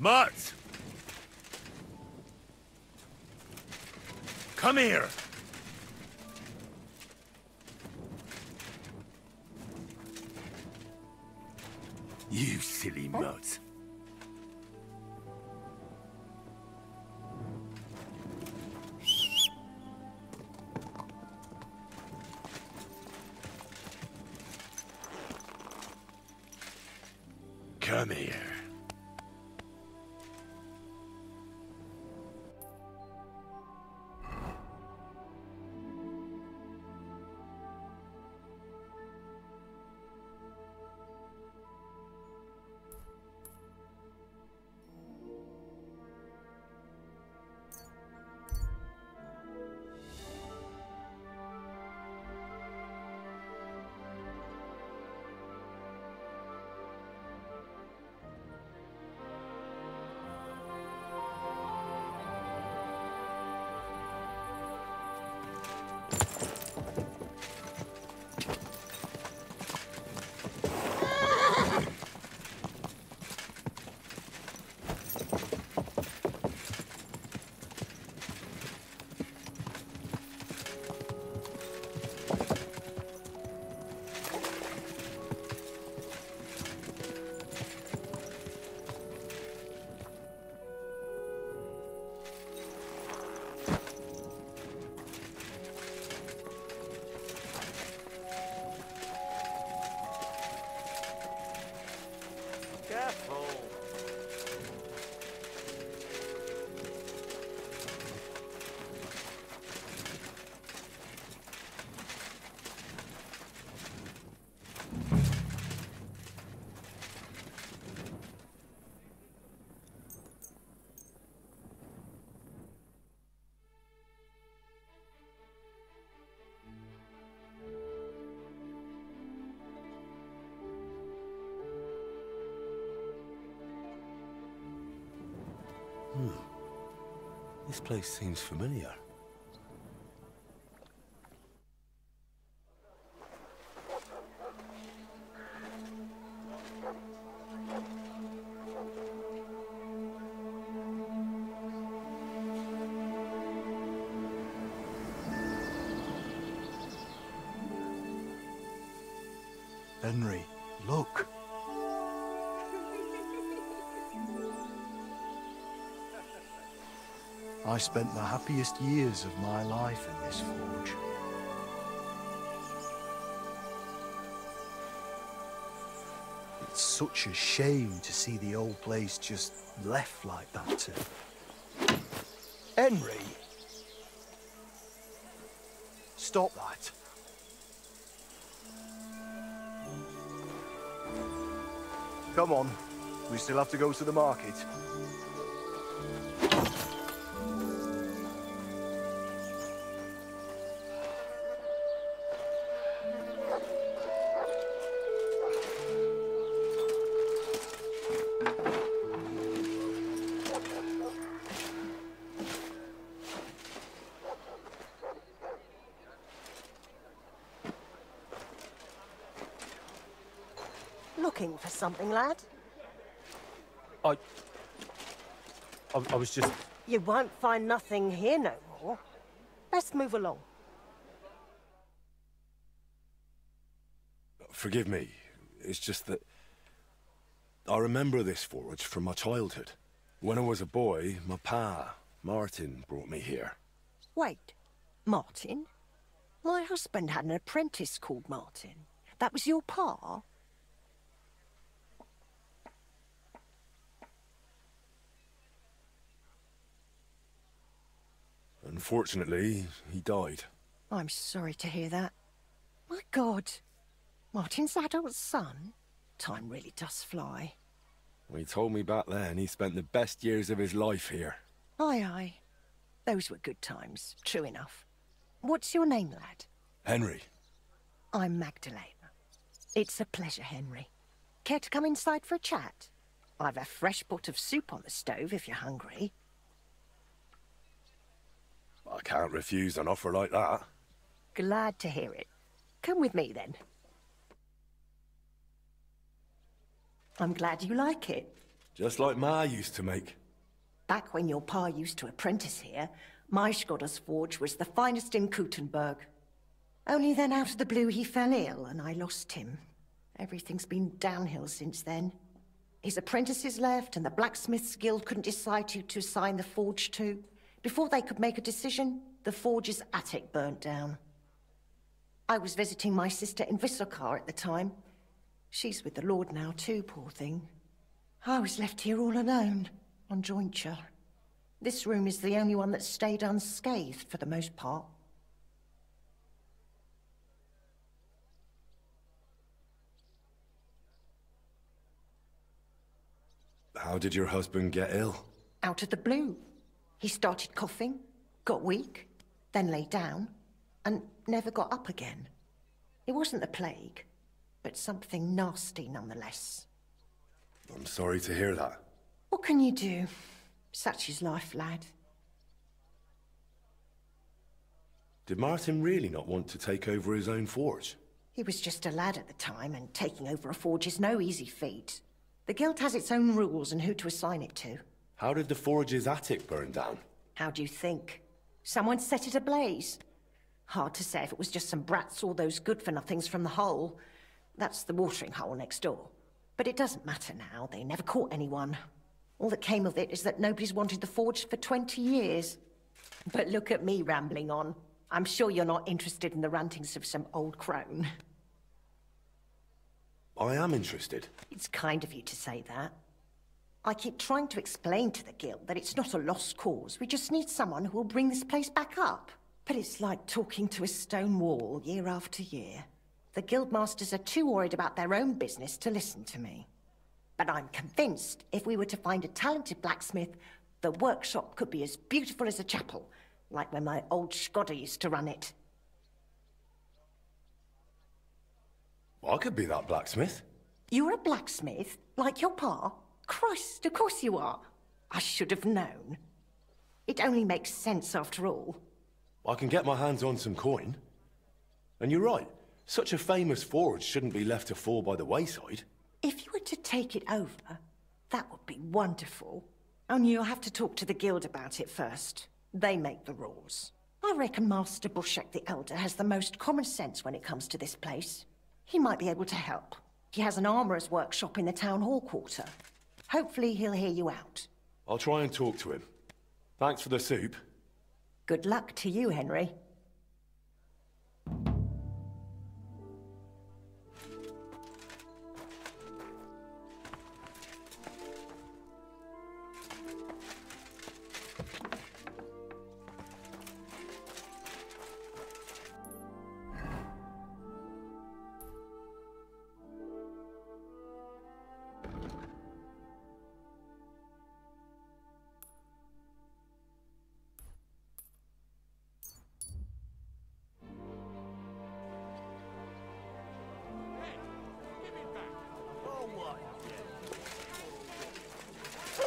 Mutt! Come here! You silly mutt. Come here. This place seems familiar. Henry, look. I spent the happiest years of my life in this forge. It's such a shame to see the old place just left like that to... Henry! Stop that. Come on, we still have to go to the market. Looking for something, lad? I was just... You won't find nothing here no more. Best move along. Forgive me. It's just that... I remember this forge from my childhood. When I was a boy, my pa, Martin, brought me here. Wait, Martin? My husband had an apprentice called Martin. That was your pa? Unfortunately, he died. I'm sorry to hear that. My God. Martin's adult son? Time really does fly. He told me back then he spent the best years of his life here. Aye, aye. Those were good times, true enough. What's your name, lad? Henry. I'm Magdalena. It's a pleasure, Henry. Care to come inside for a chat? I've a fresh pot of soup on the stove if you're hungry. I can't refuse an offer like that. Glad to hear it. Come with me, then. I'm glad you like it. Just like Ma used to make. Back when your pa used to apprentice here, my Skodder's forge was the finest in Kuttenberg. Only then out of the blue he fell ill and I lost him. Everything's been downhill since then. His apprentices left and the blacksmith's guild couldn't decide who to assign the forge to. Before they could make a decision, the forge's attic burnt down. I was visiting my sister in Visokar at the time. She's with the Lord now too, poor thing. I was left here all alone, on jointure. This room is the only one that stayed unscathed for the most part. How did your husband get ill? Out of the blue. He started coughing, got weak, then lay down, and never got up again. It wasn't the plague, but something nasty nonetheless. I'm sorry to hear that. What can you do? Such is life, lad. Did Martin really not want to take over his own forge? He was just a lad at the time, and taking over a forge is no easy feat. The guild has its own rules and who to assign it to. How did the forge's attic burn down? How do you think? Someone set it ablaze. Hard to say if it was just some brats or those good-for-nothings from the hole. That's the watering hole next door. But it doesn't matter now, they never caught anyone. All that came of it is that nobody's wanted the forge for 20 years. But look at me rambling on. I'm sure you're not interested in the rantings of some old crone. I am interested. It's kind of you to say that. I keep trying to explain to the guild that it's not a lost cause. We just need someone who will bring this place back up. But it's like talking to a stone wall year after year. The guildmasters are too worried about their own business to listen to me. But I'm convinced if we were to find a talented blacksmith, the workshop could be as beautiful as a chapel, like when my old Skodder used to run it. I could be that blacksmith. You're a blacksmith? Like your pa? Christ, of course you are. I should have known. It only makes sense after all. I can get my hands on some coin. And you're right, such a famous forge shouldn't be left to fall by the wayside. If you were to take it over, that would be wonderful. Only you'll have to talk to the guild about it first. They make the rules. I reckon Master Bushek the Elder has the most common sense when it comes to this place. He might be able to help. He has an armourer's workshop in the town hall quarter. Hopefully he'll hear you out. I'll try and talk to him. Thanks for the soup. Good luck to you, Henry.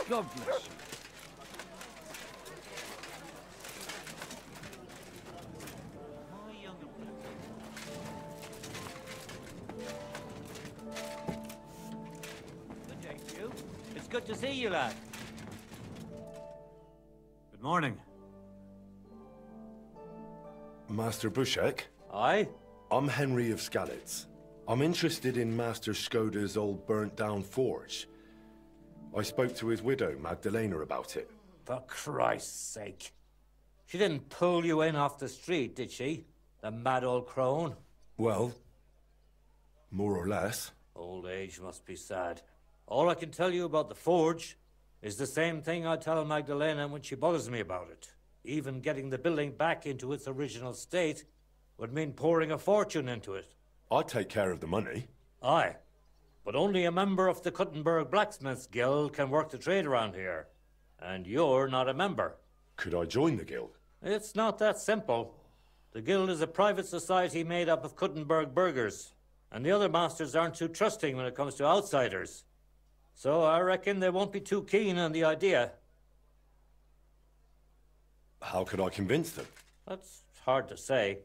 God bless you. Good day to you. It's good to see you, lad. Good morning. Master Bushek? Aye? I'm Henry of Skalitz. I'm interested in Master Skodder's old burnt-down forge. I spoke to his widow, Magdalena, about it. For Christ's sake. She didn't pull you in off the street, did she? The mad old crone? Well, more or less. Old age must be sad. All I can tell you about the forge is the same thing I tell Magdalena when she bothers me about it. Even getting the building back into its original state would mean pouring a fortune into it. I'd take care of the money. Aye. But only a member of the Kuttenberg Blacksmiths Guild can work the trade around here. And you're not a member. Could I join the guild? It's not that simple. The guild is a private society made up of Kuttenberg burghers, and the other masters aren't too trusting when it comes to outsiders. So I reckon they won't be too keen on the idea. How could I convince them? That's hard to say.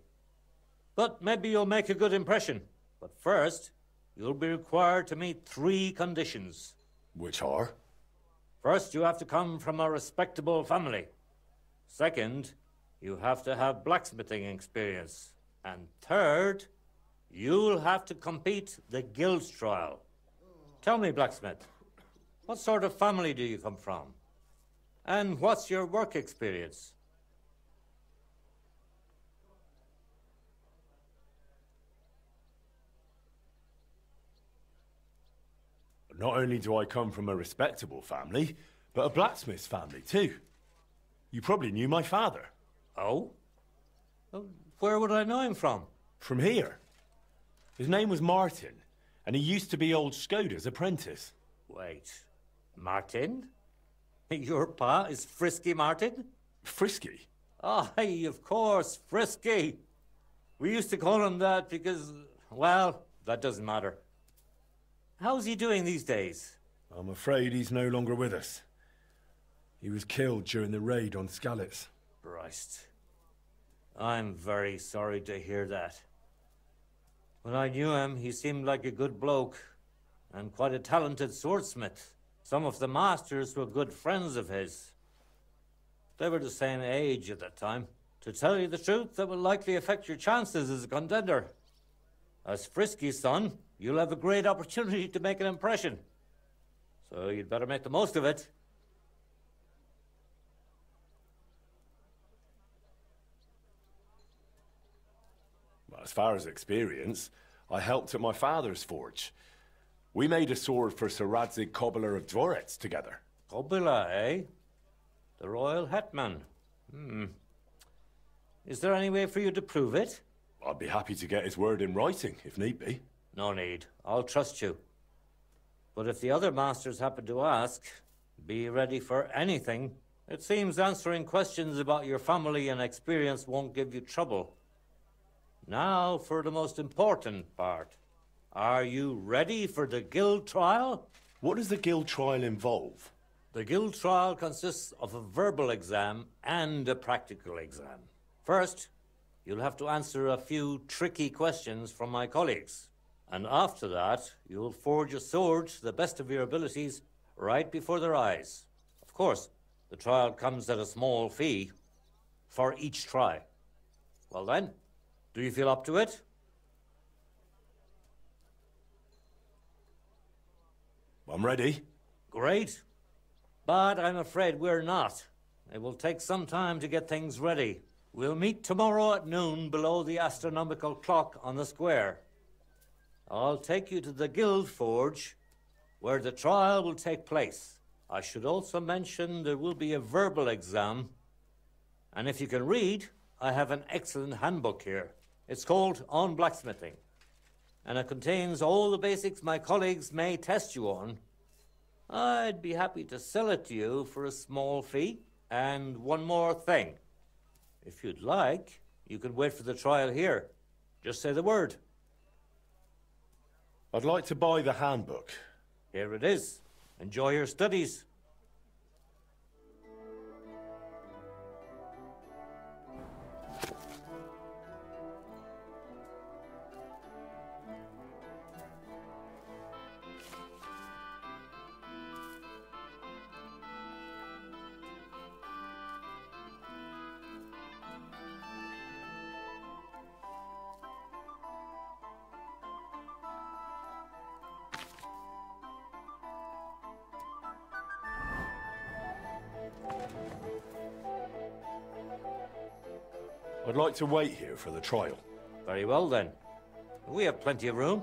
But maybe you'll make a good impression. But first, you'll be required to meet 3 conditions. Which are? First, you have to come from a respectable family. Second, you have to have blacksmithing experience. And third, you'll have to compete the guild trial. Tell me, blacksmith, what sort of family do you come from? And what's your work experience? Not only do I come from a respectable family, but a blacksmith's family too. You probably knew my father. Oh? Where would I know him from? From here. His name was Martin, and he used to be old Skoda's apprentice. Wait, Martin? Your pa is Frisky Martin? Frisky? Aye, of course, Frisky. We used to call him that because, well, that doesn't matter. How's he doing these days? I'm afraid he's no longer with us. He was killed during the raid on Skalitz. Christ. I'm very sorry to hear that. When I knew him, he seemed like a good bloke and quite a talented swordsmith. Some of the masters were good friends of his. They were the same age at that time. To tell you the truth, that will likely affect your chances as a contender. As Frisky's son, you'll have a great opportunity to make an impression. So you'd better make the most of it. As far as experience, I helped at my father's forge. We made a sword for Sir Radzig Cobbler of Dvorets together. Cobbler, eh? The royal hetman. Is there any way for you to prove it? I'd be happy to get his word in writing, if need be. No need. I'll trust you. But if the other masters happen to ask, be ready for anything. It seems answering questions about your family and experience won't give you trouble. Now for the most important part. Are you ready for the guild trial? What does the guild trial involve? The guild trial consists of a verbal exam and a practical exam. First, you'll have to answer a few tricky questions from my colleagues. And after that, you'll forge a sword to the best of your abilities right before their eyes. Of course, the trial comes at a small fee for each try. Well then, do you feel up to it? I'm ready. Great. But I'm afraid we're not. It will take some time to get things ready. We'll meet tomorrow at noon below the astronomical clock on the square. I'll take you to the Guild Forge, where the trial will take place. I should also mention there will be a verbal exam. And if you can read, I have an excellent handbook here. It's called On Blacksmithing, and it contains all the basics my colleagues may test you on. I'd be happy to sell it to you for a small fee. And one more thing. If you'd like, you can wait for the trial here. Just say the word. I'd like to buy the handbook. Here it is. Enjoy your studies. I'd like to wait here for the trial. Very well, then. We have plenty of room.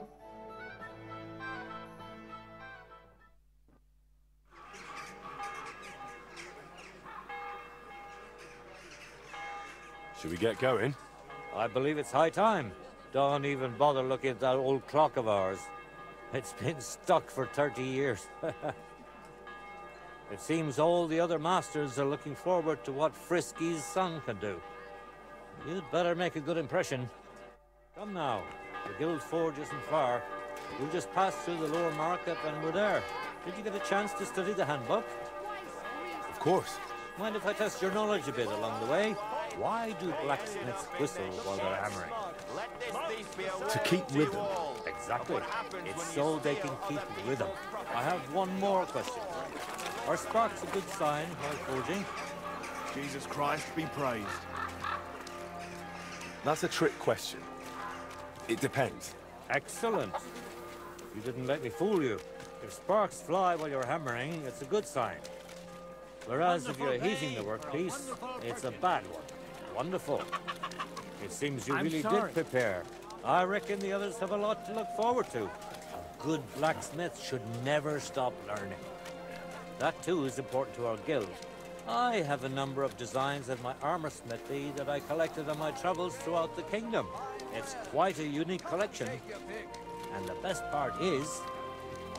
Should we get going? I believe it's high time. Don't even bother looking at that old clock of ours. It's been stuck for 30 years. It seems all the other masters are looking forward to what Frisky's son can do. You'd better make a good impression. Come now. The Guild Forge isn't far. We'll just pass through the lower market and we're there. Did you get a chance to study the handbook? Of course. Mind if I test your knowledge a bit along the way? Why do blacksmiths whistle while they're hammering? To keep rhythm. Exactly. It's so they can keep rhythm. I have one more question. Are sparks a good sign while forging? Jesus Christ be praised. That's a trick question. It depends. Excellent. You didn't let me fool you. If sparks fly while you're hammering, it's a good sign. Whereas if you're heating the workpiece, it's a bad one. Wonderful. It seems you really did prepare. I reckon the others have a lot to look forward to. A good blacksmith should never stop learning. That too is important to our guild. I have a number of designs in my armor smithy that I collected on my travels throughout the kingdom. It's quite a unique collection. And the best part is,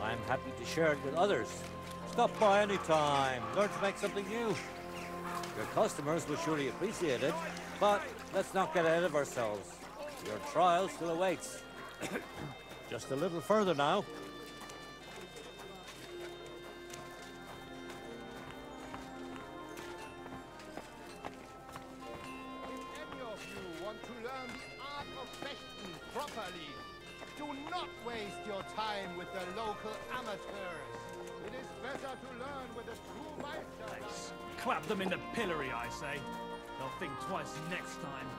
I'm happy to share it with others. Stop by any time, learn to make something new. Your customers will surely appreciate it, but let's not get ahead of ourselves. Your trial still awaits. Just a little further now. Properly. Do not waste your time with the local amateurs. It is better to learn with a true meister. Clap them in the pillory, I say. They'll think twice next time.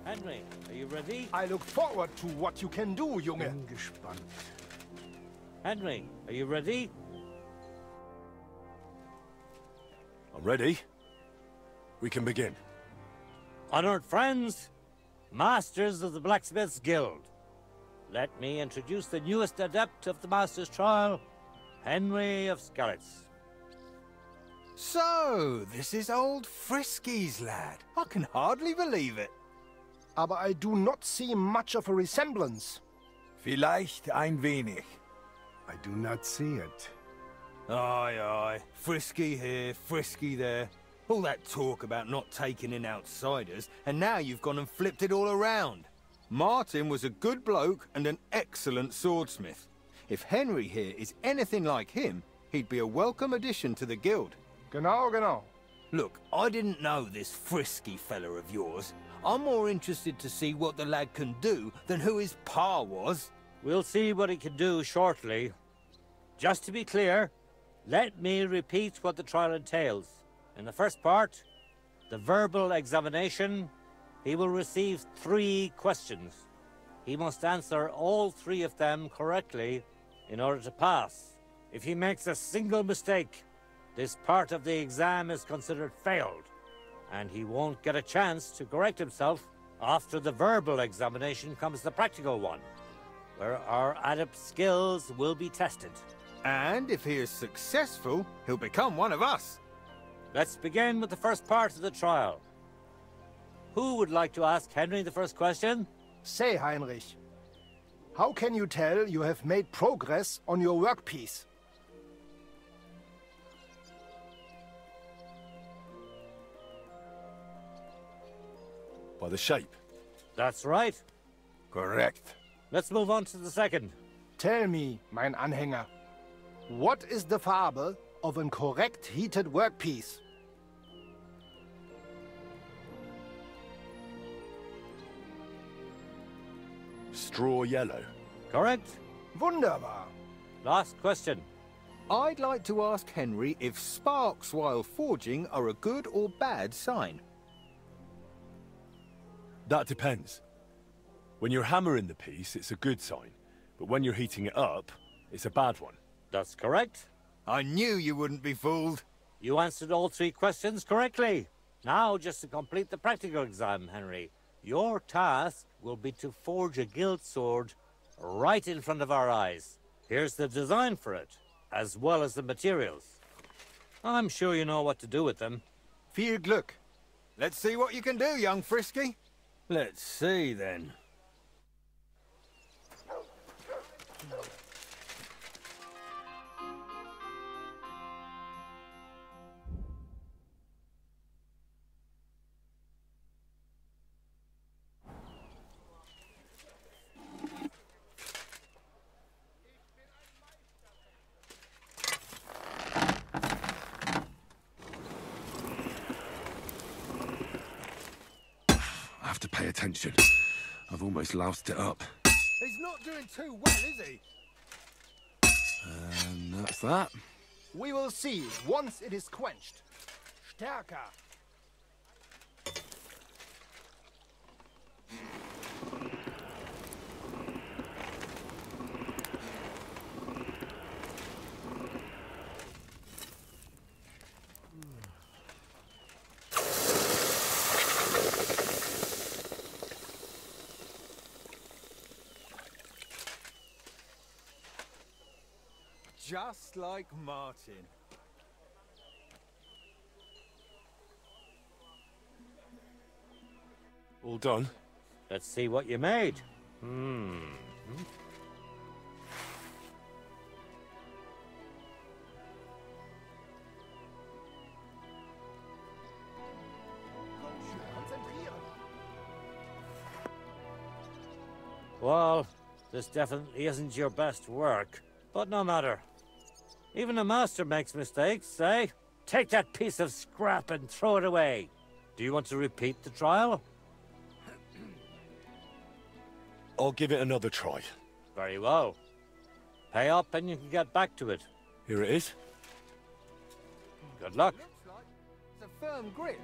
Henry, are you ready? I look forward to what you can do, Junge. Bin gespannt. Henry, are you ready? I'm ready. We can begin. Honored friends, masters of the Blacksmiths Guild, let me introduce the newest adept of the Master's Trial, Henry of Skalitz. So, this is old Frisky's lad. I can hardly believe it. Aber I do not see much of a resemblance. Vielleicht ein wenig. I do not see it. Aye, aye. Frisky here, Frisky there. All that talk about not taking in outsiders, and now you've gone and flipped it all around. Martin was a good bloke and an excellent swordsmith. If Henry here is anything like him, he'd be a welcome addition to the guild. Genau, genau. Look, I didn't know this Frisky fella of yours. I'm more interested to see what the lad can do than who his pa was. We'll see what he can do shortly. Just to be clear, let me repeat what the trial entails. In the first part, the verbal examination, he will receive 3 questions. He must answer all 3 of them correctly in order to pass. If he makes a single mistake, this part of the exam is considered failed, and he won't get a chance to correct himself. After the verbal examination comes the practical one, where our adept skills will be tested. And if he is successful, he'll become one of us. Let's begin with the first part of the trial. Who would like to ask Henry the first question? Say, Heinrich, how can you tell you have made progress on your workpiece? By the shape. That's right. Correct. Let's move on to the second. Tell me, mein Anhänger, what is the Farbe of a correct heated workpiece? Straw yellow. Correct. Wunderbar. Last question. I'd like to ask Henry if sparks while forging are a good or bad sign. That depends. When you're hammering the piece, it's a good sign. But when you're heating it up, it's a bad one. That's correct. I knew you wouldn't be fooled. You answered all 3 questions correctly. Now, just to complete the practical exam, Henry, your task will be to forge a guild sword right in front of our eyes. Here's the design for it, as well as the materials. I'm sure you know what to do with them. Viel Glück. Let's see what you can do, young Frisky. Let's see, then. attention. I've almost loused it up. He's not doing too well, is he? And that's that. We will see once it is quenched. Stärker. Just like Martin. All done? Let's see what you made. Well, this definitely isn't your best work, but no matter. Even a master makes mistakes, eh? Take that piece of scrap and throw it away. Do you want to repeat the trial? I'll give it another try. Very well. Pay up and you can get back to it. Here it is. Good luck. Looks like it's a firm grip.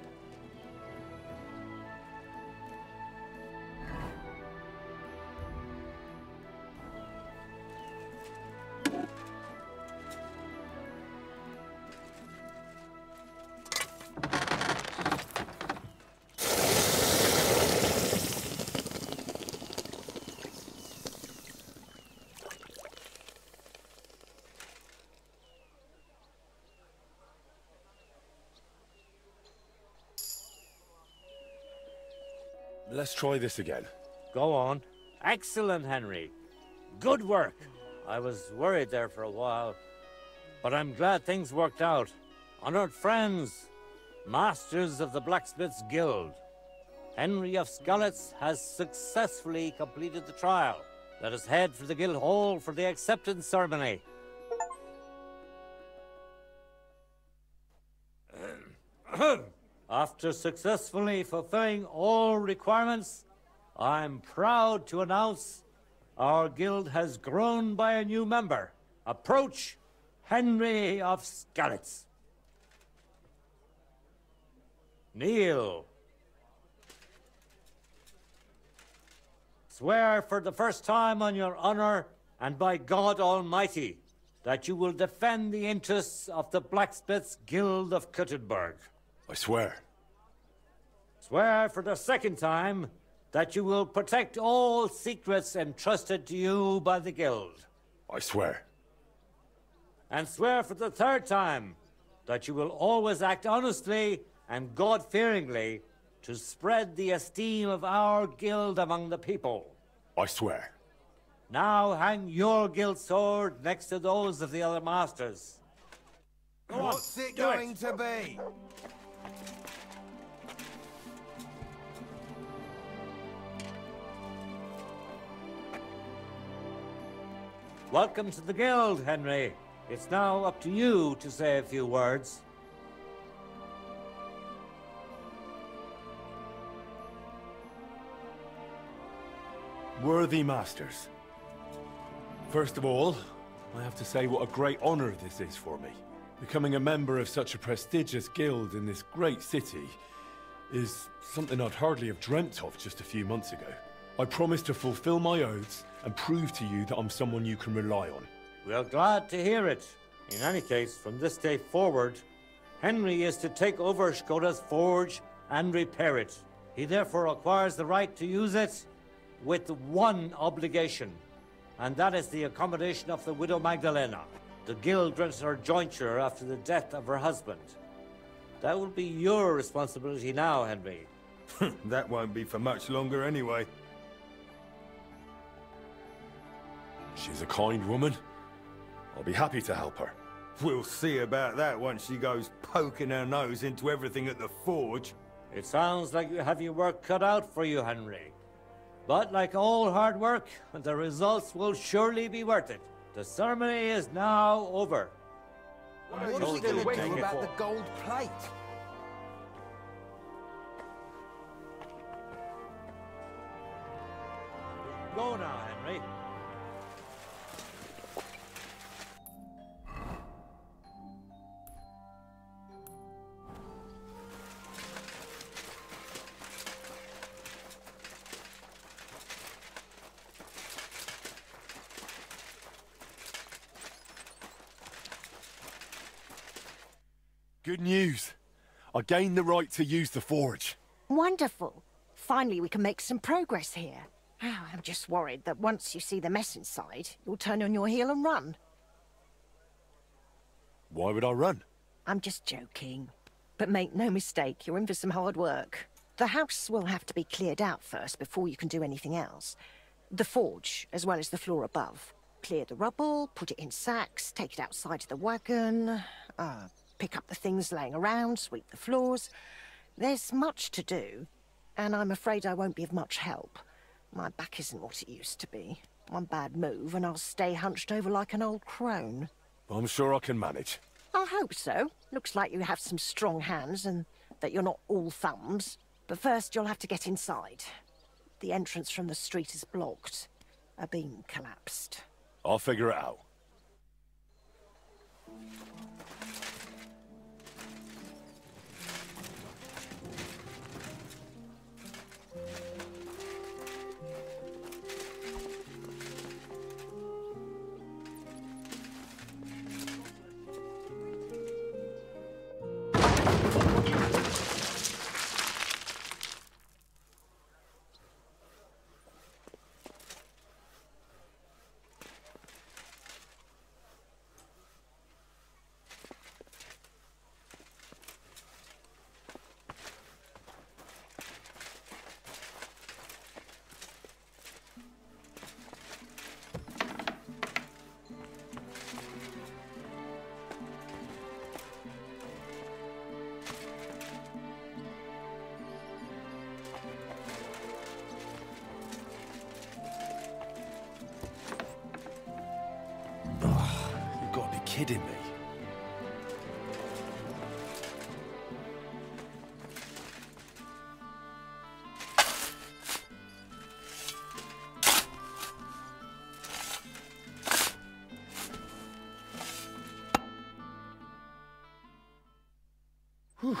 Let's try this again. Go on. Excellent, Henry. Good work. I was worried there for a while, but I'm glad things worked out. Honored friends, masters of the Blacksmith's Guild, Henry of Skalitz has successfully completed the trial. Let us head for the guild hall for the acceptance ceremony. After successfully fulfilling all requirements, I'm proud to announce our guild has grown by a new member. Approach Henry of Skalitz. Kneel. Swear for the first time on your honor and by God Almighty that you will defend the interests of the Blacksmith's Guild of Kuttenberg. I swear. Swear for the second time that you will protect all secrets entrusted to you by the Guild. I swear. And swear for the third time that you will always act honestly and God-fearingly to spread the esteem of our guild among the people. I swear. Now hang your guild sword next to those of the other masters. Go on, What's it do going to be? Welcome to the guild, Henry. It's now up to you to say a few words. Worthy masters. First of all, I have to say what a great honor this is for me. Becoming a member of such a prestigious guild in this great city is something I'd hardly have dreamt of just a few months ago. I promise to fulfill my oaths and prove to you that I'm someone you can rely on. We're glad to hear it. In any case, from this day forward, Henry is to take over Skoda's forge and repair it. He therefore acquires the right to use it with one obligation, and that is the accommodation of the widow Magdalena. The guild granted her jointure after the death of her husband. That will be your responsibility now, Henry. That won't be for much longer anyway. She's a kind woman. I'll be happy to help her. We'll see about that once she goes poking her nose into everything at the forge. It sounds like you have your work cut out for you, Henry. But like all hard work, the results will surely be worth it. The ceremony is now over. What are told you going you to to take do it about for- the gold plate? Go now, Henry. Good news. I gained the right to use the forge. Wonderful. Finally, we can make some progress here. I'm just worried that once you see the mess inside, you'll turn on your heel and run. Why would I run? I'm just joking. But make no mistake, you're in for some hard work. The house will have to be cleared out first before you can do anything else. The forge, as well as the floor above. Clear the rubble, put it in sacks, take it outside to the wagon, pick up the things laying around, sweep the floors. There's much to do, and I'm afraid I won't be of much help. My back isn't what it used to be. One bad move, and I'll stay hunched over like an old crone. I'm sure I can manage. I hope so. Looks like you have some strong hands, and that you're not all thumbs. But first, you'll have to get inside. The entrance from the street is blocked. A beam collapsed. I'll figure it out. You've got to be kidding me. Whew.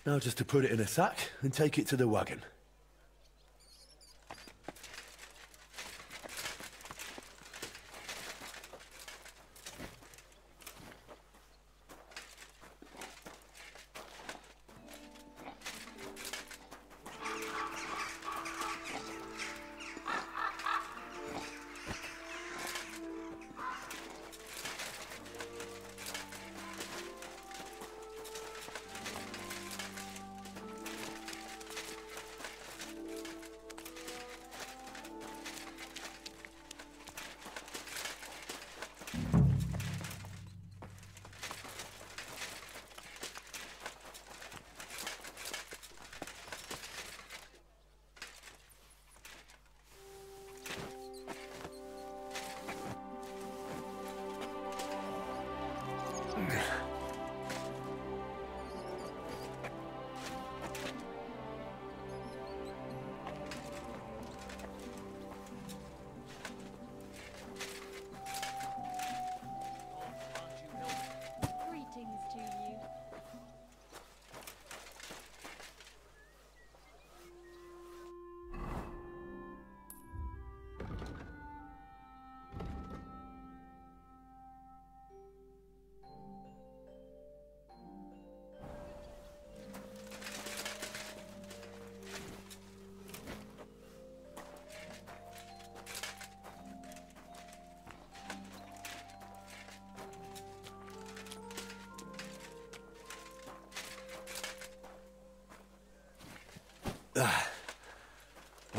Now just to put it in a sack and take it to the wagon.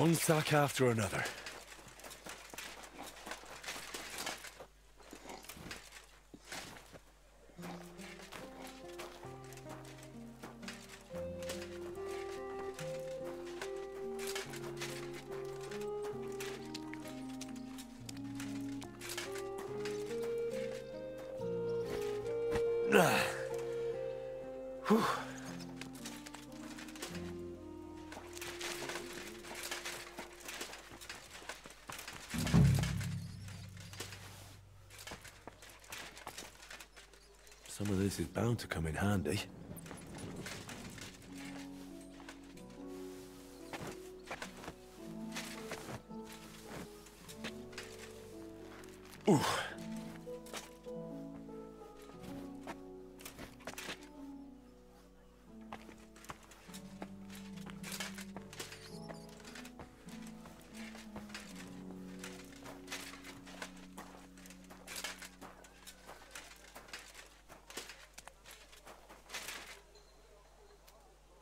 One sack after another. Whew. Some of this is bound to come in handy. Ooh.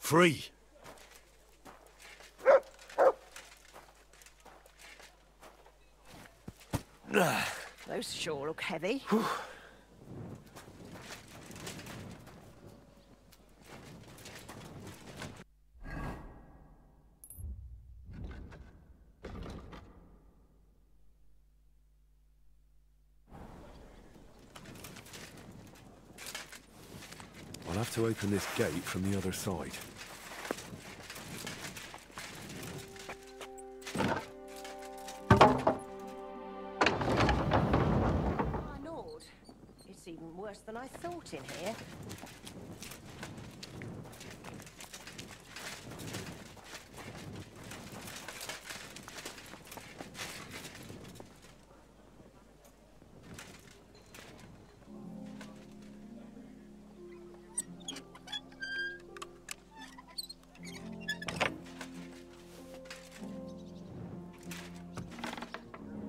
Free. Those sure look heavy. I'll have to open this gate from the other side. My lord, it's even worse than I thought in here.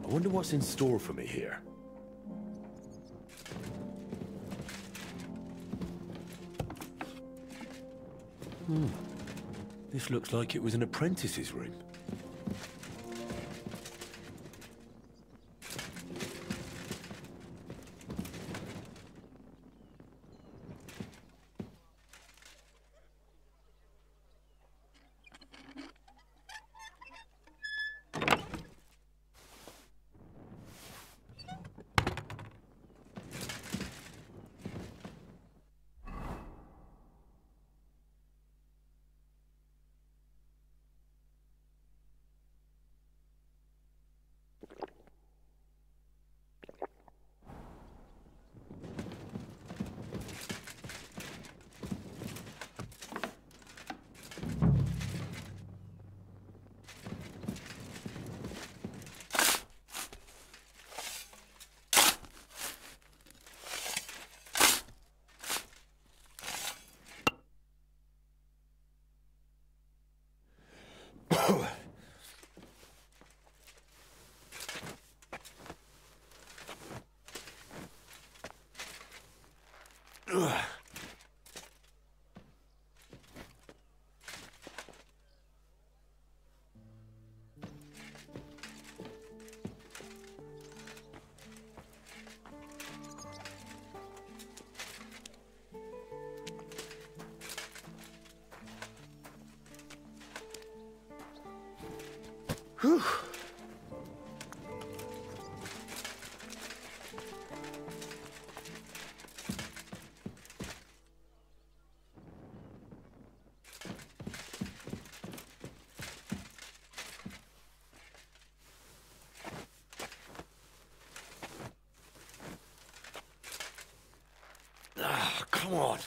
I wonder what's in store for me here. This looks like it was an apprentice's room. Whew. Ah, come on.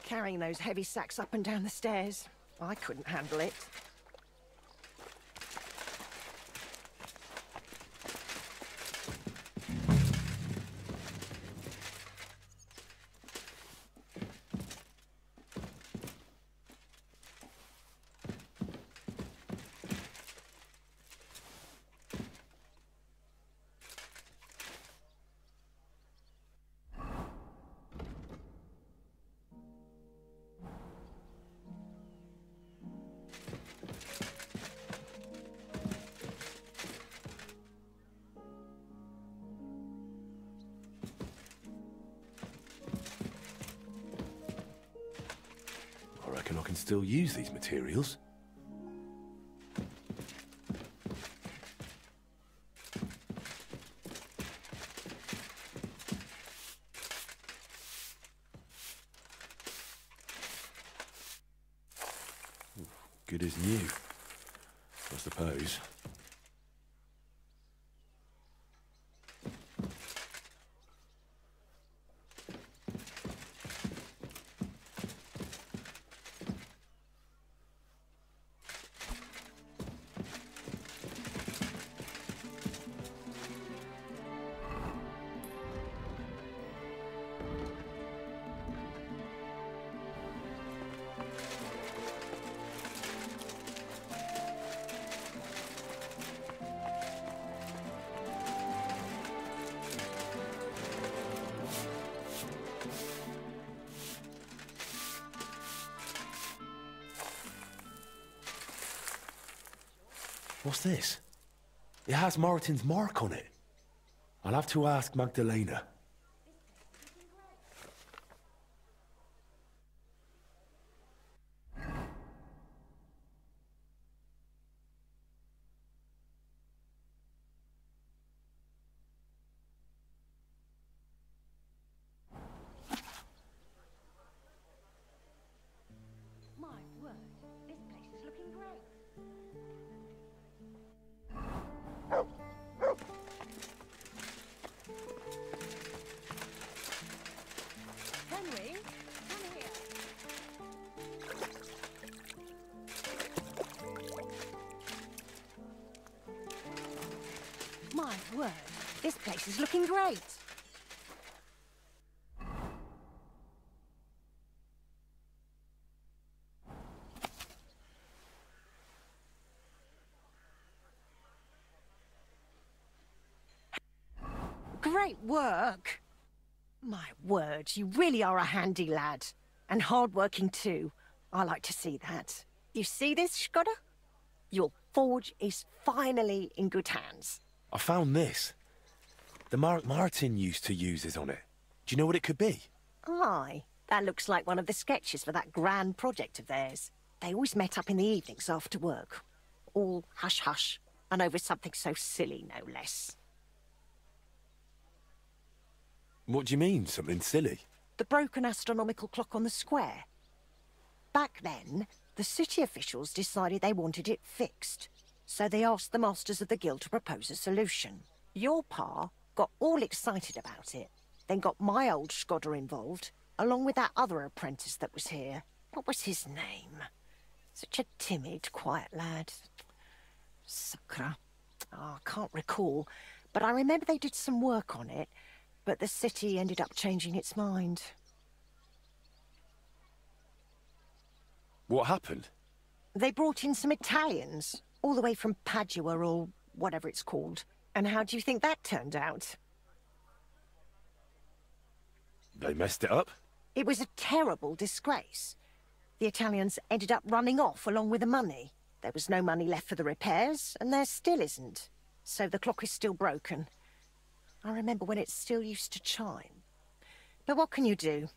Carrying those heavy sacks up and down the stairs. I couldn't handle it. can still use these materials. Good as new, I suppose. What's this? It has Martin's mark on it. I'll have to ask Magdalena. My word, this place is looking great. Henry, come here. My word, this place is looking great. Great work. My word, you really are a handy lad. And hard-working too. I like to see that. You see this, Skoda? Your forge is finally in good hands. I found this. The mark Martin used to use is on it. Do you know what it could be? Aye, that looks like one of the sketches for that grand project of theirs. They always met up in the evenings after work. All hush-hush, and over something so silly, no less. What do you mean, something silly? The broken astronomical clock on the square. Back then, the city officials decided they wanted it fixed. So they asked the masters of the guild to propose a solution. Your pa got all excited about it, then got my old Skoda involved, along with that other apprentice that was here. What was his name? Such a timid, quiet lad. Sakura. Oh, I can't recall, but I remember they did some work on it, but the city ended up changing its mind. What happened? They brought in some Italians, all the way from Padua or whatever it's called. And how do you think that turned out? They messed it up? It was a terrible disgrace. The Italians ended up running off along with the money. There was no money left for the repairs, and there still isn't. So the clock is still broken. I remember when it still used to chime. But what can you do?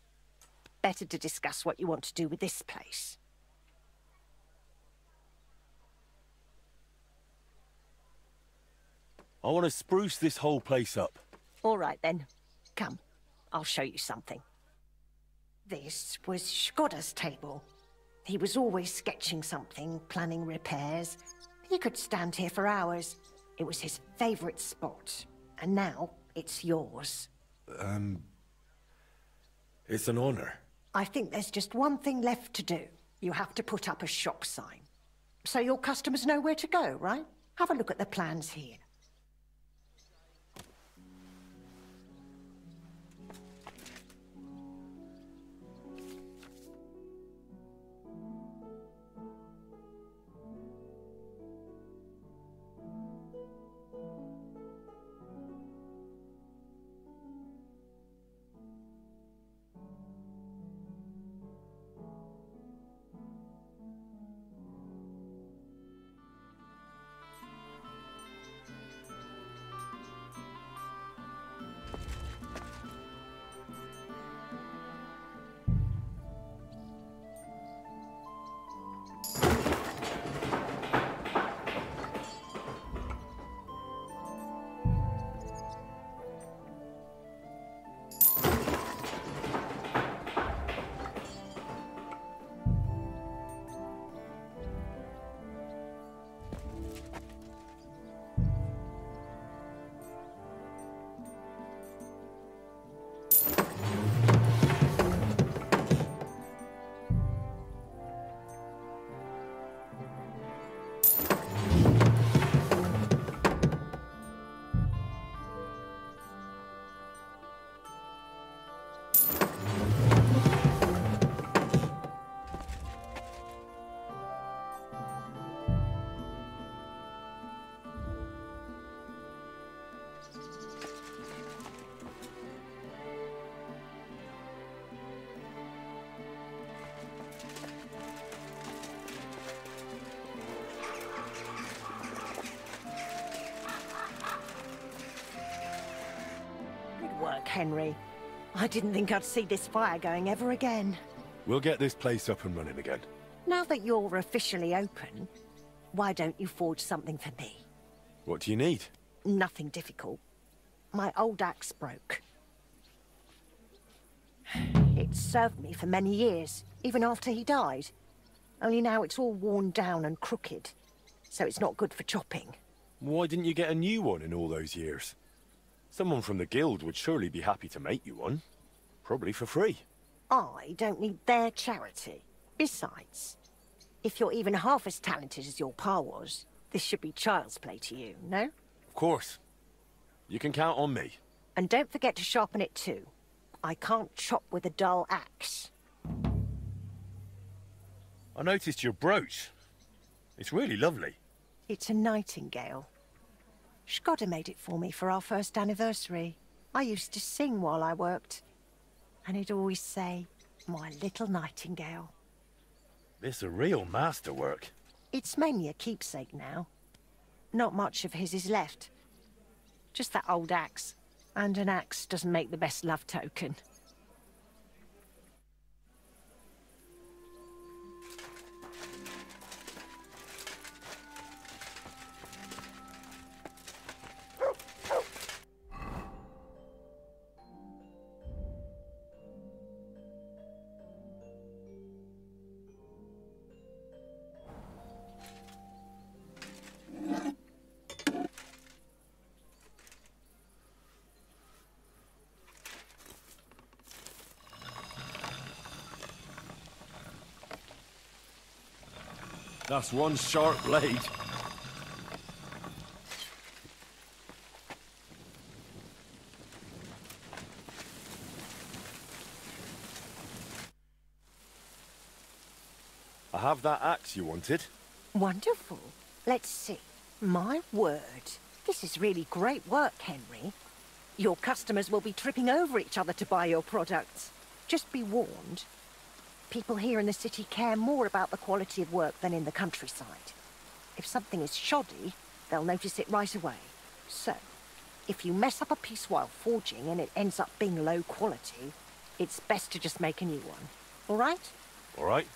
Better to discuss what you want to do with this place. I want to spruce this whole place up. All right, then. Come, I'll show you something. This was Skoda's table. He was always sketching something, planning repairs. He could stand here for hours. It was his favorite spot. And now, it's yours. It's an honor. I think there's just one thing left to do. You have to put up a shop sign. So your customers know where to go, right? Have a look at the plans here. work, Henry. I didn't think I'd see this fire going ever again. We'll get this place up and running again. Now that you're officially open, why don't you forge something for me? What do you need? Nothing difficult. My old axe broke. It served me for many years, even after he died. Only now it's all worn down and crooked, so it's not good for chopping. Why didn't you get a new one in all those years? Someone from the guild would surely be happy to make you one. Probably for free. I don't need their charity. Besides, if you're even half as talented as your pa was, this should be child's play to you, no? Of course. You can count on me. And don't forget to sharpen it too. I can't chop with a dull axe. I noticed your brooch. It's really lovely. It's a nightingale. Skoda made it for me for our first anniversary. I used to sing while I worked. And he'd always say, "My little nightingale." It's a real masterwork. It's mainly a keepsake now. Not much of his is left. Just that old axe. And an axe doesn't make the best love token. That's one sharp blade. I have that axe you wanted. Wonderful. Let's see. My word. This is really great work, Henry. Your customers will be tripping over each other to buy your products. Just be warned. People here in the city care more about the quality of work than in the countryside. If something is shoddy, they'll notice it right away. So, if you mess up a piece while forging and it ends up being low quality, it's best to just make a new one. All right? All right.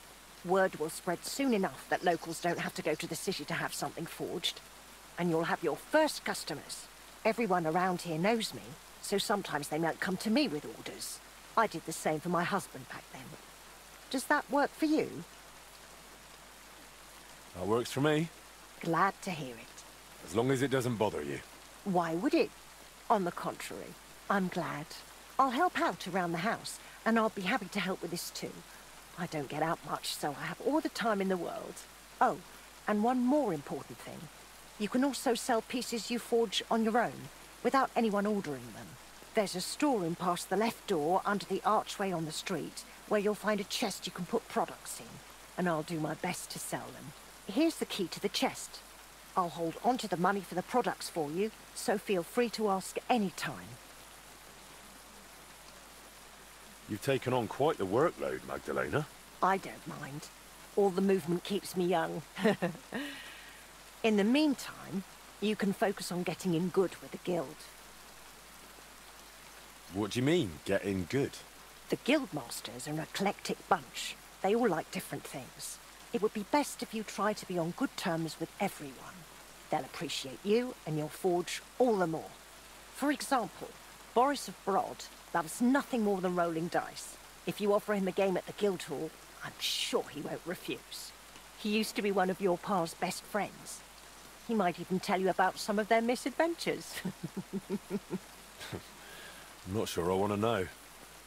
Word will spread soon enough that locals don't have to go to the city to have something forged. And you'll have your first customers. Everyone around here knows me, so sometimes they might come to me with orders. I did the same for my husband back then. Does that work for you? That works for me. Glad to hear it. As long as it doesn't bother you. Why would it? On the contrary, I'm glad. I'll help out around the house, and I'll be happy to help with this too. I don't get out much, so I have all the time in the world. Oh, and one more important thing. You can also sell pieces you forge on your own, without anyone ordering them. There's a storeroom past the left door under the archway on the street, where you'll find a chest you can put products in, and I'll do my best to sell them. Here's the key to the chest. I'll hold onto the money for the products for you, so feel free to ask any time. You've taken on quite the workload, Magdalena. I don't mind. All the movement keeps me young. In the meantime, you can focus on getting in good with the guild. What do you mean, getting good? The guildmasters are an eclectic bunch. They all like different things. It would be best if you try to be on good terms with everyone. They'll appreciate you, and you'll forge all the more. For example, Boris of Brod loves nothing more than rolling dice. If you offer him a game at the guild hall, I'm sure he won't refuse. He used to be one of your pa's best friends. He might even tell you about some of their misadventures. I'm not sure I want to know.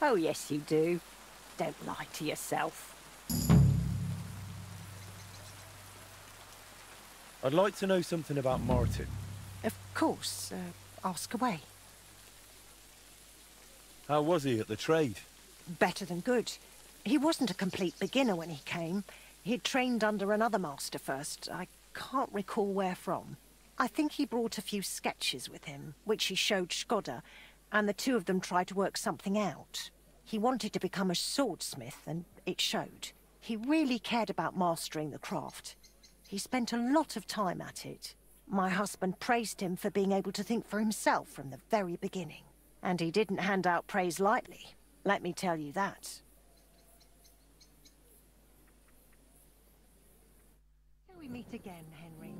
Oh, yes, you do. Don't lie to yourself. I'd like to know something about Martin. Of course. Ask away. How was he at the trade? Better than good. He wasn't a complete beginner when he came. He'd trained under another master first. I can't recall where from. I think he brought a few sketches with him, which he showed Skoda, and the two of them tried to work something out. He wanted to become a swordsmith, and it showed. He really cared about mastering the craft. He spent a lot of time at it. My husband praised him for being able to think for himself from the very beginning. And he didn't hand out praise lightly, let me tell you that. Shall we meet again, Henry?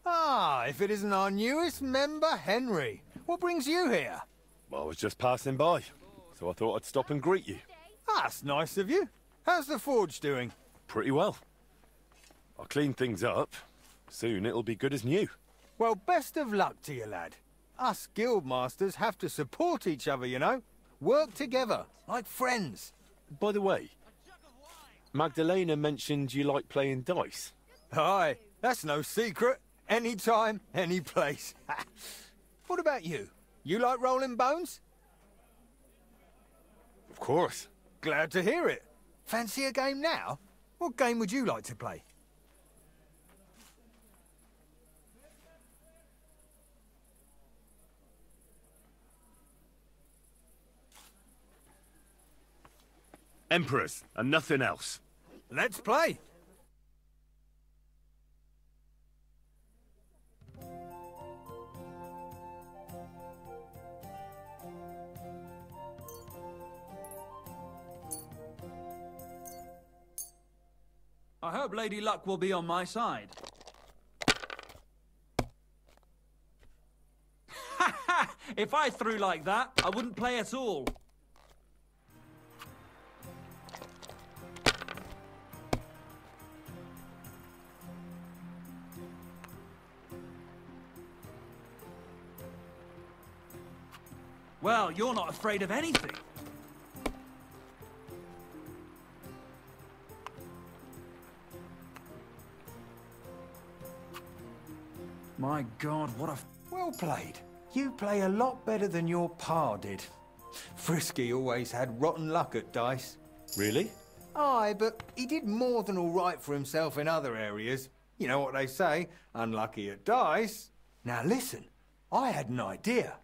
Ah, if it isn't our newest member, Henry. What brings you here? I was just passing by, so I thought I'd stop and greet you. That's nice of you. How's the forge doing? Pretty well. I cleaned things up. Soon it'll be good as new. Well, best of luck to you, lad. Us guildmasters have to support each other, you know? Work together, like friends. By the way, Magdalena mentioned you like playing dice. Aye, that's no secret. Anytime, any place. What about you? You like rolling bones? Of course. Glad to hear it. Fancy a game now? What game would you like to play? Emperors, and nothing else. Let's play. I hope Lady Luck will be on my side. Ha ha! If I threw like that, I wouldn't play at all. Well, you're not afraid of anything. My God, what a... Well played. You play a lot better than your pa did. Frisky always had rotten luck at dice. Really? Aye, but he did more than all right for himself in other areas. You know what they say, unlucky at dice. Now listen, I had an idea.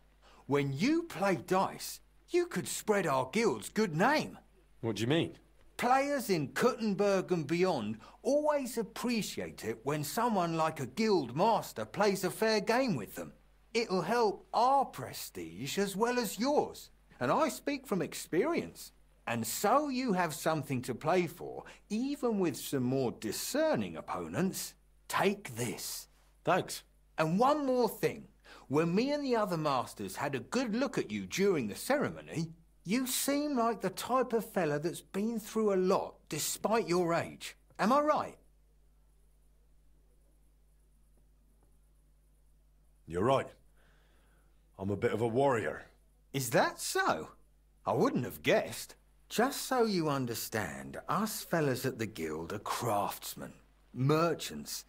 When you play dice, you could spread our guild's good name. What do you mean? Players in Kuttenberg and beyond always appreciate it when someone like a guild master plays a fair game with them. It'll help our prestige as well as yours. And I speak from experience. And so you have something to play for, even with some more discerning opponents. Take this. Thanks. And one more thing. When me and the other masters had a good look at you during the ceremony, you seem like the type of fella that's been through a lot despite your age. Am I right? You're right. I'm a bit of a warrior. Is that so? I wouldn't have guessed. Just so you understand, us fellas at the guild are craftsmen, merchants.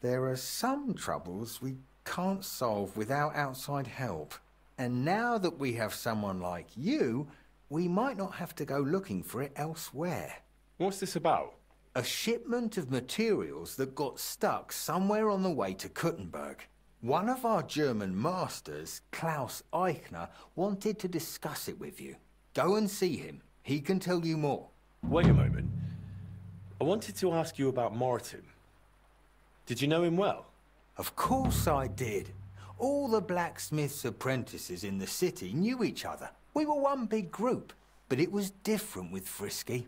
There are some troubles we can't solve without outside help. And now that we have someone like you, we might not have to go looking for it elsewhere. What's this about? A shipment of materials that got stuck somewhere on the way to Kuttenberg. One of our German masters, Klaus Eichner, wanted to discuss it with you. Go and see him. He can tell you more. Wait a moment. I wanted to ask you about Martin. Did you know him well? Of course I did. All the blacksmith's apprentices in the city knew each other. We were one big group, but it was different with Frisky.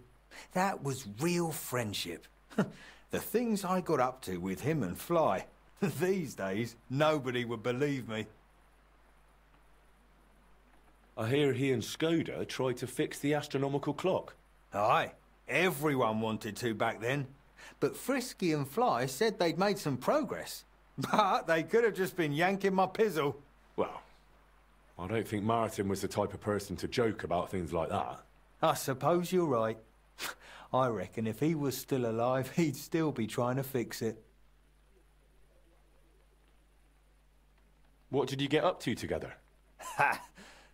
That was real friendship. The things I got up to with him and Fly. These days, nobody would believe me. I hear he and Skoda tried to fix the astronomical clock. Aye, everyone wanted to back then. But Frisky and Fly said they'd made some progress. But they could have just been yanking my pizzle. Well, I don't think Martin was the type of person to joke about things like that. I suppose you're right. I reckon if he was still alive, he'd still be trying to fix it. What did you get up to together? Ha!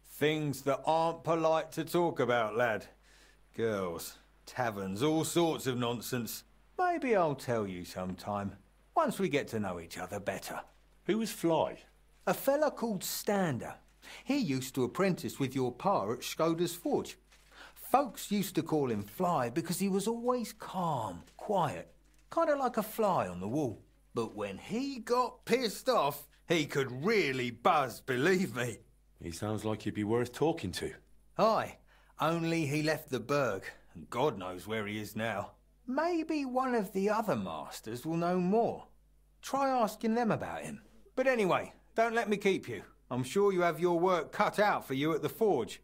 Things that aren't polite to talk about, lad. Girls, taverns, all sorts of nonsense. Maybe I'll tell you sometime, once we get to know each other better. Who was Fly? A fella called Stander. He used to apprentice with your pa at Skoda's Forge. Folks used to call him Fly because he was always calm, quiet, kind of like a fly on the wall. But when he got pissed off, he could really buzz, believe me. He sounds like he'd be worth talking to. Aye, only he left the burg, and God knows where he is now. Maybe one of the other masters will know more. Try asking them about him. But anyway, don't let me keep you. I'm sure you have your work cut out for you at the forge.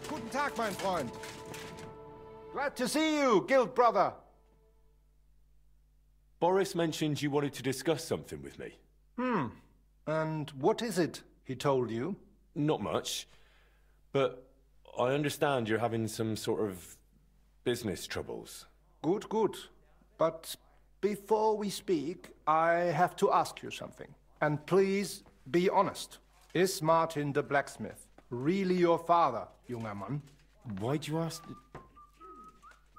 Guten Tag, mein Freund. Glad to see you, guild brother. Boris mentioned you wanted to discuss something with me. And what is it he told you? Not much, but I understand you're having some sort of business troubles. Good, good. But before we speak, I have to ask you something. And please be honest. Is Martin the blacksmith really your father, junger Mann? Why'd you ask?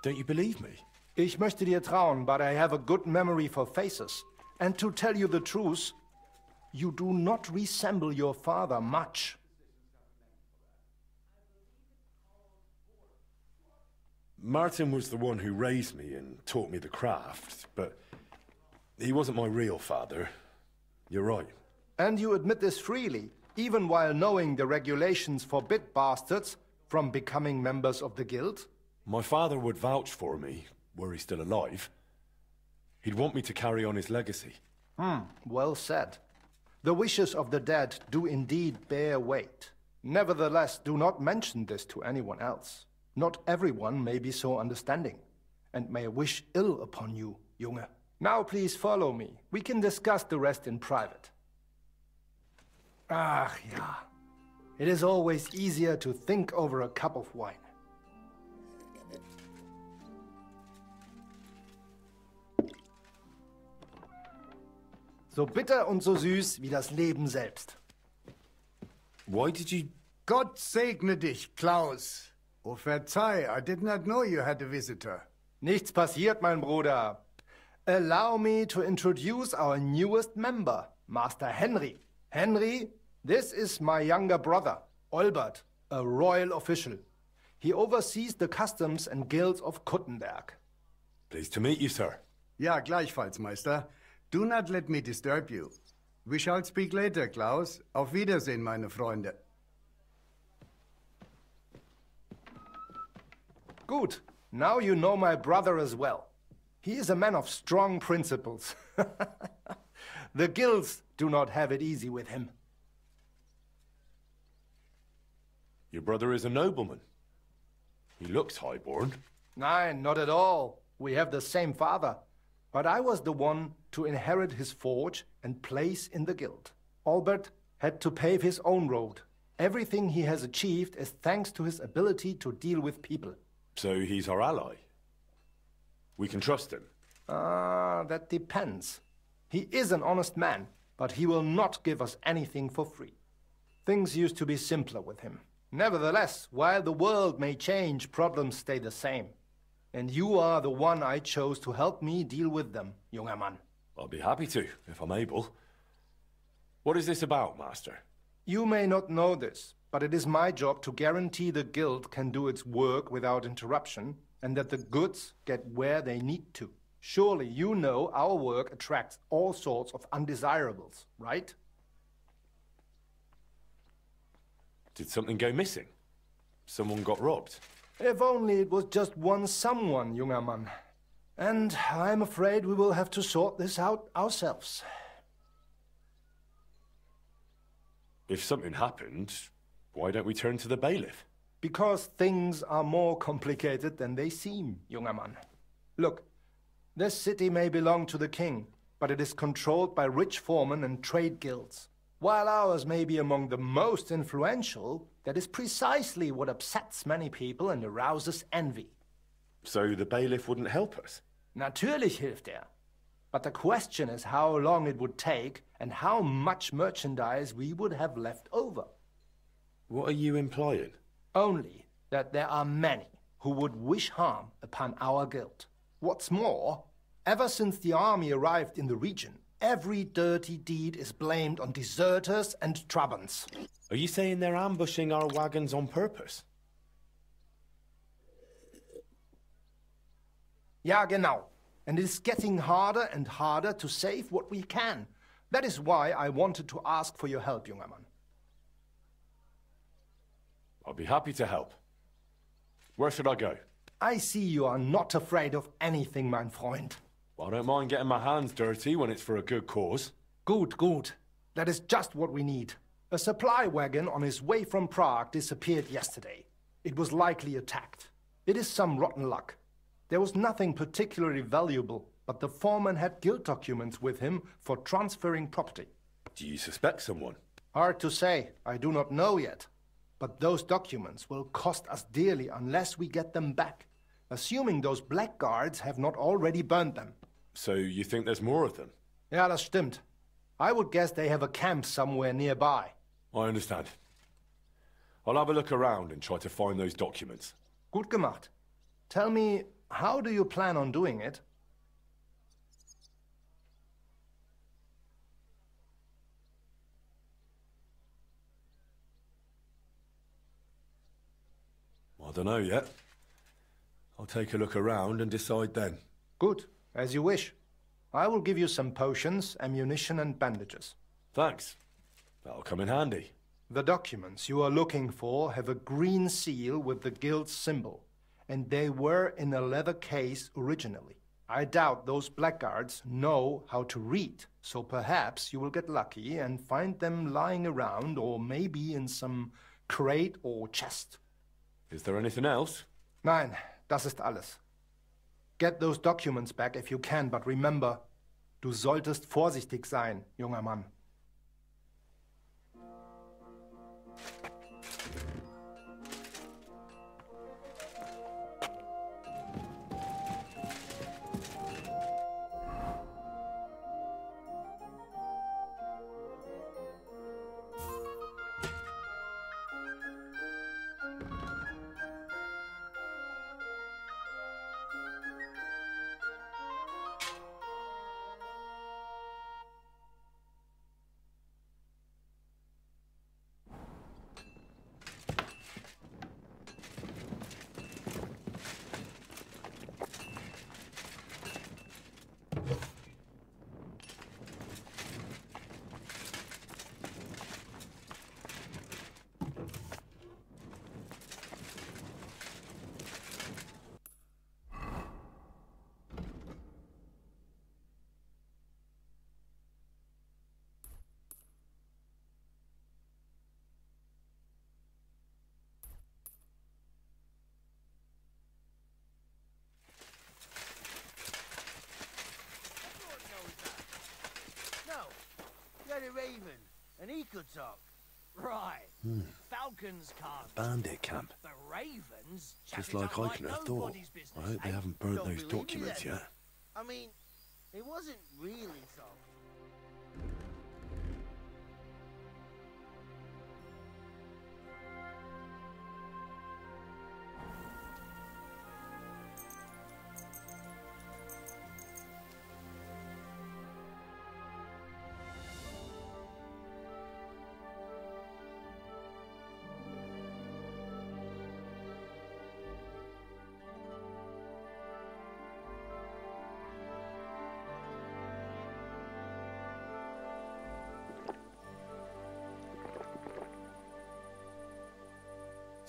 Don't you believe me? Ich möchte dir trauen, but I have a good memory for faces. And to tell you the truth, you do not resemble your father much. Martin was the one who raised me and taught me the craft, but he wasn't my real father. You're right. And you admit this freely, even while knowing the regulations forbid bastards from becoming members of the guild? My father would vouch for me, were he still alive. He'd want me to carry on his legacy. Well said. The wishes of the dead do indeed bear weight. Nevertheless, do not mention this to anyone else. Not everyone may be so understanding, and may wish ill upon you, Junge. Now please follow me. We can discuss the rest in private. Ach ja. It is always easier to think over a cup of wine. So bitter und so süß wie das Leben selbst. Why did you... Gott segne dich, Klaus. Oh, verzeih, I did not know you had a visitor. Nichts passiert, mein Bruder. Allow me to introduce our newest member, Master Henry. Henry, this is my younger brother, Olbert, a royal official. He oversees the customs and guilds of Kuttenberg. Pleased to meet you, sir. Ja, gleichfalls, Meister. Do not let me disturb you. We shall speak later, Klaus. Auf Wiedersehen, meine Freunde. Good. Now you know my brother as well. He is a man of strong principles. The guilds do not have it easy with him. Your brother is a nobleman. He looks highborn. Nein, not at all. We have the same father. But I was the one to inherit his forge and place in the guild. Albert had to pave his own road. Everything he has achieved is thanks to his ability to deal with people. So he's our ally. We can trust him. That depends. He is an honest man, but he will not give us anything for free. Things used to be simpler with him. Nevertheless, while the world may change, problems stay the same. And you are the one I chose to help me deal with them, junger Mann. I'll be happy to, if I'm able. What is this about, Master? You may not know this, but it is my job to guarantee the guild can do its work without interruption, and that the goods get where they need to. Surely you know our work attracts all sorts of undesirables, right? Did something go missing? Someone got robbed? If only it was just one someone, junger Mann. And I'm afraid we will have to sort this out ourselves. If something happened, why don't we turn to the bailiff? Because things are more complicated than they seem, junger Mann. Look, this city may belong to the king, but it is controlled by rich foremen and trade guilds. While ours may be among the most influential, that is precisely what upsets many people and arouses envy. So the bailiff wouldn't help us? Natürlich hilft er. But the question is how long it would take and how much merchandise we would have left over. What are you implying? Only that there are many who would wish harm upon our guild. What's more, ever since the army arrived in the region, every dirty deed is blamed on deserters and Trabants. Are you saying they're ambushing our wagons on purpose? Ja, genau. And it is getting harder and harder to save what we can. That is why I wanted to ask for your help, junger Mann. I'll be happy to help. Where should I go? I see you are not afraid of anything, mein Freund. I don't mind getting my hands dirty when it's for a good cause. Gut, gut. That is just what we need. A supply wagon on his way from Prague disappeared yesterday. It was likely attacked. It is some rotten luck. There was nothing particularly valuable, but the foreman had guild documents with him for transferring property. Do you suspect someone? Hard to say. I do not know yet. But those documents will cost us dearly unless we get them back, assuming those blackguards have not already burned them. So you think there's more of them? Ja, das stimmt. I would guess they have a camp somewhere nearby. I understand. I'll have a look around and try to find those documents. Gut gemacht. Tell me, how do you plan on doing it? I don't know yet. I'll take a look around and decide then. Good, as you wish. I will give you some potions, ammunition and bandages. Thanks. That'll come in handy. The documents you are looking for have a green seal with the guild's symbol, and they were in a leather case originally. I doubt those blackguards know how to read, so perhaps you will get lucky and find them lying around or maybe in some crate or chest. Is there anything else? Nein, das ist alles. Get those documents back if you can, but remember, du solltest vorsichtig sein, junger Mann. A raven, and he could talk. Right. Falcons can't. Bandit camp. The ravens. Just like I could have thought. I hope they haven't burnt those documents yet. I mean, it wasn't really talk.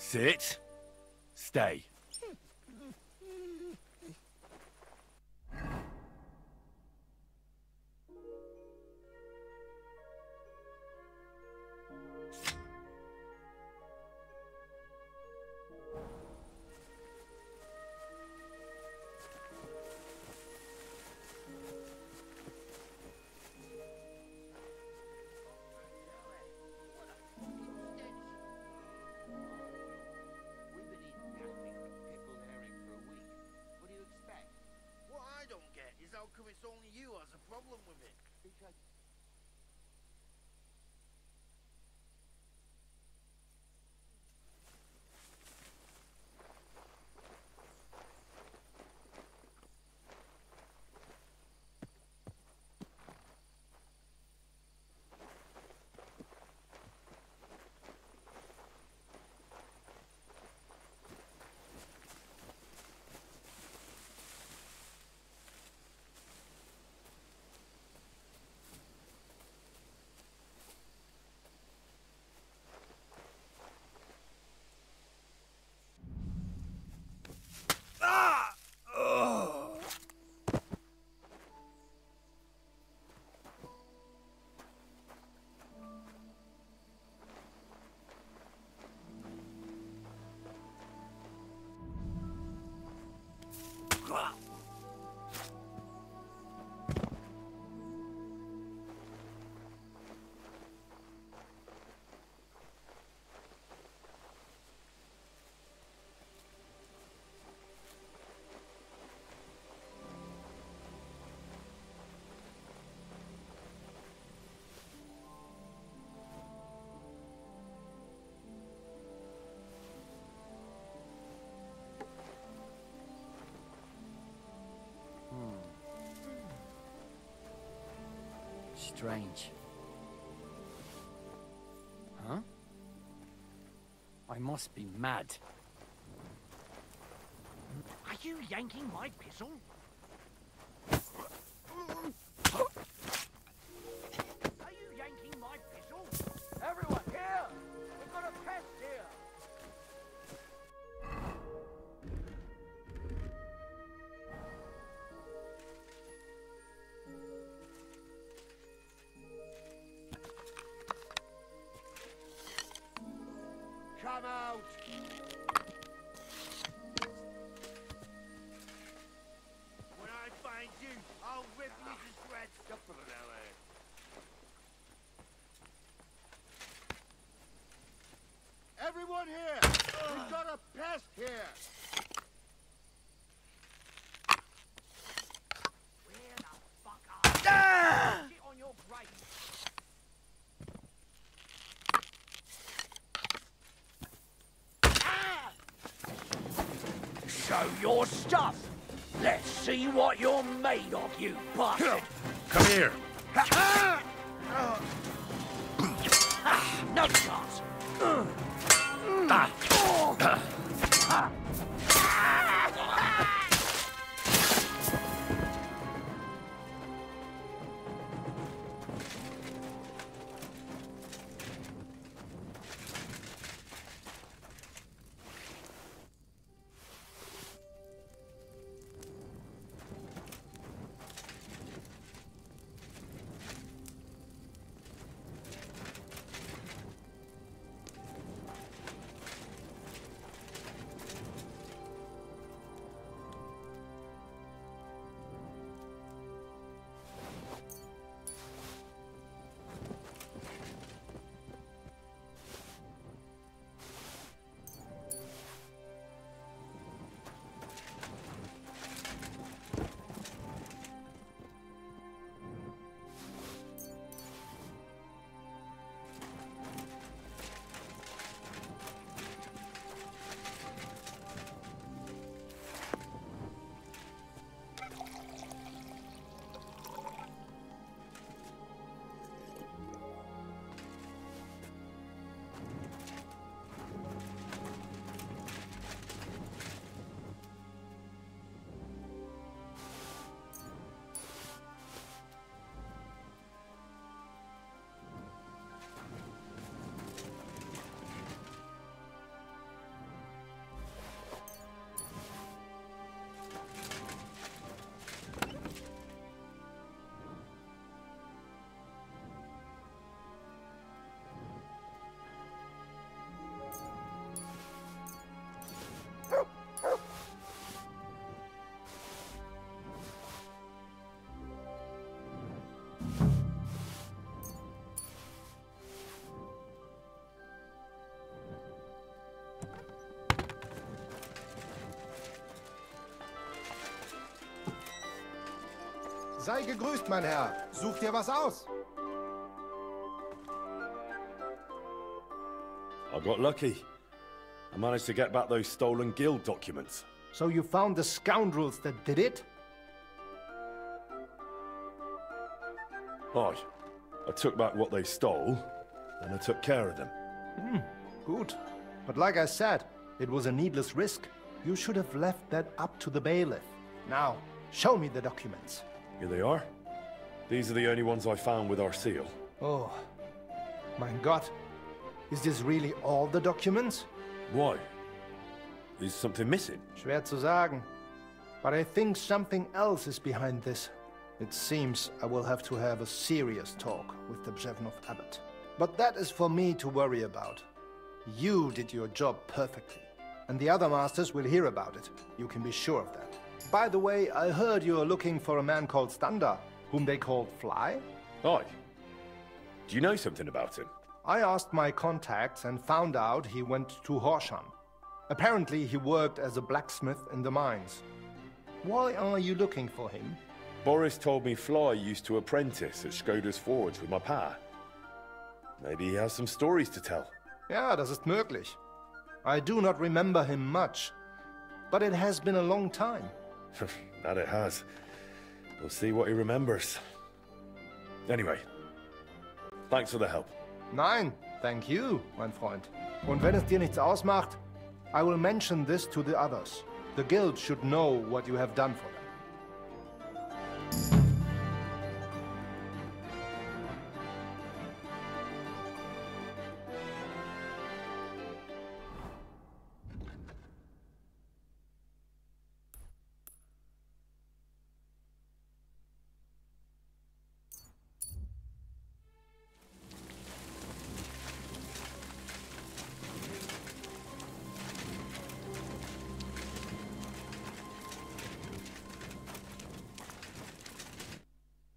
Sit. Stay. How come it's only you who has a problem with it? Because... Strange. Huh? I must be mad. Are you yanking my pistol? Are you yanking my pistol? Everyone, here! We've got a pest here! Come out! When I find you, I'll rip you to shreds. Everyone here! We've got a pest here! Where the fuck are you? Shit on your brain. Show your stuff! Let's see what you're made of, you bastard! Come here. No chance! Sei gegrüßt, mein Herr. Such dir was aus. I got lucky. I managed to get back those stolen guild documents. So you found the scoundrels that did it? Aye. I took back what they stole, and I took care of them. Good. But like I said, it was a needless risk. You should have left that up to the bailiff. Now, show me the documents. Here they are. These are the only ones I found with our seal. Oh, mein Gott. Is this really all the documents? Why? Is something missing? Schwer zu sagen. But I think something else is behind this. It seems I will have to have a serious talk with the Bzhevnov abbot. But that is for me to worry about. You did your job perfectly. And the other masters will hear about it. You can be sure of that. By the way, I heard you are looking for a man called Standa, whom they called Fly? Aye. Do you know something about him? I asked my contacts and found out he went to Horsham. Apparently he worked as a blacksmith in the mines. Why are you looking for him? Boris told me Fly used to apprentice at Skoda's Forge with my pa. Maybe he has some stories to tell. Ja, das ist möglich. I do not remember him much, but it has been a long time. That it has. We'll see what he remembers. Anyway, thanks for the help. Nein, thank you, mein Freund. Und wenn es dir nichts ausmacht, I will mention this to the others. The guild should know what you have done for them.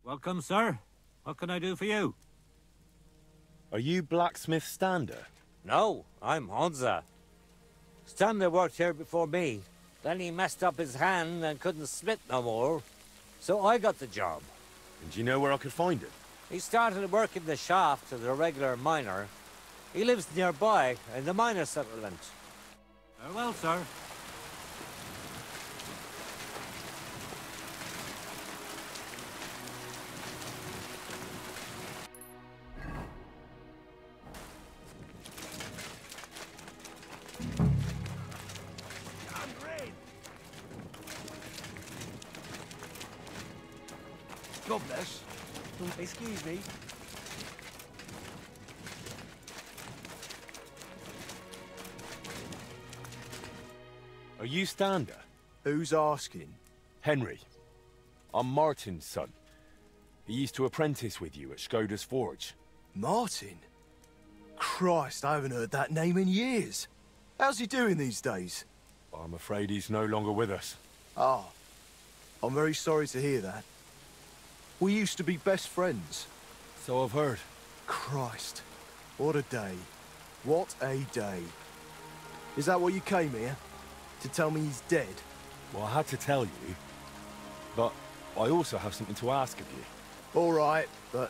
Welcome, sir. What can I do for you? Are you blacksmith Standa? No, I'm Honza. Stander worked here before me. Then he messed up his hand and couldn't smith no more. So I got the job. And do you know where I could find him? He started working the shaft as a regular miner. He lives nearby in the miner settlement. Very well, sir. God bless. Excuse me. Are you Standa? Who's asking? Henry. I'm Martin's son. He used to apprentice with you at Skoda's Forge. Martin? Christ, I haven't heard that name in years. How's he doing these days? I'm afraid he's no longer with us. Ah, I'm very sorry to hear that. We used to be best friends. So I've heard. Christ, what a day. What a day. Is that what you came here? To tell me he's dead? Well, I had to tell you, but I also have something to ask of you. All right, but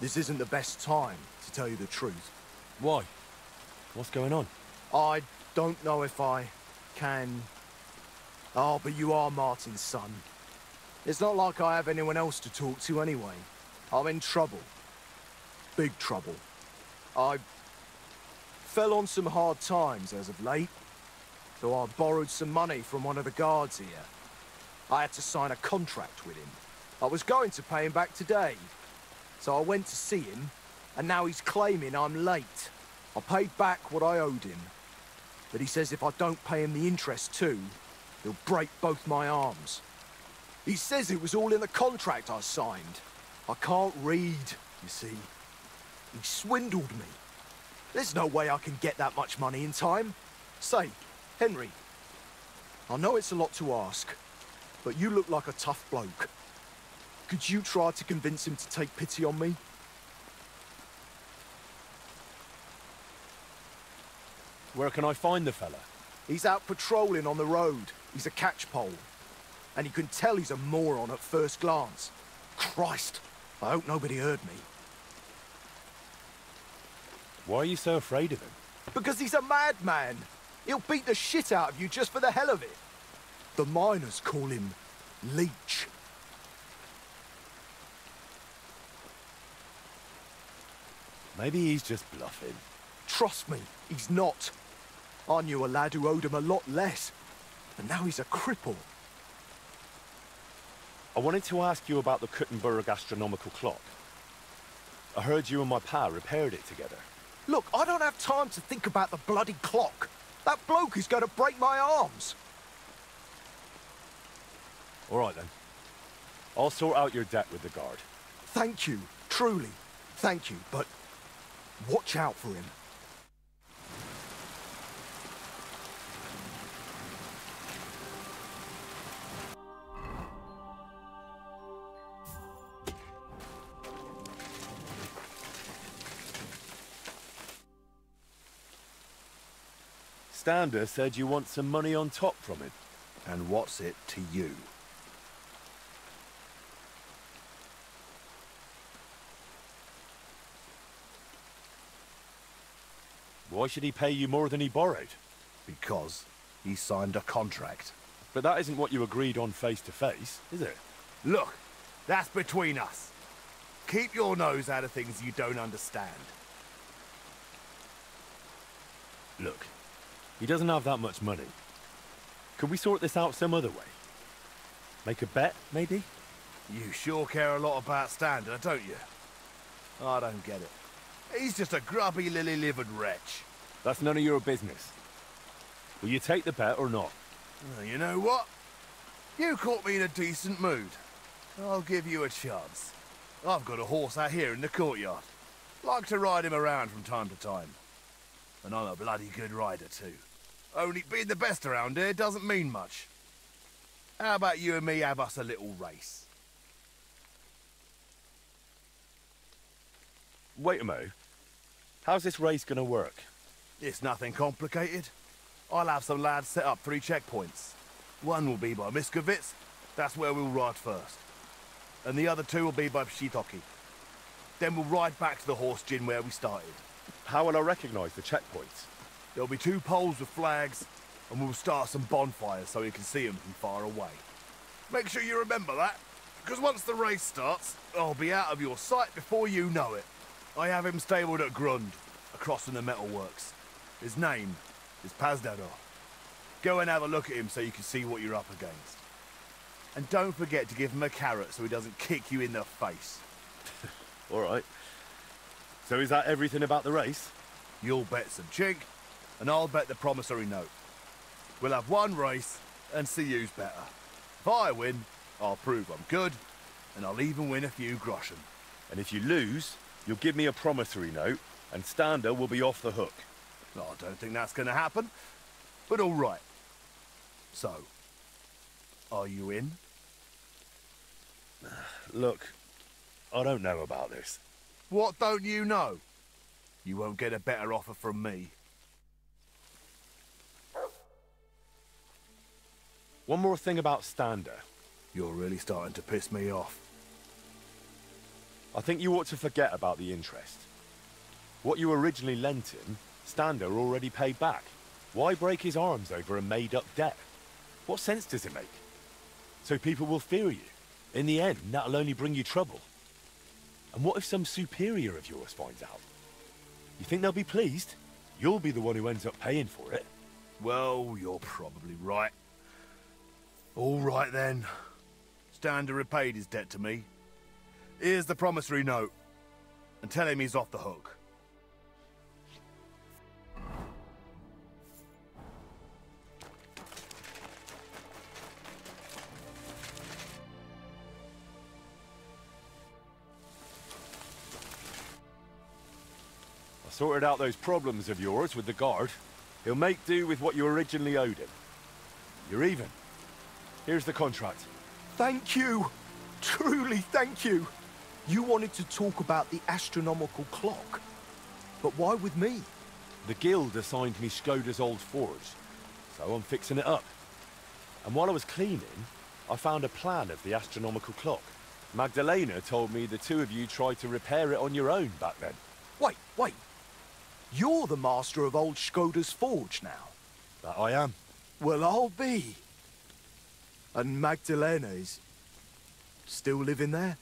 this isn't the best time, to tell you the truth. Why? What's going on? I don't know if I can... Oh, but you are Martin's son. It's not like I have anyone else to talk to anyway. I'm in trouble. Big trouble. I fell on some hard times as of late, so I borrowed some money from one of the guards here. I had to sign a contract with him. I was going to pay him back today, so I went to see him, and now he's claiming I'm late. I paid back what I owed him, but he says if I don't pay him the interest too, he'll break both my arms. He says it was all in the contract I signed. I can't read, you see. He swindled me. There's no way I can get that much money in time. Say, Henry, I know it's a lot to ask, but you look like a tough bloke. Could you try to convince him to take pity on me? Where can I find the fella? He's out patrolling on the road. He's a catchpole. and you can tell he's a moron at first glance. Christ, I hope nobody heard me. Why are you so afraid of him? Because he's a madman. He'll beat the shit out of you just for the hell of it. The miners call him Leech. Maybe he's just bluffing. Trust me, he's not. I knew a lad who owed him a lot less, and now he's a cripple. I wanted to ask you about the Kuttenberg astronomical clock. I heard you and my pa repaired it together. Look, I don't have time to think about the bloody clock. That bloke is going to break my arms. All right, then. I'll sort out your debt with the guard. Thank you, truly. Thank you, but watch out for him. Stander said you want some money on top from him. And what's it to you? Why should he pay you more than he borrowed? Because he signed a contract. But that isn't what you agreed on face to face, is it? Look, that's between us. Keep your nose out of things you don't understand. Look, he doesn't have that much money. Could we sort this out some other way? Make a bet, maybe? You sure care a lot about Stander, don't you? I don't get it. He's just a grubby, lily-livered wretch. That's none of your business. Will you take the bet or not? Well, you know what? You caught me in a decent mood. I'll give you a chance. I've got a horse out here in the courtyard. Like to ride him around from time to time. And I'm a bloody good rider, too. Only being the best around here doesn't mean much. How about you and me have us a little race? Wait a mo. How's this race gonna work? It's nothing complicated. I'll have some lads set up 3 checkpoints. One will be by Miskovitz, that's where we'll ride first. And the other 2 will be by Pshitoki. Then we'll ride back to the horse gin where we started. How will I recognise the checkpoints? There'll be 2 poles with flags, and we'll start some bonfires so you can see them from far away. Make sure you remember that, because once the race starts, I'll be out of your sight before you know it. I have him stabled at Grund, across from the metalworks. His name is Pazdador. Go and have a look at him so you can see what you're up against. And don't forget to give him a carrot so he doesn't kick you in the face. All right. So is that everything about the race? You'll bet some chink, and I'll bet the promissory note. We'll have one race, and see who's better. If I win, I'll prove I'm good, and I'll even win a few groschen. And if you lose, you'll give me a promissory note, and Stander will be off the hook. I don't think that's going to happen, but all right. So, are you in? Look, I don't know about this. What don't you know? You won't get a better offer from me. One more thing about Stander. You're really starting to piss me off. I think you ought to forget about the interest. What you originally lent him, Stander already paid back. Why break his arms over a made-up debt? What sense does it make? So people will fear you. In the end, that'll only bring you trouble. And what if some superior of yours finds out? You think they'll be pleased? You'll be the one who ends up paying for it. Well, you're probably right. All right, then. Stander repaid his debt to me. Here's the promissory note. And tell him he's off the hook. I sorted out those problems of yours with the guard. He'll make do with what you originally owed him. You're even. Here's the contract. Thank you. Truly thank you. You wanted to talk about the astronomical clock. But why with me? The guild assigned me Skoda's old forge, so I'm fixing it up. And while I was cleaning, I found a plan of the astronomical clock. Magdalena told me the two of you tried to repair it on your own back then. Wait. You're the master of old Skoda's forge now? That I am. Well, I'll be. And Magdalena is still living there?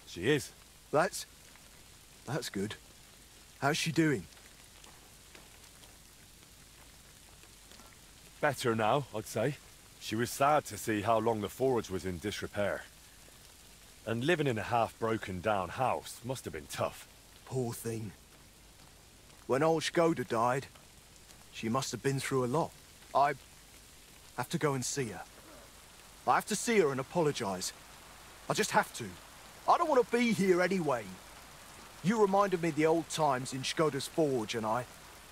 She is. That's good. How's she doing? Better now, I'd say. She was sad to see how long the forge was in disrepair. And living in a half-broken down house must have been tough. Poor thing. When old Skoda died, she must have been through a lot. I have to go and see her. I have to see her and apologize. I just have to. I don't want to be here anyway. You reminded me of the old times in Skoda's forge and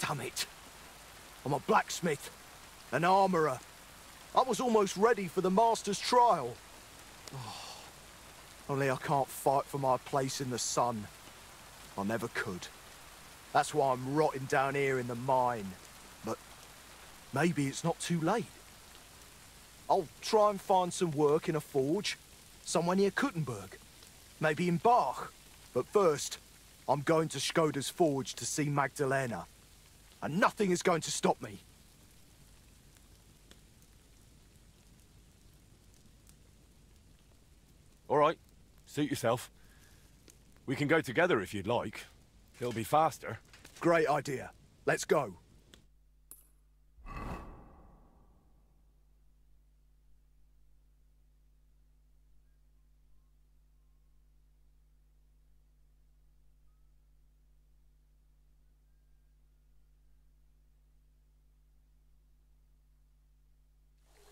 damn it. I'm a blacksmith, an armorer. I was almost ready for the master's trial. Oh, only I can't fight for my place in the sun. I never could. That's why I'm rotting down here in the mine. But maybe it's not too late. I'll try and find some work in a forge, somewhere near Kuttenberg. Maybe in Bach. But first, I'm going to Skoda's forge to see Magdalena. And nothing is going to stop me. All right, suit yourself. We can go together if you'd like. It'll be faster. Great idea. Let's go.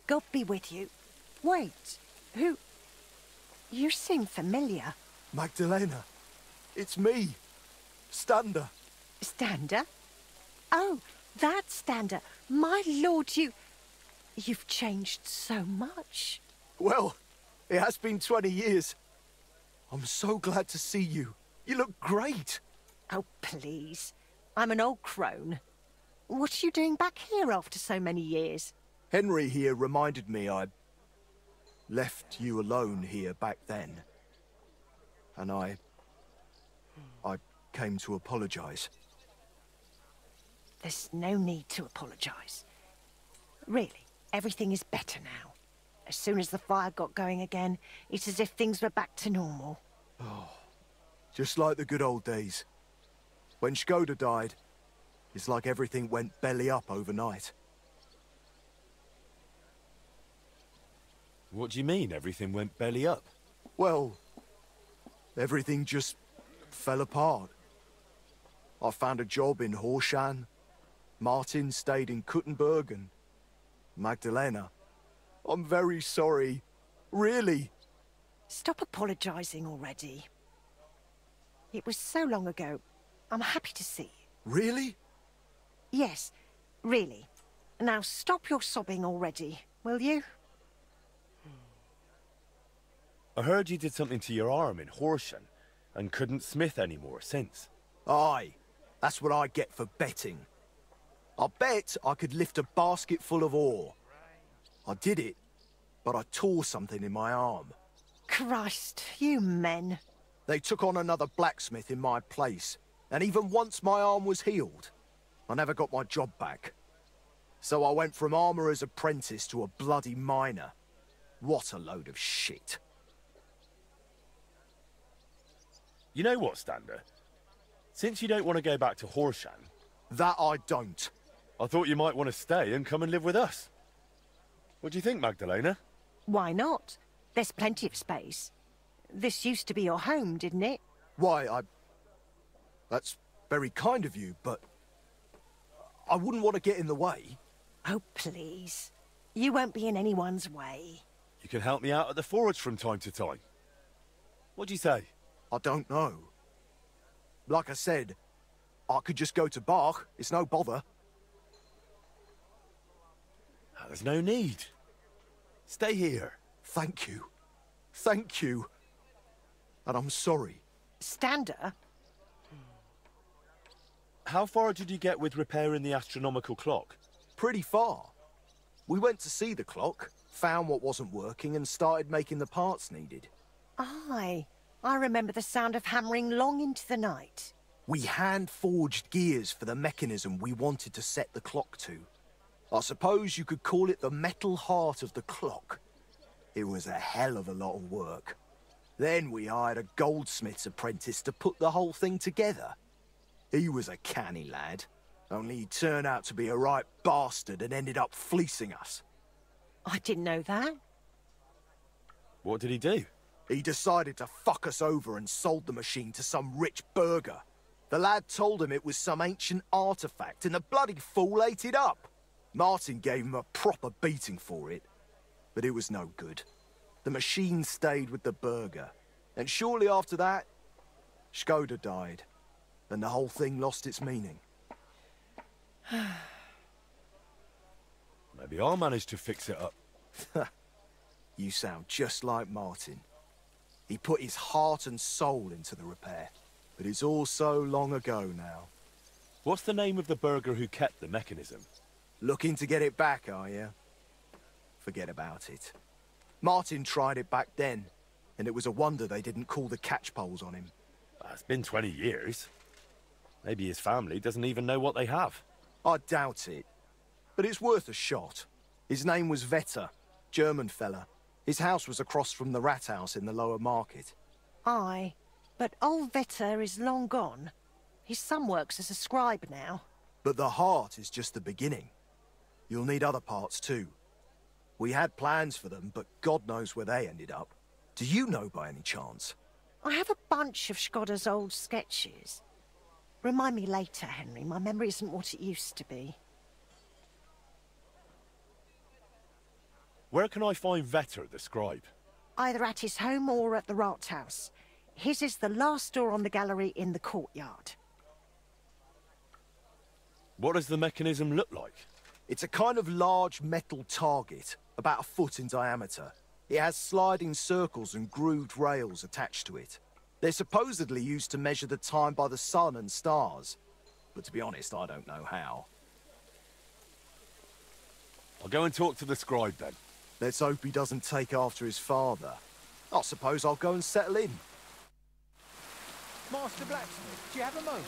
God be with you. Wait, who? You seem familiar. Magdalena, it's me. Stander. Stander? Oh, that Stander. My lord, you've changed so much. Well, it has been 20 years. I'm so glad to see you. You look great. Oh, please. I'm an old crone. What are you doing back here after so many years? Henry here reminded me I'd left you alone here back then. And I came to apologize. There's no need to apologize. Really, everything is better now. As soon as the fire got going again, it's as if things were back to normal. Oh, just like the good old days. When Skoda died, it's like everything went belly up overnight. What do you mean, everything went belly up? Well, everything just fell apart. I found a job in Horshan. Martin stayed in Kuttenberg and Magdalena. I'm very sorry. Really. Stop apologizing already. It was so long ago. I'm happy to see you. Really? Yes, really. Now stop your sobbing already, will you? I heard you did something to your arm in Horshan and couldn't smith anymore since. Aye, that's what I get for betting. I bet I could lift a basket full of ore. I did it, but I tore something in my arm. Christ, you men. They took on another blacksmith in my place, and even once my arm was healed, I never got my job back. So I went from armourer's apprentice to a bloody miner. What a load of shit. You know what, Stander? Since you don't want to go back to Horshan... That I don't. I thought you might want to stay and come and live with us. What do you think, Magdalena? Why not? There's plenty of space. This used to be your home, didn't it? Why, That's very kind of you, but... I wouldn't want to get in the way. Oh, please. You won't be in anyone's way. You can help me out at the forge from time to time. What do you say? I don't know. Like I said, I could just go to Bach. It's no bother. There's no need. Stay here. Thank you. Thank you. And I'm sorry. Stander? How far did you get with repairing the astronomical clock? Pretty far. We went to see the clock, found what wasn't working and started making the parts needed. Aye. I remember the sound of hammering long into the night. We hand-forged gears for the mechanism we wanted to set the clock to. I suppose you could call it the metal heart of the clock. It was a hell of a lot of work. Then we hired a goldsmith's apprentice to put the whole thing together. He was a canny lad, only he turned out to be a right bastard and ended up fleecing us. I didn't know that. What did he do? He decided to fuck us over and sold the machine to some rich burger. The lad told him it was some ancient artifact, and the bloody fool ate it up. Martin gave him a proper beating for it, but it was no good. The machine stayed with the burger, and shortly after that, Skoda died, and the whole thing lost its meaning. Maybe I'll manage to fix it up. You sound just like Martin. He put his heart and soul into the repair, but it's all so long ago now. What's the name of the burger who kept the mechanism? Looking to get it back, are you? Forget about it. Martin tried it back then, and it was a wonder they didn't call the catchpoles on him. It's been 20 years. Maybe his family doesn't even know what they have. I doubt it, but it's worth a shot. His name was Vetter, German fella. His house was across from the rat house in the lower market. Aye, but old Vetter is long gone. His son works as a scribe now. But the heart is just the beginning. You'll need other parts too. We had plans for them, but God knows where they ended up. Do you know by any chance? I have a bunch of Skoda's old sketches. Remind me later, Henry. My memory isn't what it used to be. Where can I find Vetter, the scribe? Either at his home or at the rat house. His is the last door on the gallery in the courtyard. What does the mechanism look like? It's a kind of large metal target, about a foot in diameter. It has sliding circles and grooved rails attached to it. They're supposedly used to measure the time by the sun and stars. But to be honest, I don't know how. I'll go and talk to the scribe then. Let's hope he doesn't take after his father. I suppose I'll go and settle in. Master Blacksmith, do you have a moment?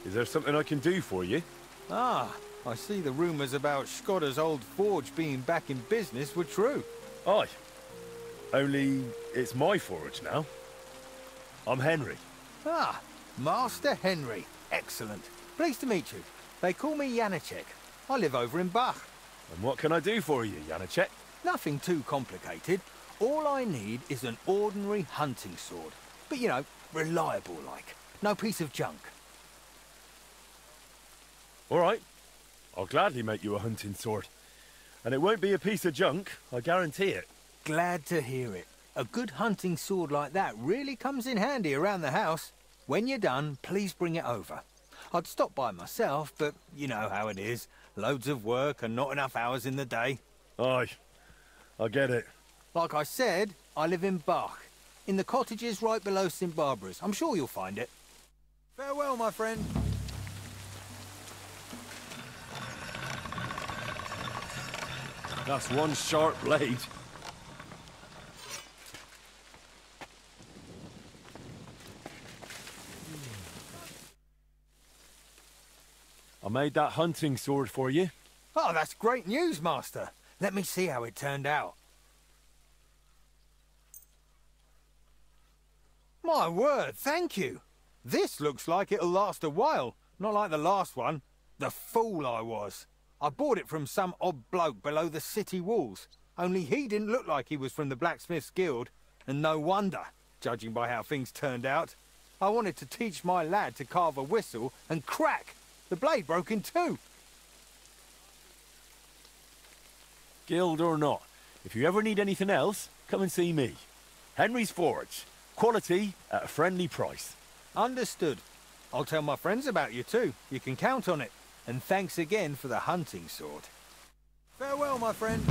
Is there something I can do for you? Ah, I see the rumours about Skoda's old forge being back in business were true. Aye. Only it's my forge now. I'm Henry. Ah, Master Henry. Excellent. Pleased to meet you. They call me Janacek. I live over in Bach. And what can I do for you, Janacek? Nothing too complicated. All I need is an ordinary hunting sword. But, you know, reliable like. No piece of junk. All right. I'll gladly make you a hunting sword. And it won't be a piece of junk, I guarantee it. Glad to hear it. A good hunting sword like that really comes in handy around the house. When you're done, please bring it over. I'd stop by myself, but you know how it is. Loads of work and not enough hours in the day. Aye, I get it. Like I said, I live in Bach, in the cottages right below St. Barbara's. I'm sure you'll find it. Farewell, my friend. That's one sharp blade. I made that hunting sword for you. Oh, that's great news, Master. Let me see how it turned out. My word, thank you. This looks like it'll last a while, not like the last one. The fool I was. I bought it from some odd bloke below the city walls. Only he didn't look like he was from the Blacksmith's Guild. And no wonder, judging by how things turned out. I wanted to teach my lad to carve a whistle, and crack! The blade broke in two. Guild or not, if you ever need anything else, come and see me. Henry's Forge. Quality at a friendly price. Understood. I'll tell my friends about you too. You can count on it. And thanks again for the hunting sword. Farewell, my friend.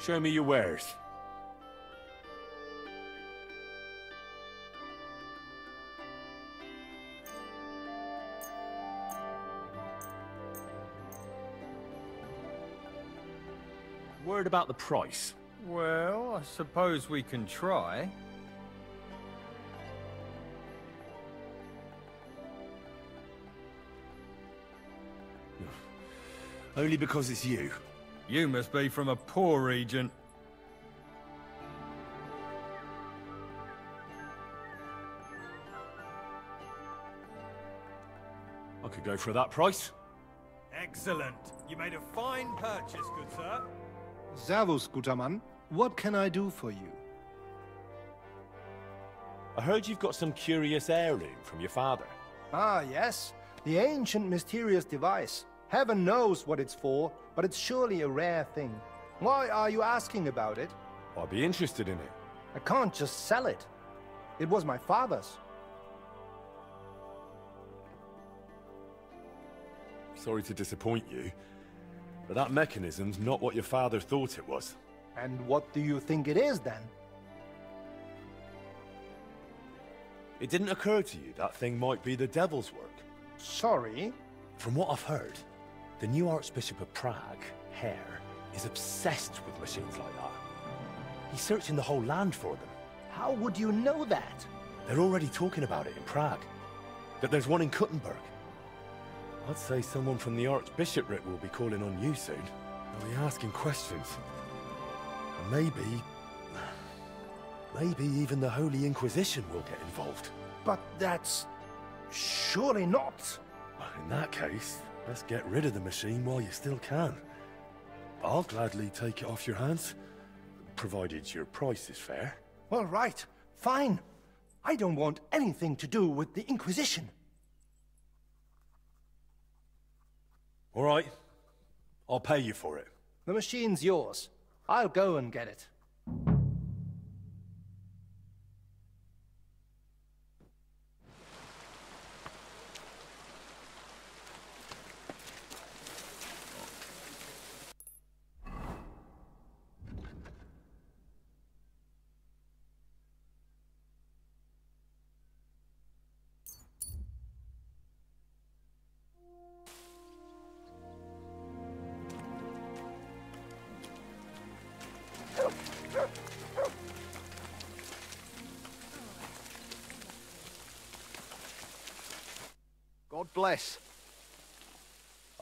Show me your wares. Word about the price. Well, I suppose we can try. Only because it's you. You must be from a poor region. I could go for that price. Excellent. You made a fine purchase, good sir. Servus, guter Mann. What can I do for you? I heard you've got some curious heirloom from your father. Ah, yes. The ancient mysterious device. Heaven knows what it's for, but it's surely a rare thing. Why are you asking about it? I'd be interested in it. I can't just sell it. It was my father's. Sorry to disappoint you, but that mechanism's not what your father thought it was. And what do you think it is, then? It didn't occur to you that thing might be the devil's work? Sorry? From what I've heard, the new Archbishop of Prague, Hare, is obsessed with machines like that. He's searching the whole land for them. How would you know that? They're already talking about it in Prague. That there's one in Kuttenberg. I'd say someone from the Archbishopric will be calling on you soon. They'll be asking questions. And maybe even the Holy Inquisition will get involved. But that's... surely not. Well, in that case, let's get rid of the machine while you still can. I'll gladly take it off your hands, provided your price is fair. All right, fine. I don't want anything to do with the Inquisition. All right. I'll pay you for it. The machine's yours. I'll go and get it. God bless.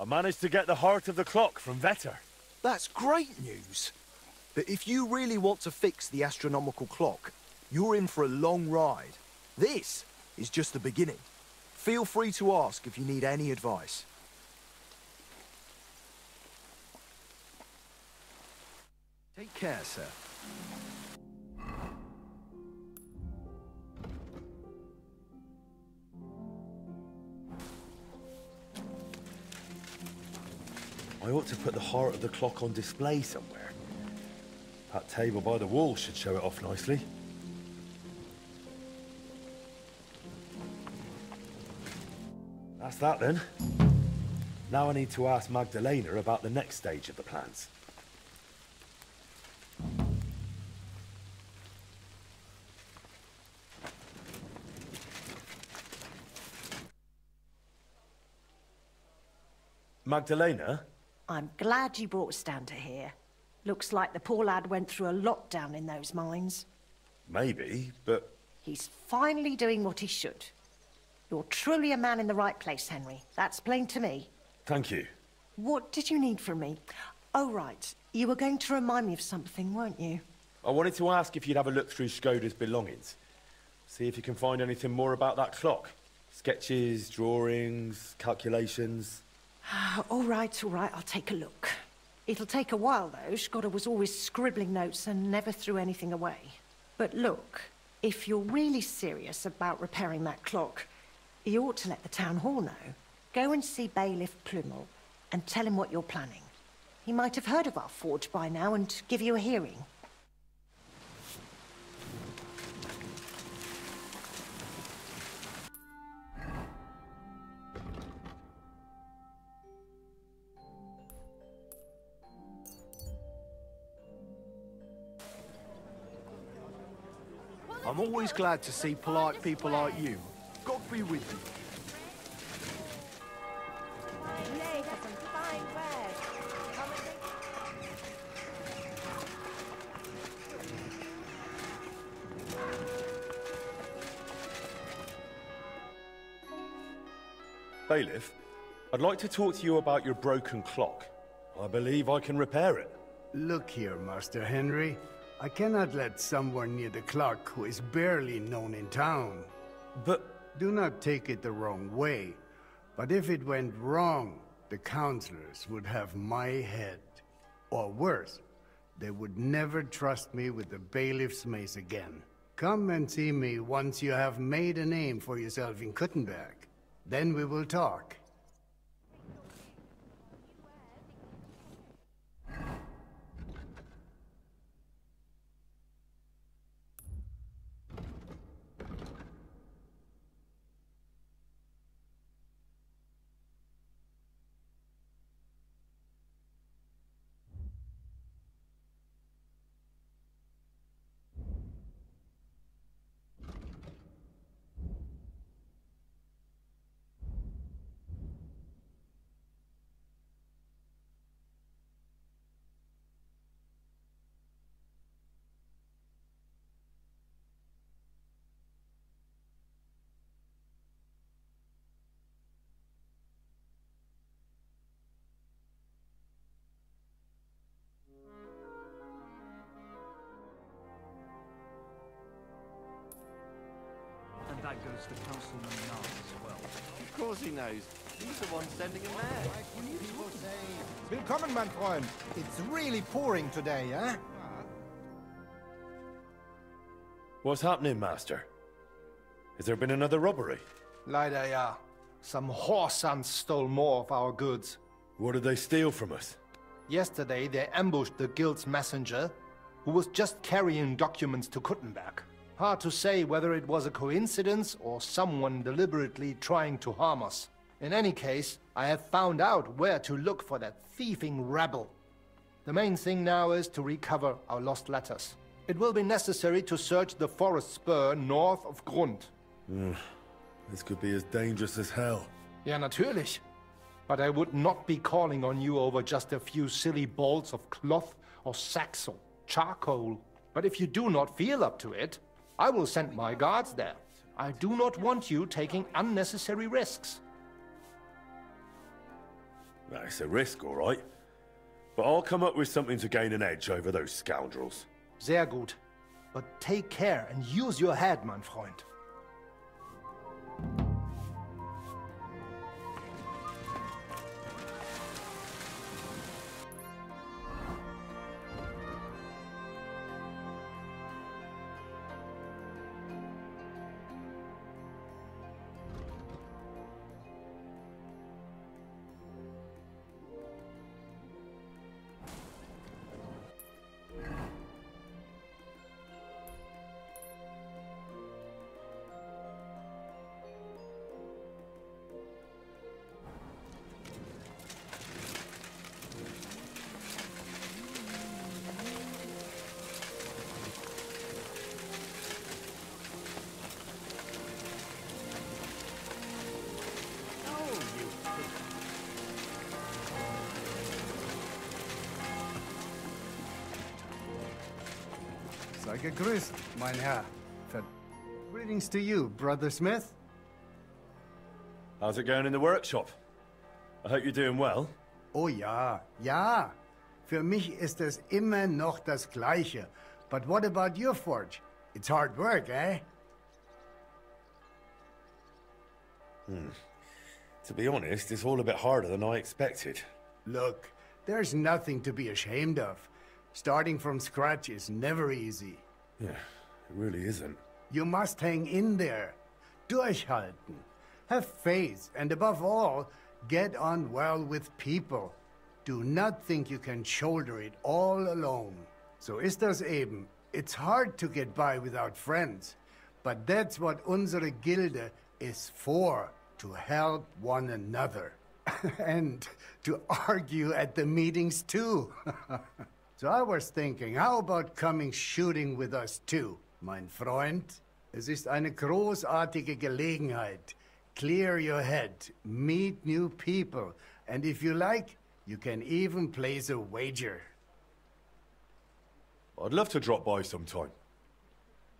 I managed to get the heart of the clock from Vetter. That's great news. But if you really want to fix the astronomical clock, you're in for a long ride. This is just the beginning. Feel free to ask if you need any advice. Take care, sir. I ought to put the heart of the clock on display somewhere. That table by the wall should show it off nicely. That's that then. Now I need to ask Magdalena about the next stage of the plans. Magdalena? I'm glad you brought Stan to here. Looks like the poor lad went through a lot down in those mines. Maybe, but... He's finally doing what he should. You're truly a man in the right place, Henry. That's plain to me. Thank you. What did you need from me? Oh, right. You were going to remind me of something, weren't you? I wanted to ask if you'd have a look through Skoda's belongings. See if you can find anything more about that clock. Sketches, drawings, calculations... All right, I'll take a look. It'll take a while, though. Skoda was always scribbling notes and never threw anything away. But look, if you're really serious about repairing that clock, you ought to let the town hall know. Go and see Bailiff Plumel and tell him what you're planning. He might have heard of our forge by now and give you a hearing. I'm always glad to see polite people like you. God be with you. Bailiff, I'd like to talk to you about your broken clock. I believe I can repair it. Look here, Master Henry. I cannot let someone near the clock who is barely known in town. But... Do not take it the wrong way. But if it went wrong, the counselors would have my head. Or worse, they would never trust me with the bailiff's mace again. Come and see me once you have made a name for yourself in Kuttenberg. Then we will talk. And that goes for Councilman Nars as well. Of course he knows. He's the one sending him there. Willkommen, mein Freund. It's really pouring today, eh? What's happening, Master? Has there been another robbery? Leider ja. Some whoresons stole more of our goods. What did they steal from us? Yesterday, they ambushed the guild's messenger, who was just carrying documents to Kuttenberg. Hard to say whether it was a coincidence or someone deliberately trying to harm us. In any case, I have found out where to look for that thieving rabble. The main thing now is to recover our lost letters. It will be necessary to search the forest spur north of Grund. This could be as dangerous as hell. Ja, natürlich. But I would not be calling on you over just a few silly bolts of cloth or sacks or charcoal. But if you do not feel up to it, I will send my guards there. I do not want you taking unnecessary risks. That's a risk, all right. But I'll come up with something to gain an edge over those scoundrels. Sehr gut. But take care and use your head, mein Freund. Sei gegrüßt, mein Herr. Greetings to you, Brother Smith. How's it going in the workshop? I hope you're doing well. Oh ja, ja. Für mich ist es immer noch das Gleiche. But what about your forge? It's hard work, eh? To be honest, it's all a bit harder than I expected. Look, there's nothing to be ashamed of. Starting from scratch is never easy. Yeah, it really isn't. You must hang in there. Durchhalten. Have faith, and above all, get on well with people. Do not think you can shoulder it all alone. So ist das eben. It's hard to get by without friends. But that's what unsere Gilde is for, to help one another. And to argue at the meetings too. So I was thinking, how about coming shooting with us too? Mein Freund, es ist eine großartige Gelegenheit. Clear your head, meet new people, and if you like, you can even place a wager. I'd love to drop by sometime.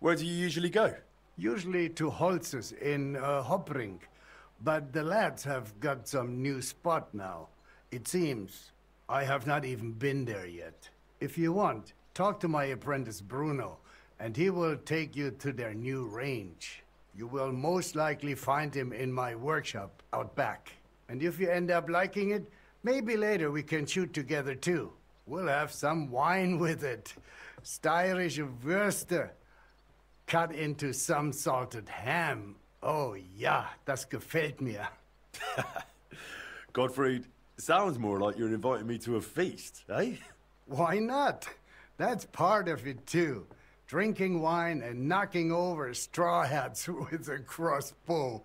Where do you usually go? Usually to Holz's in Hopring, but the lads have got some new spot now. It seems. I have not even been there yet. If you want, talk to my apprentice Bruno, and he will take you to their new range. You will most likely find him in my workshop out back. And if you end up liking it, maybe later we can shoot together too. We'll have some wine with it. Steirische Würste. Cut into some salted ham. Oh ja, das gefällt mir. Gottfried, sounds more like you're inviting me to a feast, eh? Why not? That's part of it too. Drinking wine and knocking over straw hats with a crossbow.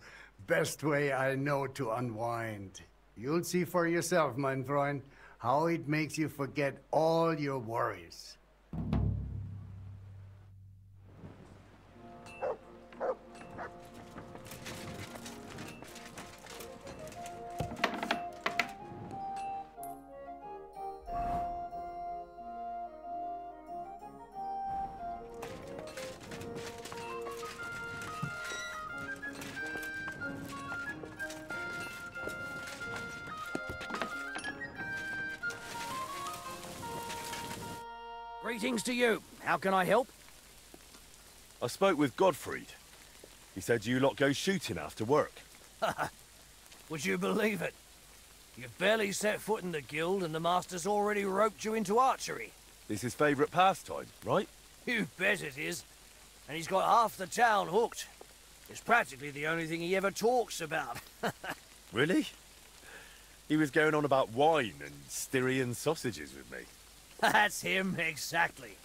Best way I know to unwind. You'll see for yourself, mein Freund, how it makes you forget all your worries. Greetings to you. How can I help? I spoke with Gottfried. He said you lot go shooting after work. Would you believe it? You've barely set foot in the guild and the master's already roped you into archery. It's his favourite pastime, right? You bet it is. And he's got half the town hooked. It's practically the only thing he ever talks about. Really? He was going on about wine and Styrian sausages with me. That's him, exactly.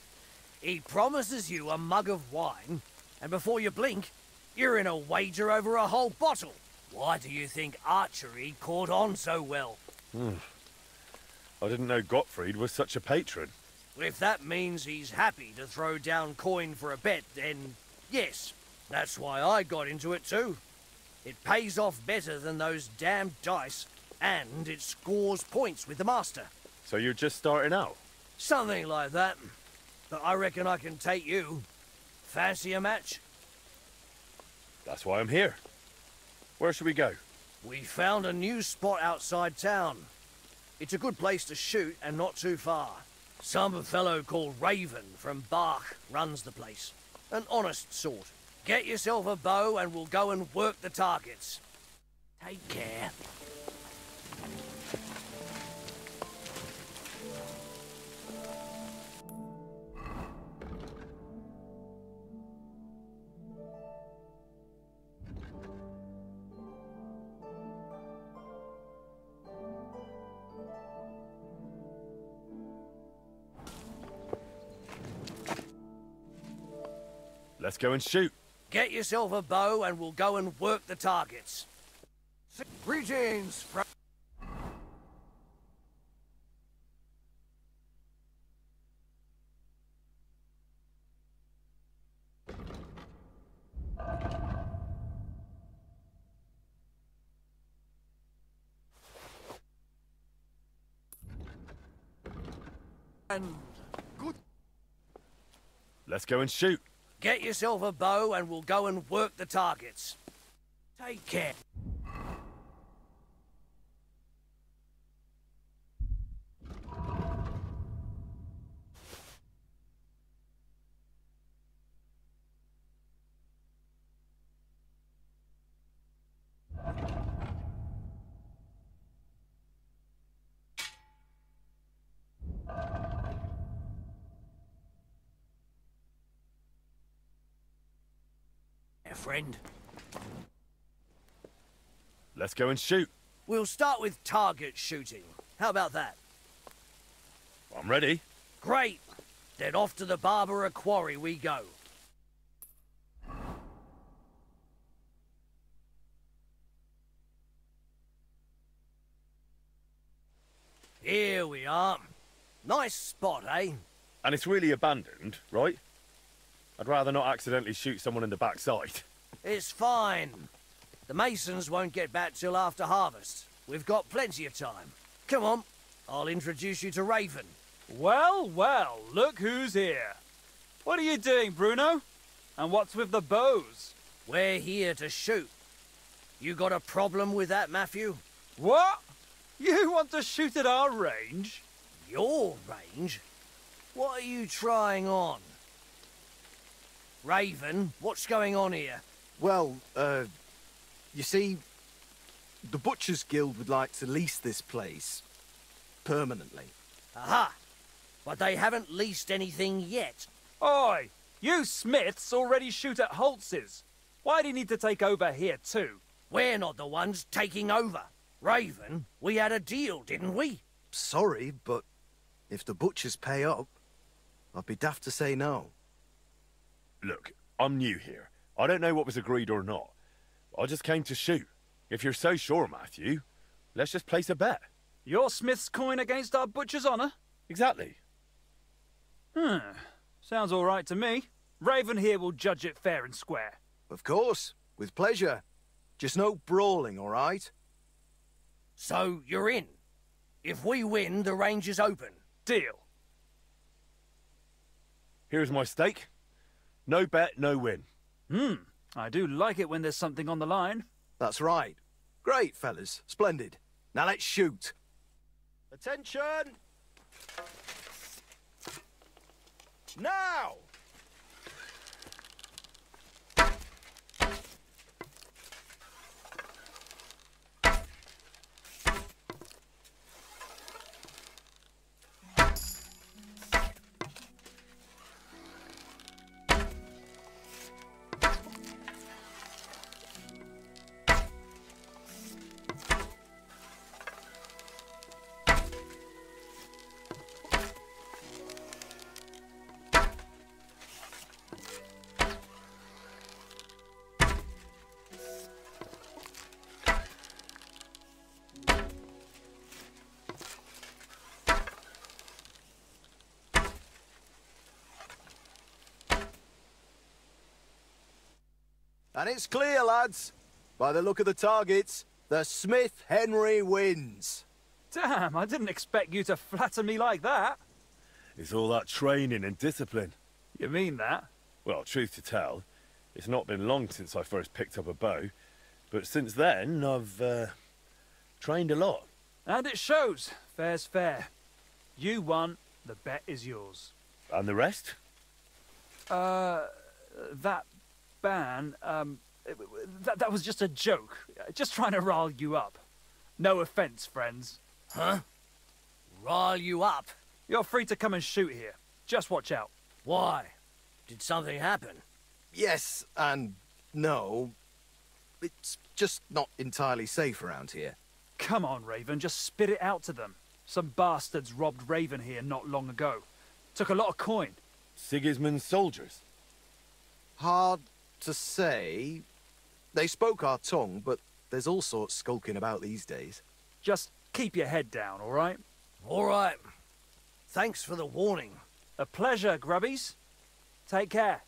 He promises you a mug of wine, and before you blink, you're in a wager over a whole bottle. Why do you think archery caught on so well? I didn't know Gottfried was such a patron. If that means he's happy to throw down coin for a bet, then yes, that's why I got into it too. It pays off better than those damned dice, and it scores points with the master. So you're just starting out? Something like that. But I reckon I can take you. Fancy a match? That's why I'm here. Where should we go? We found a new spot outside town. It's a good place to shoot and not too far. Some fellow called Raven from Bach runs the place. An honest sort. Get yourself a bow and we'll go and work the targets. Take care. Let's go and shoot. Get yourself a bow and we'll go and work the targets. Greetings, friend. Let's go and shoot. Get yourself a bow and we'll go and work the targets. Take care. Friend. Let's go and shoot. We'll start with target shooting. How about that? I'm ready. Great. Then off to the Barbara Quarry we go. Here we are. Nice spot, eh? And it's really abandoned, right? I'd rather not accidentally shoot someone in the backside. It's fine. The masons won't get back till after harvest. We've got plenty of time. Come on, I'll introduce you to Raven. Well, well, look who's here. What are you doing, Bruno? And what's with the bows? We're here to shoot. You got a problem with that, Matthew? What? You want to shoot at our range? Your range? What are you trying on? Raven, what's going on here? Well, you see, the Butchers Guild would like to lease this place permanently. Aha! But they haven't leased anything yet. Oi! You Smiths already shoot at Holtz's. Why do you need to take over here too? We're not the ones taking over. Raven, we had a deal, didn't we? Sorry, but if the Butchers pay up, I'd be daft to say no. Look, I'm new here. I don't know what was agreed or not. I just came to shoot. If you're so sure, Matthew, let's just place a bet. Your Smith's coin against our Butcher's honour? Exactly. Sounds all right to me. Raven here will judge it fair and square. Of course, with pleasure. Just no brawling, all right? So, you're in. If we win, the range is open. Deal. Here's my stake. No bet, no win. I do like it when there's something on the line. That's right. Great, fellas. Splendid. Now let's shoot. Attention! Now! And it's clear, lads. By the look of the targets, the Smith Henry wins. Damn, I didn't expect you to flatter me like that. It's all that training and discipline. You mean that? Well, truth to tell, it's not been long since I first picked up a bow. But since then, I've, trained a lot. And it shows. Fair's fair. You won, the bet is yours. And the rest? That ban, that was just a joke. Just trying to rile you up. No offense, friends. Huh? Rile you up? You're free to come and shoot here. Just watch out. Why? Did something happen? Yes and no. It's just not entirely safe around here. Come on, Raven, just spit it out to them. Some bastards robbed Raven here not long ago. Took a lot of coin. Sigismund's soldiers? Hard to say. They spoke our tongue, but there's all sorts skulking about these days. Just keep your head down, all right? All right. Thanks for the warning. A pleasure, grubbies. Take care.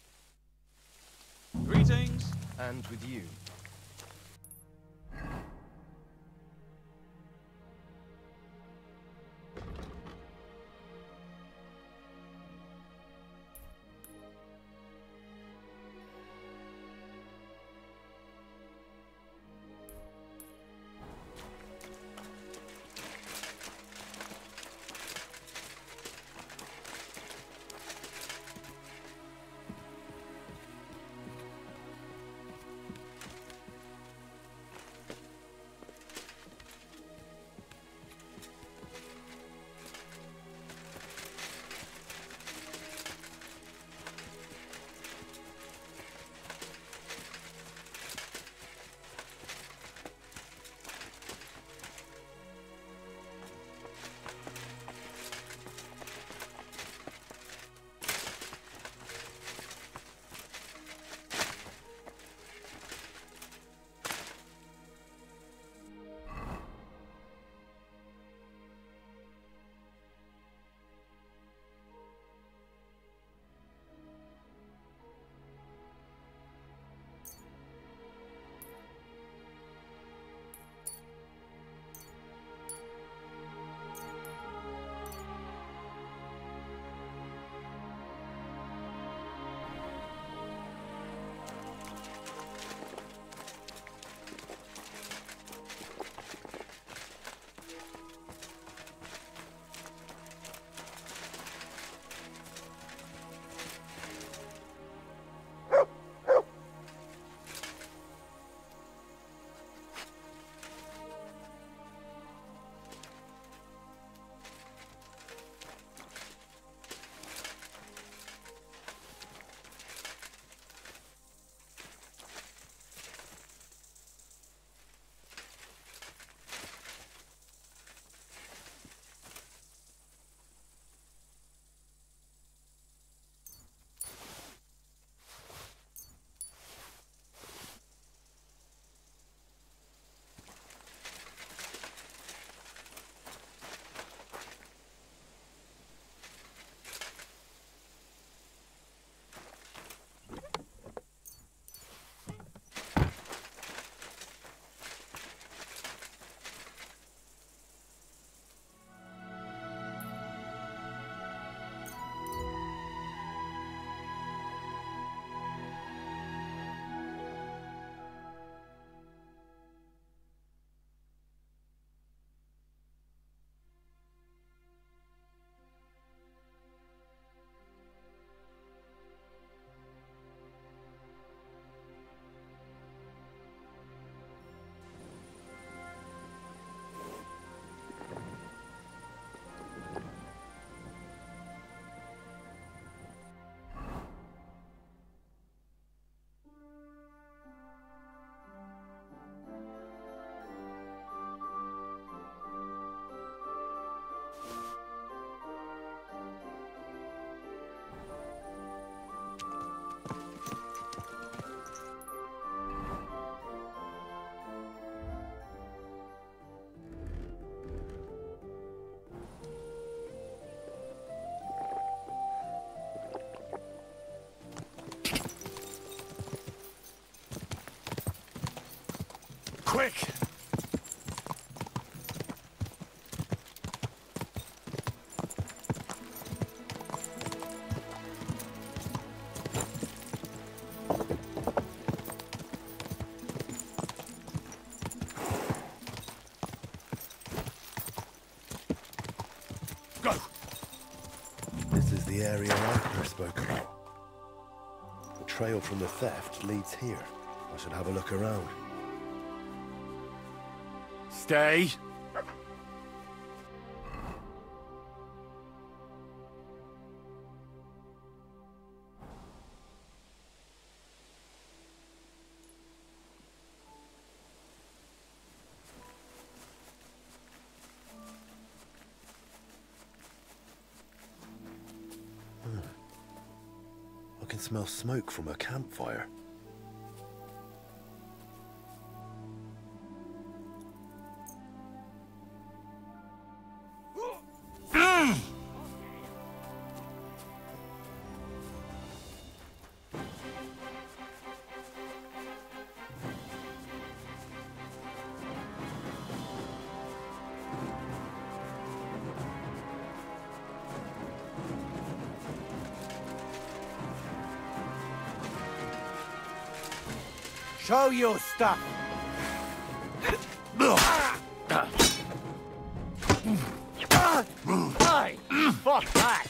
Greetings. And with you. quick! Go! This is the area Arthur spoke about. The trail from the theft leads here. I should have a look around. Stay. I can smell smoke from a campfire. Show your stuff. Hey, fuck that.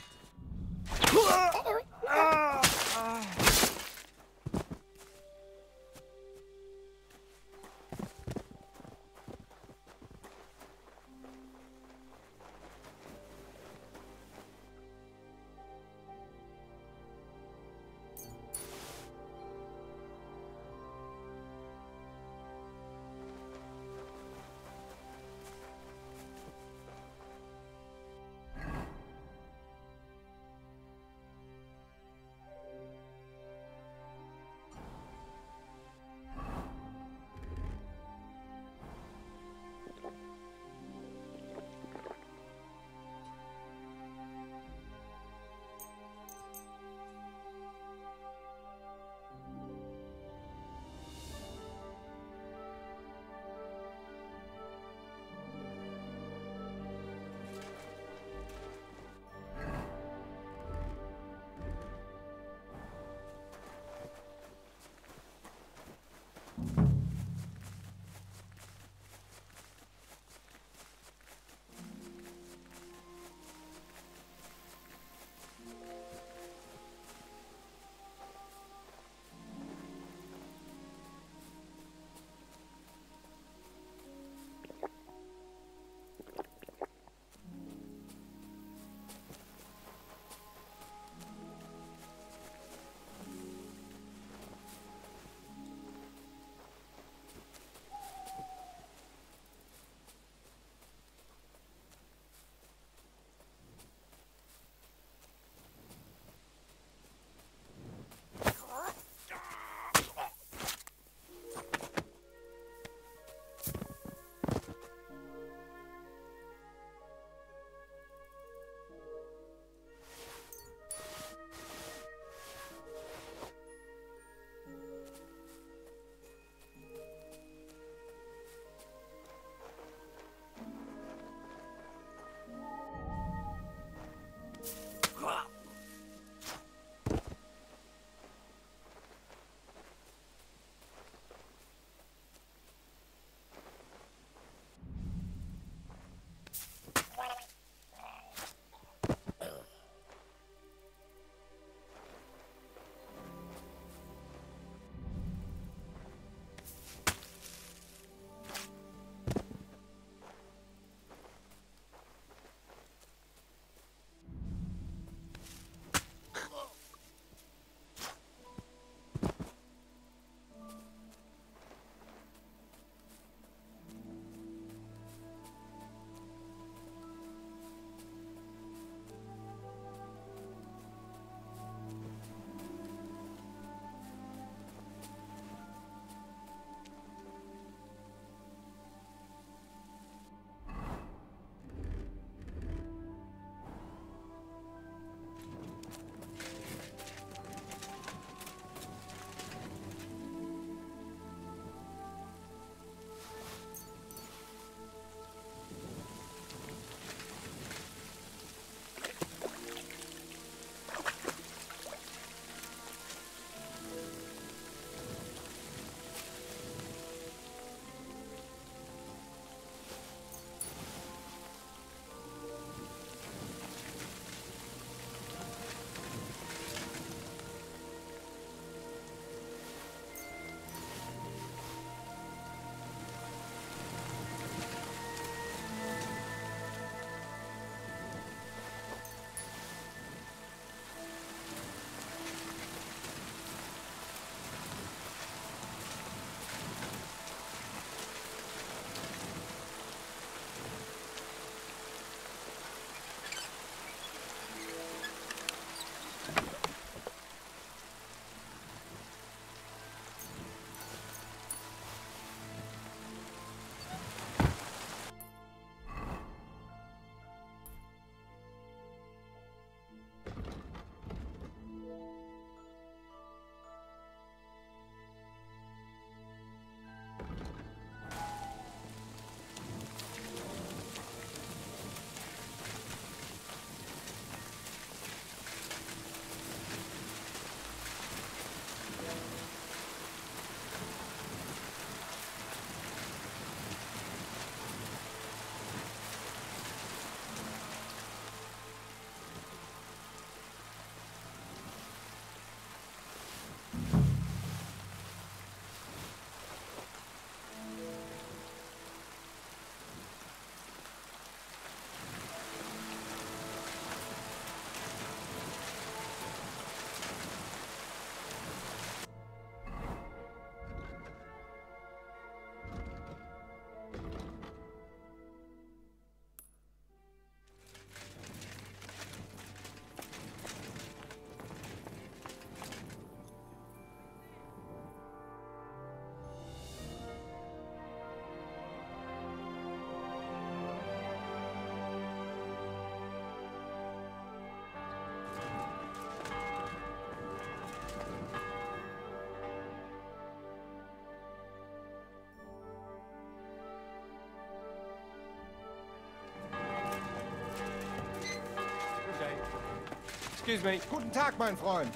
Excuse me. Guten Tag, mein Freund.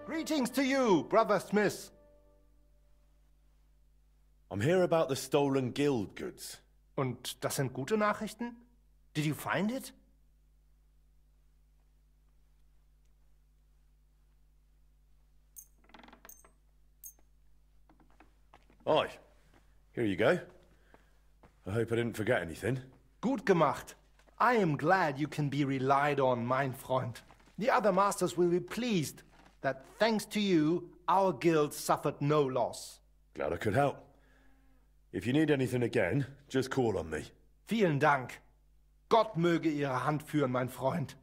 Greetings to you, Brother Smith. I'm here about the stolen guild goods. Und das sind gute Nachrichten? Did you find it? Aye. Here you go. I hope I didn't forget anything. Gut gemacht. I am glad you can be relied on, mein Freund. The other masters will be pleased that thanks to you, our guild suffered no loss. Glad I could help. If you need anything again, just call on me. Vielen Dank. Gott möge Ihre Hand führen, mein Freund.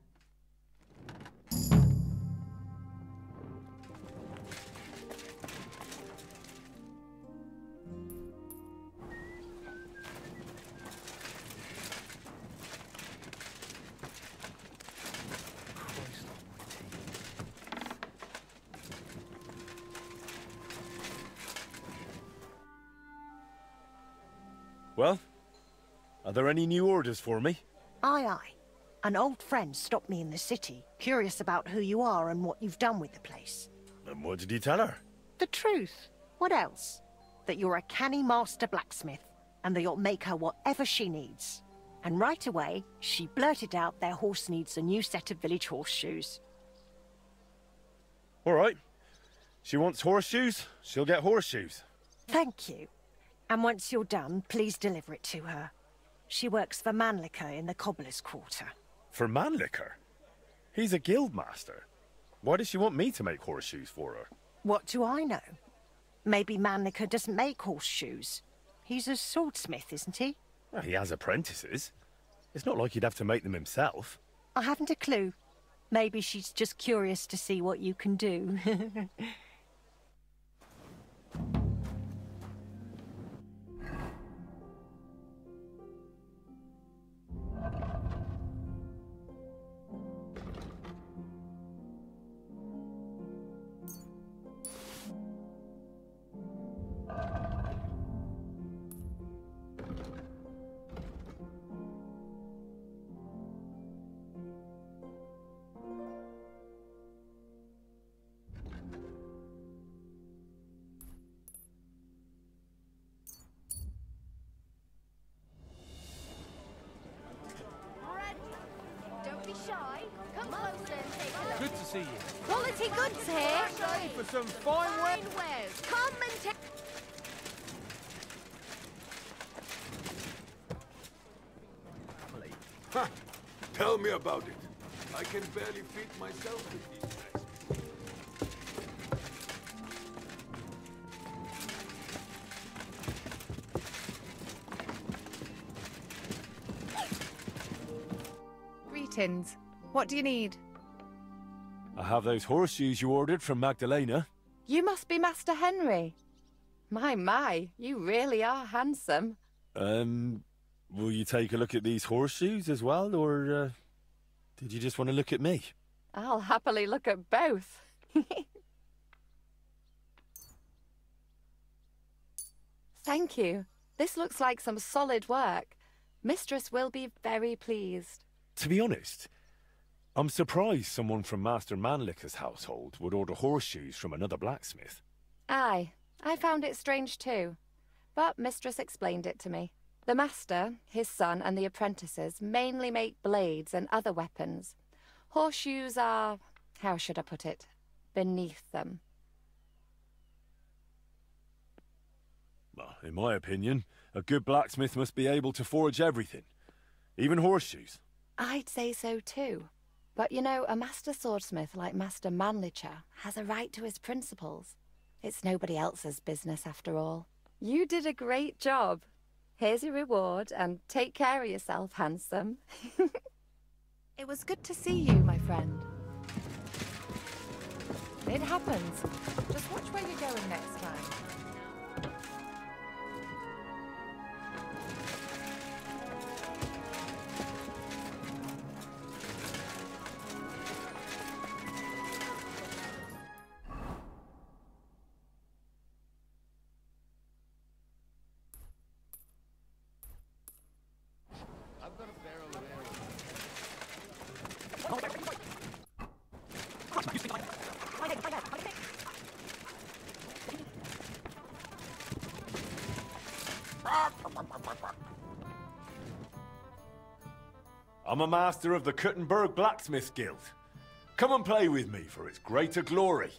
Well, are there any new orders for me? Aye, aye. An old friend stopped me in the city, curious about who you are and what you've done with the place. And what did you tell her? The truth. What else? That you're a canny master blacksmith, and that you'll make her whatever she needs. And right away, she blurted out their horse needs a new set of village horseshoes. All right. She wants horseshoes, she'll get horseshoes. Thank you. And once you're done, please deliver it to her. She works for Mannlicher in the Cobbler's Quarter. For Mannlicher? He's a guild master. Why does she want me to make horseshoes for her? What do I know? Maybe Mannlicher doesn't make horseshoes. He's a swordsmith, isn't he? Well, he has apprentices. It's not like he'd have to make them himself. I haven't a clue. Maybe she's just curious to see what you can do. Good to see you. Quality goods here. Ready for some fine wares. Come and take. Ha! Tell me about it. I can barely feed myself with these guys. Greetings. What do you need? I have those horseshoes you ordered from Magdalena. You must be Master Henry. My, you really are handsome. Will you take a look at these horseshoes as well, or did you just want to look at me? I'll happily look at both. Thank you. This looks like some solid work. Mistress will be very pleased. To be honest, I'm surprised someone from Master Mannlicher's household would order horseshoes from another blacksmith. Aye, I found it strange too. But Mistress explained it to me. The Master, his son, and the apprentices mainly make blades and other weapons. Horseshoes are, how should I put it, beneath them. Well, in my opinion, a good blacksmith must be able to forge everything, even horseshoes. I'd say so too. But you know, a master swordsmith like Master Mannlicher has a right to his principles. It's nobody else's business after all. You did a great job. Here's your reward, and take care of yourself, handsome. It was good to see you, my friend. It happens. Just watch where you're going next time. I'm a master of the Kuttenberg Blacksmith Guild. Come and play with me for its greater glory.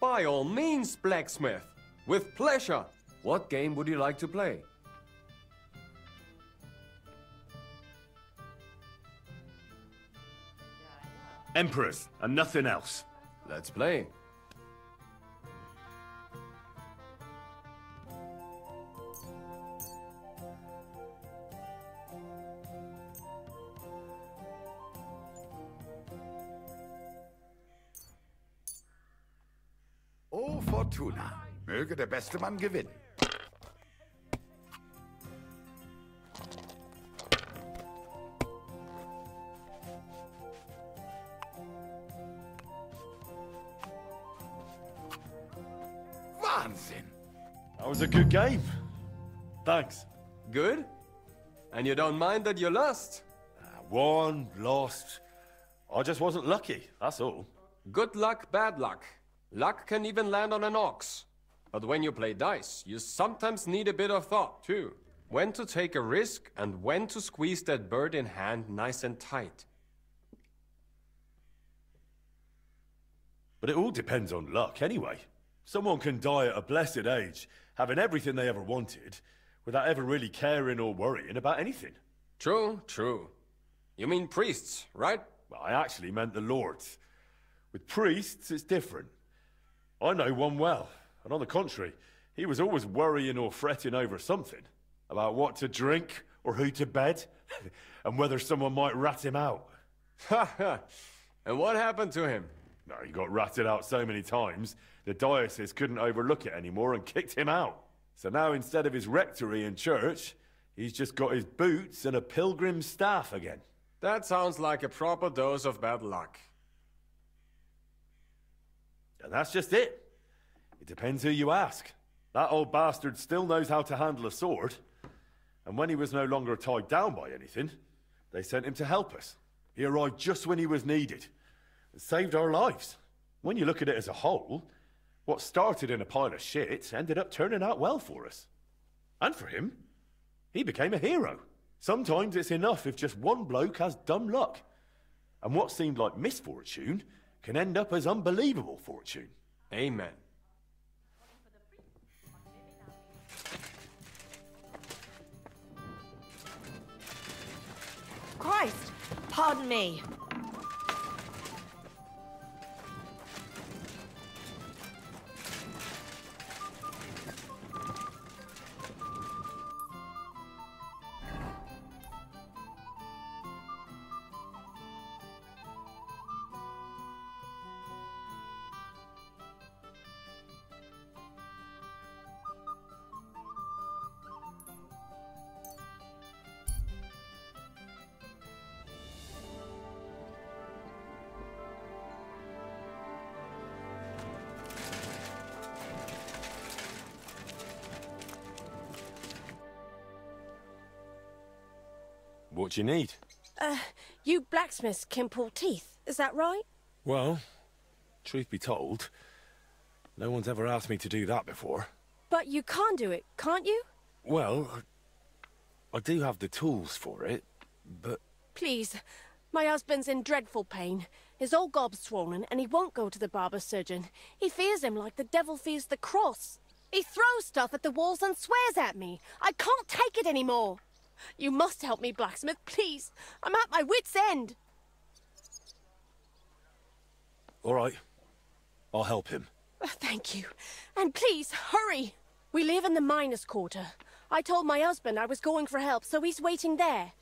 By all means, blacksmith. With pleasure. What game would you like to play? Emperors, and nothing else. Let's play. O Fortuna, möge der beste Mann gewinnen. Wahnsinn! That was a good game. Thanks. Good? And you don't mind that you lost? Won, lost. I just wasn't lucky, that's all. Good luck, bad luck. Luck can even land on an ox. But when you play dice, you sometimes need a bit of thought, too. When to take a risk and when to squeeze that bird in hand nice and tight. But it all depends on luck anyway. Someone can die at a blessed age, having everything they ever wanted, without ever really caring or worrying about anything. True, true. You mean priests, right? Well, I actually meant the lords. With priests, it's different. I know one well, and on the contrary, he was always worrying or fretting over something. About what to drink, or who to bed, and whether someone might rat him out. Ha ha! And what happened to him? No, he got ratted out so many times, the diocese couldn't overlook it anymore and kicked him out. So now instead of his rectory and church, he's just got his boots and a pilgrim's staff again. That sounds like a proper dose of bad luck. And that's just it. It depends who you ask. That old bastard still knows how to handle a sword. And when he was no longer tied down by anything, they sent him to help us. He arrived just when he was needed. It saved our lives. When you look at it as a whole, what started in a pile of shit ended up turning out well for us. And for him, he became a hero. Sometimes it's enough if just one bloke has dumb luck. And what seemed like misfortune can end up as unbelievable fortune. Amen. Christ! Pardon me. What do you need? You blacksmiths can pull teeth, is that right? Well, truth be told, no one's ever asked me to do that before. But you can do it, can't you? Well, I do have the tools for it, but... Please, my husband's in dreadful pain. His old gob's swollen, and he won't go to the barber surgeon. He fears him like the devil fears the cross. He throws stuff at the walls and swears at me. I can't take it anymore. You must help me, blacksmith, please. I'm at my wit's end. All right. I'll help him. Thank you. And please, hurry. We live in the miners' quarter. I told my husband I was going for help, so he's waiting there.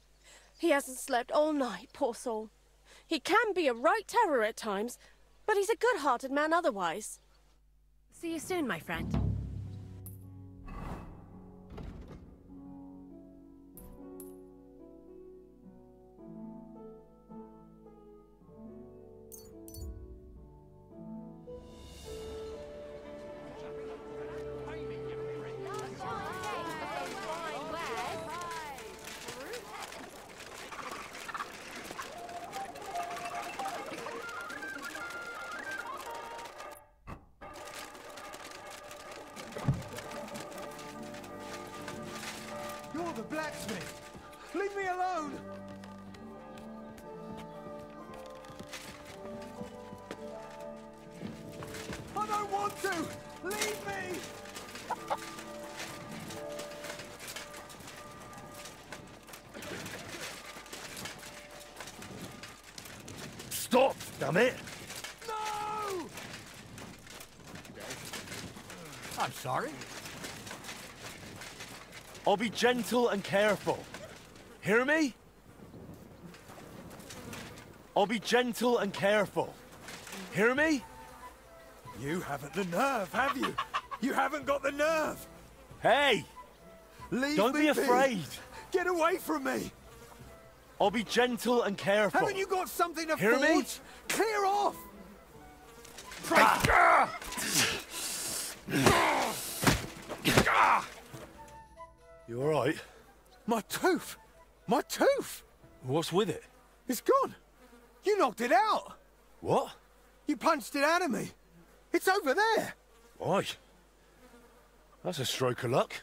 He hasn't slept all night, poor soul. He can be a right terror at times, but he's a good-hearted man otherwise. See you soon, my friend. Stop, damn it! No! I'm sorry. I'll be gentle and careful. Hear me? I'll be gentle and careful. Hear me? You haven't the nerve, have you? You haven't got the nerve! Hey! Don't be afraid! Get away from me! I'll be gentle and careful. Haven't you got something to Hear me? forge? Clear off! You alright? My tooth! My tooth! What's with it? It's gone! You knocked it out! What? You punched it out of me! It's over there! Why? That's a stroke of luck.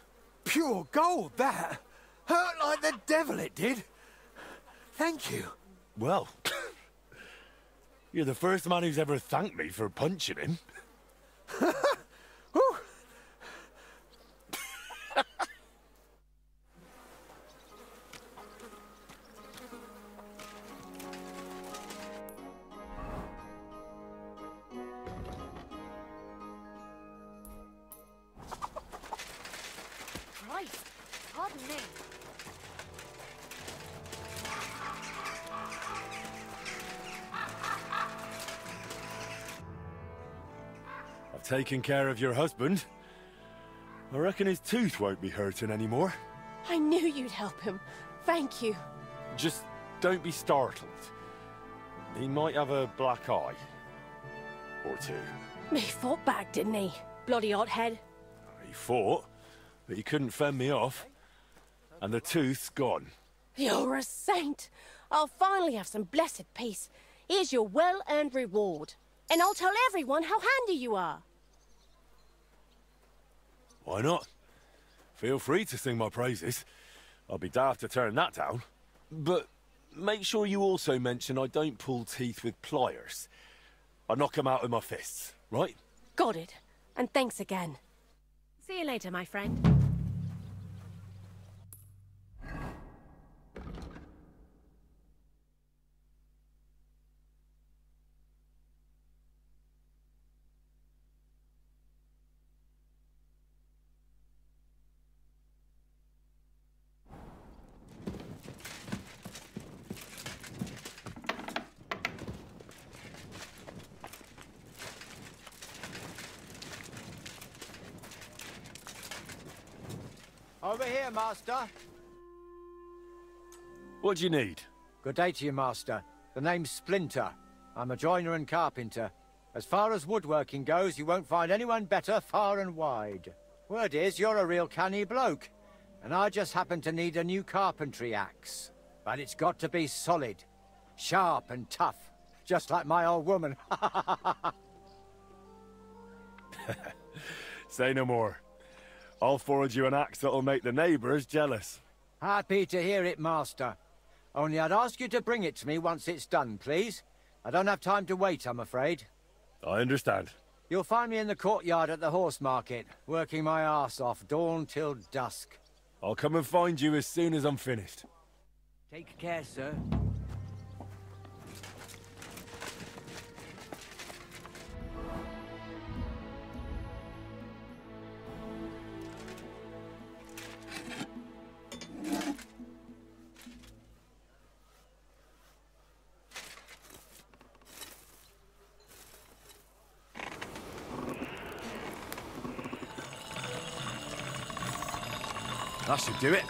Pure gold, that! Hurt like the devil it did! Thank you. Well, you're the first man who's ever thanked me for punching him. Christ, pardon me. I've taken care of your husband. I reckon his tooth won't be hurting anymore. I knew you'd help him. Thank you. Just don't be startled. He might have a black eye. Or two. He fought back, didn't he? Bloody hothead. He fought, but he couldn't fend me off. And the tooth's gone. You're a saint. I'll finally have some blessed peace. Here's your well-earned reward. And I'll tell everyone how handy you are. Why not? Feel free to sing my praises. I'll be daft to turn that down. But make sure you also mention I don't pull teeth with pliers. I knock them out with my fists, right? Got it. And thanks again. See you later, my friend. Over here, Master. What do you need? Good day to you, Master. The name's Splinter. I'm a joiner and carpenter. As far as woodworking goes, you won't find anyone better far and wide. Word is, you're a real canny bloke. And I just happen to need a new carpentry axe. But it's got to be solid. Sharp and tough. Just like my old woman. Say no more. I'll forge you an axe that'll make the neighbours jealous. Happy to hear it, Master. Only I'd ask you to bring it to me once it's done, please. I don't have time to wait, I'm afraid. I understand. You'll find me in the courtyard at the horse market, working my arse off dawn till dusk. I'll come and find you as soon as I'm finished. Take care, sir. That should do it.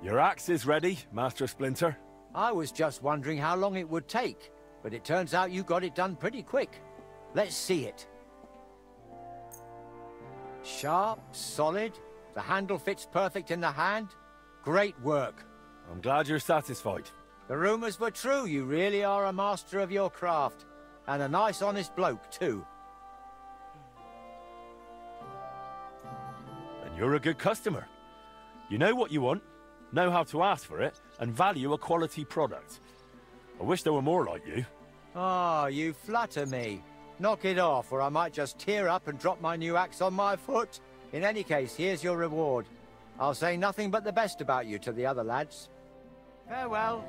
Your axe is ready, Master Splinter. I was just wondering how long it would take, but it turns out you got it done pretty quick. Let's see it. Sharp, solid, the handle fits perfect in the hand. Great work. I'm glad you're satisfied. The rumors were true, you really are a master of your craft. And a nice, honest bloke, too. And you're a good customer. You know what you want, know how to ask for it, and value a quality product. I wish there were more like you. Ah, you flatter me. Knock it off, or I might just tear up and drop my new axe on my foot. In any case, here's your reward. I'll say nothing but the best about you to the other lads. Farewell.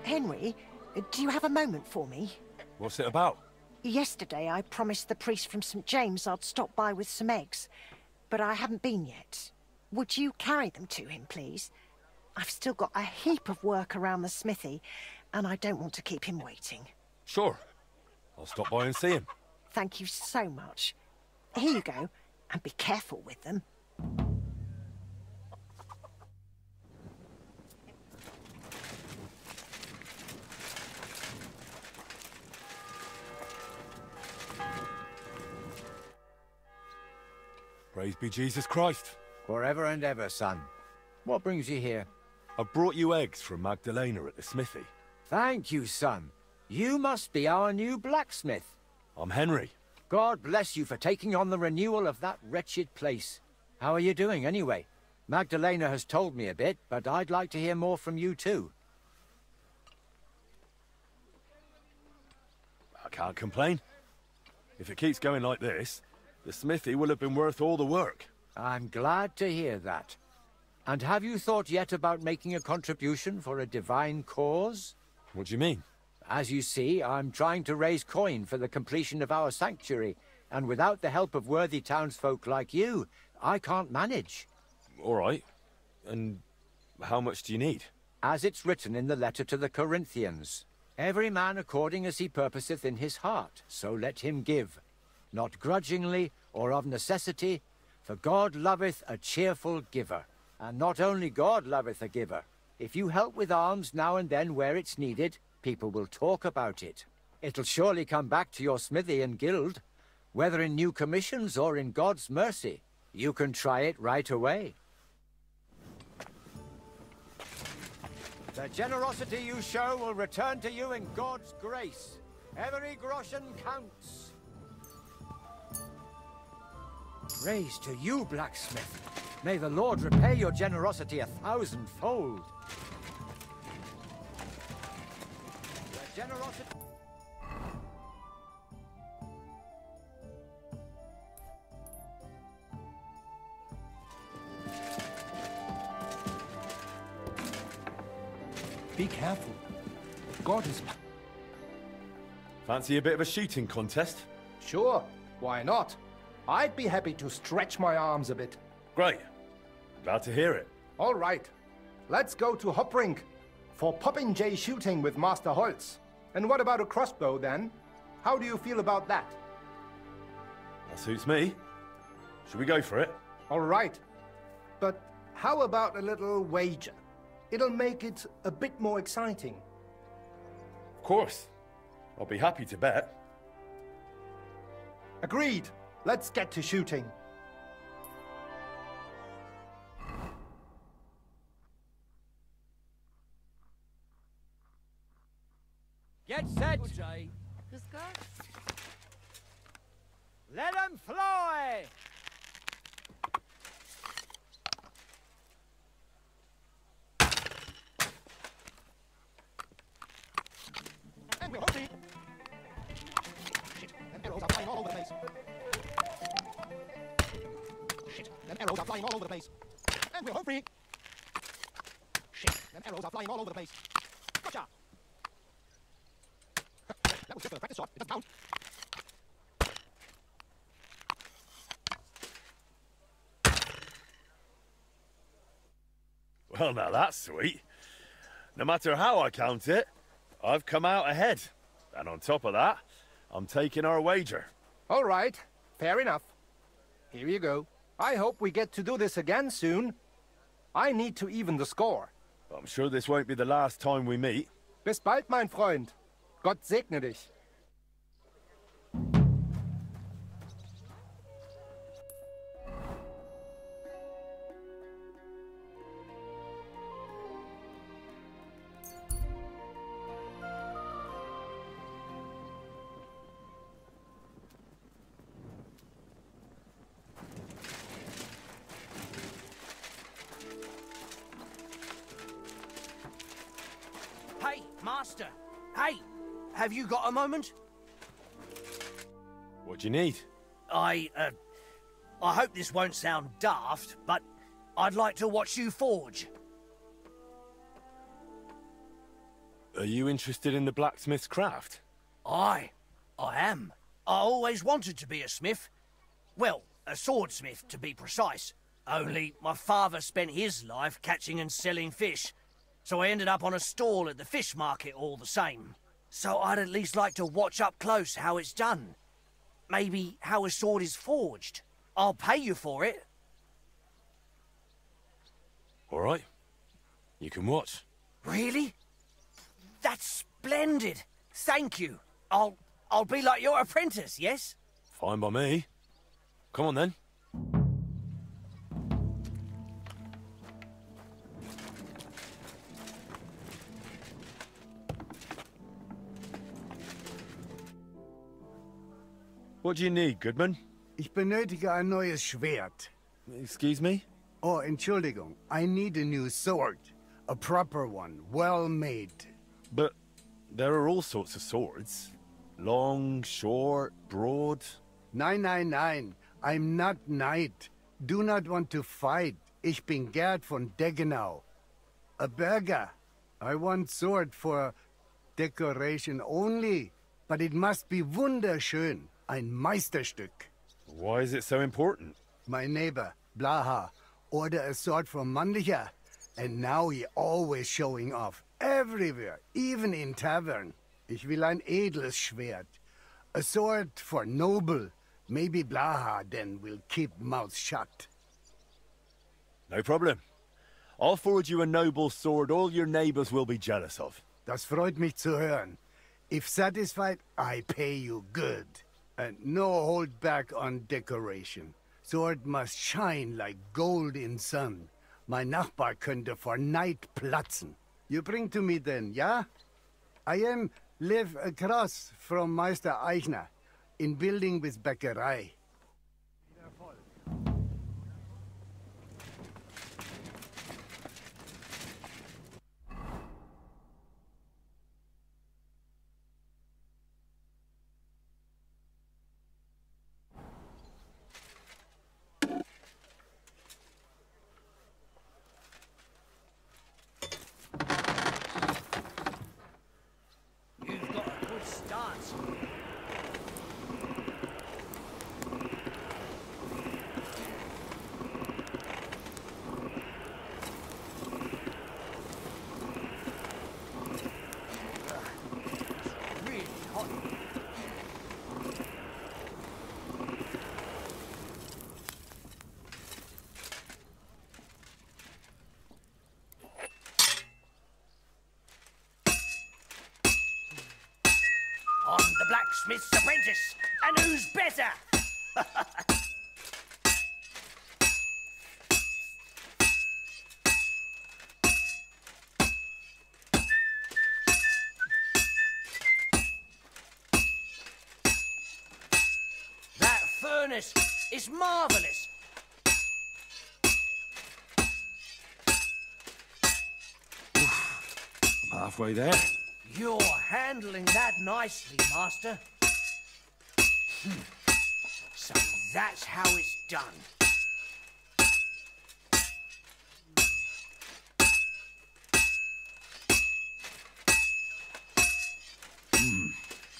Henry, do you have a moment for me? What's it about? Yesterday, I promised the priest from St. James I'd stop by with some eggs, but I haven't been yet. Would you carry them to him, please? I've still got a heap of work around the smithy, and I don't want to keep him waiting. Sure. I'll stop by and see him. Thank you so much. Here you go, and be careful with them. Praise be Jesus Christ. Forever and ever, son. What brings you here? I brought you eggs from Magdalena at the smithy. Thank you, son. You must be our new blacksmith. I'm Henry. God bless you for taking on the renewal of that wretched place. How are you doing, anyway? Magdalena has told me a bit, but I'd like to hear more from you, too. I can't complain. If it keeps going like this, the smithy will have been worth all the work. I'm glad to hear that. And have you thought yet about making a contribution for a divine cause? What do you mean? As you see, I'm trying to raise coin for the completion of our sanctuary, and without the help of worthy townsfolk like you, I can't manage. All right. And how much do you need? As it's written in the letter to the Corinthians, every man according as he purposeth in his heart, so let him give. Not grudgingly or of necessity, for God loveth a cheerful giver. And not only God loveth a giver. If you help with alms now and then where it's needed, people will talk about it. It'll surely come back to your smithy and guild, whether in new commissions or in God's mercy. You can try it right away. The generosity you show will return to you in God's grace. Every groschen counts. Praise to you, blacksmith. May the Lord repay your generosity 1,000-fold. The generosity... Be careful. God is... Fancy a bit of a shooting contest? Sure, why not? I'd be happy to stretch my arms a bit. Great. Glad to hear it. All right. Let's go to Hoprink for Popinjay shooting with Master Holtz. And what about a crossbow, then? How do you feel about that? That suits me. Should we go for it? All right. But how about a little wager? It'll make it a bit more exciting. Of course. I'll be happy to bet. Agreed. Let's get to shooting. Get set! Just go. Let 'em fly! And we're home free! Shit, them arrows are flying all over the place. Shit, them arrows are flying all over the place. And we're home free! Shit, them arrows are flying all over the place. Gotcha! That was just a practice shot. It doesn't count. Well, now that's sweet. No matter how I count it, I've come out ahead. And on top of that, I'm taking our wager. All right, fair enough. Here you go. I hope we get to do this again soon. I need to even the score. I'm sure this won't be the last time we meet. Bis bald, mein Freund. Gott segne dich. Hey, Master! Hey! have you got a moment? What do you need? I hope this won't sound daft, but I'd like to watch you forge. Are you interested in the blacksmith's craft? I am. I always wanted to be a smith. Well, a swordsmith, to be precise. Only my father spent his life catching and selling fish, so I ended up on a stall at the fish market all the same. So I'd at least like to watch up close how it's done. Maybe how a sword is forged. I'll pay you for it. All right. You can watch. Really? That's splendid. Thank you. I'll be like your apprentice, yes? Fine by me. Come on then. What do you need, Goodman? Ich benötige ein neues Schwert. Excuse me? Oh, Entschuldigung. I need a new sword. A proper one, well made. But there are all sorts of swords. Long, short, broad. Nein. I'm not knight. Do not want to fight. Ich bin Gerd von Deggenau. A burger. I want sword for decoration only. But it must be wunderschön. Ein Meisterstück. Why is it so important? My neighbor, Blaha, ordered a sword from Mannlicher. And now he always showing off. Everywhere, even in tavern. Ich will ein edles Schwert. A sword for noble. Maybe Blaha then will keep mouth shut. No problem. I'll forge you a noble sword all your neighbors will be jealous of. Das freut mich zu hören. If satisfied, I pay you good. And no hold back on decoration. Sword must shine like gold in sun. Mein Nachbar könnte vor Neid platzen. You bring to me then, ja? I live across from Meister Eichner, in building with Bäckerei. Blacksmith's apprentice, and who's better? That furnace is marvelous. I'm halfway there. You're handling that nicely, Master. So that's how it's done.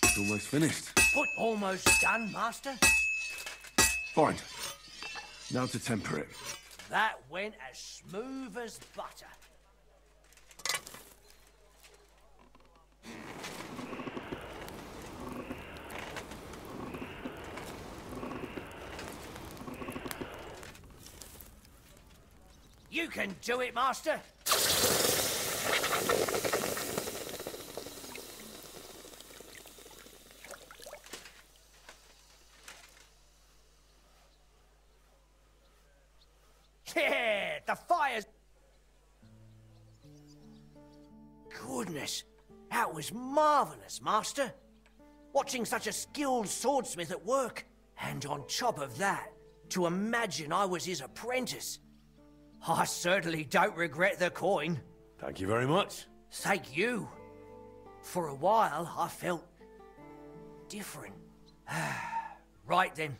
It's almost finished. But almost done, Master. Fine. Now to temper it. That went as smooth as butter. You can do it, Master. Yeah, the fire's... Goodness, that was marvelous, Master. Watching such a skilled swordsmith at work. And on top of that, to imagine I was his apprentice. I certainly don't regret the coin. Thank you very much. Thank you. For a while, I felt different. Right then.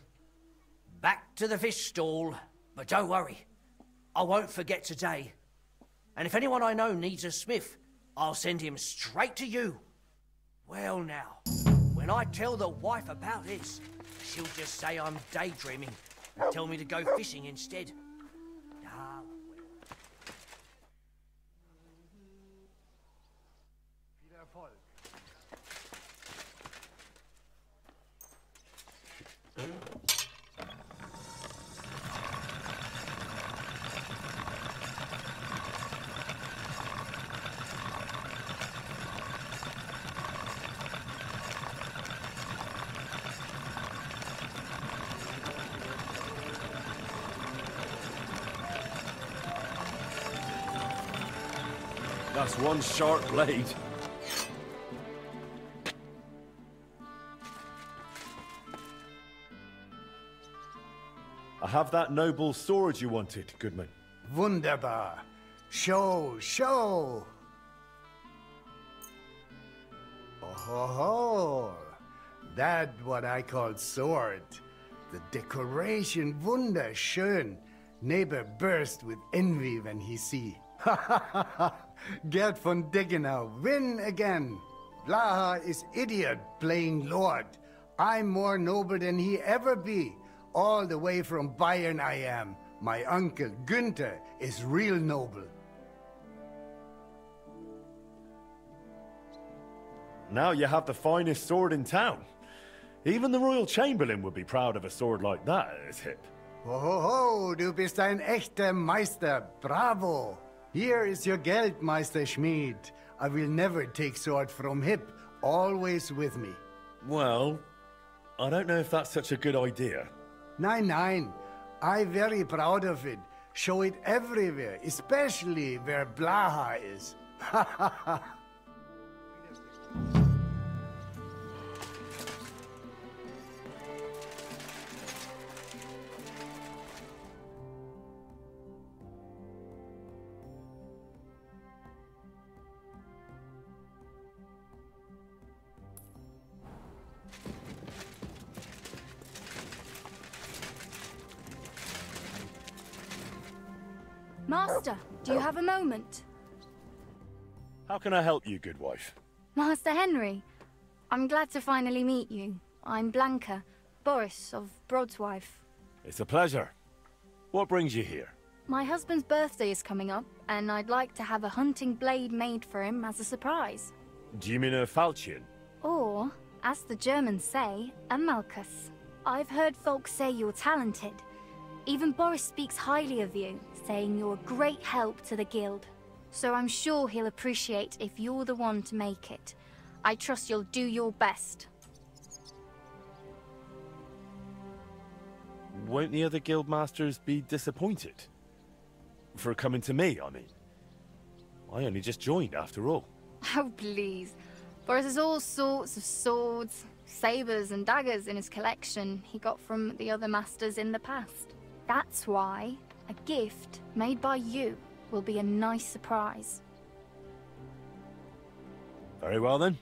Back to the fish stall. But don't worry. I won't forget today. And if anyone I know needs a smith, I'll send him straight to you. Well now, when I tell the wife about this, she'll just say I'm daydreaming and tell me to go fishing instead. That's one sharp blade. I have that noble sword you wanted, Goodman. Wunderbar. Show. Oh, that what I call sword. The decoration wunderschön. Neighbor burst with envy when he see. Gerd von Deggenau, win again. Blaha is idiot playing lord. I'm more noble than he ever be. All the way from Bayern I am. My uncle Günther is real noble. Now you have the finest sword in town. Even the Royal Chamberlain would be proud of a sword like that at his hip. Ho, du bist ein echter Meister. Bravo. Here is your Geld, Meister Schmied. I will never take sword from hip. Always with me. Well, I don't know if that's such a good idea. Nein. I'm very proud of it. Show it everywhere, especially where Blaha is. Master, do you have a moment? How can I help you, good wife? Master Henry, I'm glad to finally meet you. I'm Blanca, Boris of Broadswife. It's a pleasure. What brings you here? My husband's birthday is coming up, and I'd like to have a hunting blade made for him as a surprise. Do you mean a falchion? Or, as the Germans say, a Malchus. I've heard folks say you're talented. Even Boris speaks highly of you, saying you're a great help to the guild. So I'm sure he'll appreciate if you're the one to make it. I trust you'll do your best. Won't the other guild masters be disappointed? For coming to me, I mean. I only just joined after all. Oh, please. Boris has all sorts of swords, sabers and daggers in his collection he got from the other masters in the past. That's why a gift made by you will be a nice surprise. Very well then.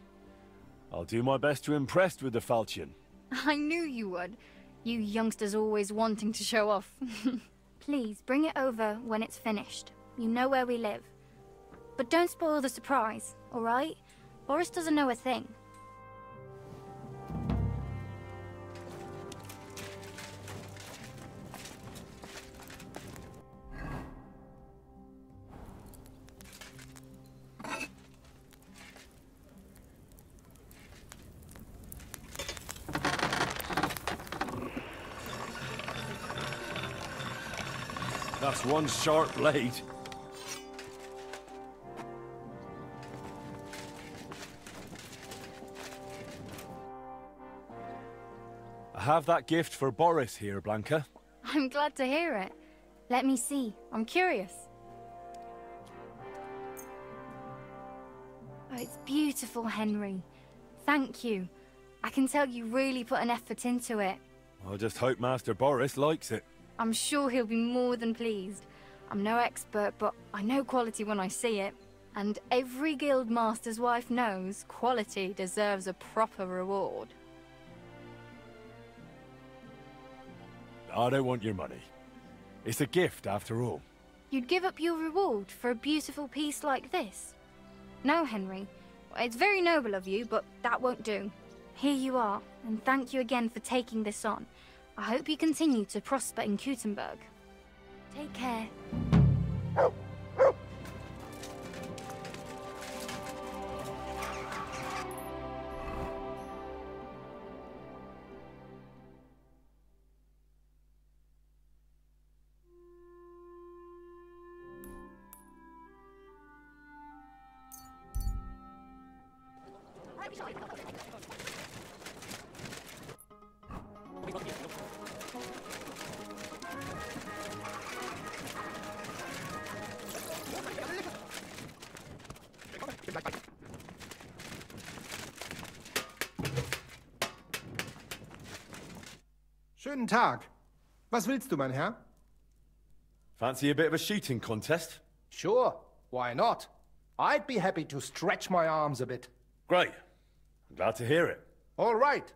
I'll do my best to impress with the falchion. I knew you would. You youngsters always wanting to show off. Please, bring it over when it's finished. You know where we live. But don't spoil the surprise, all right? Boris doesn't know a thing. That's one sharp blade. I have that gift for Boris here, Blanca. I'm glad to hear it. Let me see. I'm curious. Oh, it's beautiful, Henry. Thank you. I can tell you really put an effort into it. I just hope Master Boris likes it. I'm sure he'll be more than pleased. I'm no expert, but I know quality when I see it. And every guild master's wife knows quality deserves a proper reward. I don't want your money. It's a gift, after all. You'd give up your reward for a beautiful piece like this? No, Henry. It's very noble of you, but that won't do. Here you are, and thank you again for taking this on. I hope you continue to prosper in Kutenberg. Take care. Schönen Tag. Was willst du, mein Herr? Fancy a bit of a shooting contest? Sure, why not? I'd be happy to stretch my arms a bit. Great. I'm glad to hear it. All right.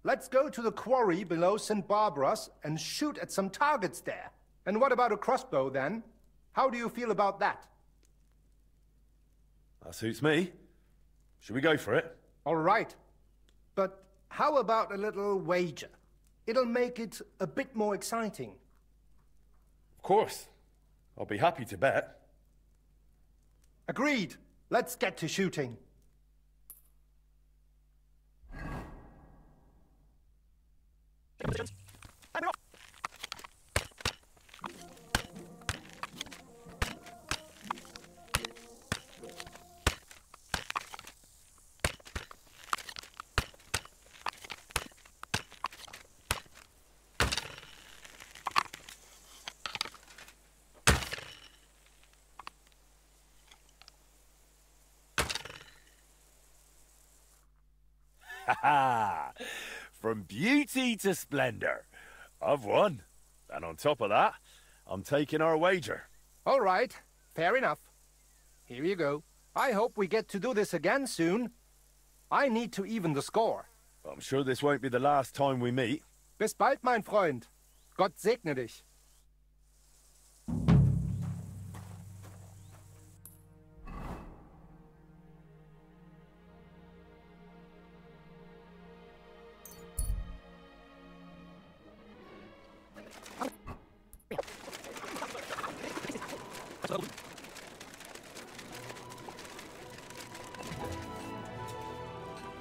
Let's go to the quarry below St. Barbara's and shoot at some targets there. And what about a crossbow, then? How do you feel about that? That suits me. Should we go for it? All right. But how about a little wager? It'll make it a bit more exciting. Of course. I'll be happy to bet. Agreed. Let's get to shooting. From beauty to splendor. I've won. And on top of that, I'm taking our wager. All right. Fair enough. Here you go. I hope we get to do this again soon. I need to even the score. I'm sure this won't be the last time we meet. Bis bald, mein Freund. Gott segne dich.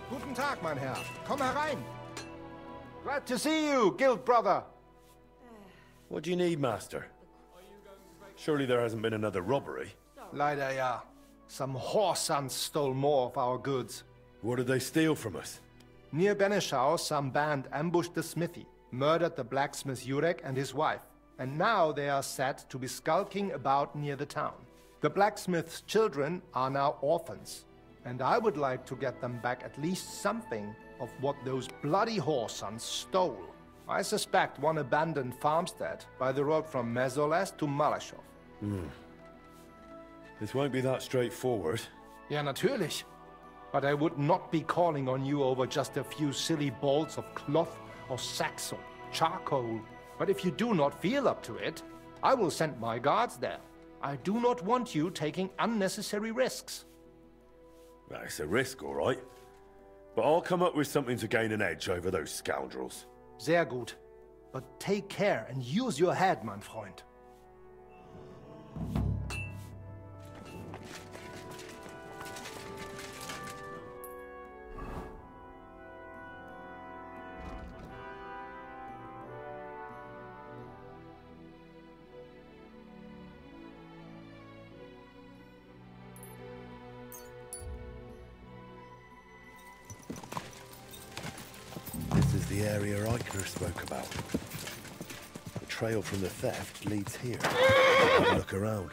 Guten Tag, mein Herr. Komm herein. Glad to see you, guild brother. What do you need, master? Surely there hasn't been another robbery? Leider ja. Some whoresons stole more of our goods. What did they steal from us? Near Benešov, some band ambushed the smithy, murdered the blacksmith Jurek and his wife, and now they are said to be skulking about near the town. The blacksmith's children are now orphans, and I would like to get them back at least something of what those bloody whoresons stole. I suspect one abandoned farmstead by the road from Mezoles to Malashov. This won't be that straightforward. Ja, natürlich. But I would not be calling on you over just a few silly bolts of cloth or sacks or charcoal. But if you do not feel up to it, I will send my guards there. I do not want you taking unnecessary risks. Well, it's a risk, all right. But I'll come up with something to gain an edge over those scoundrels. Sehr gut. But take care and use your head, mein Freund. This is the area Eichner spoke about. The trail from the theft leads here. Have a look around.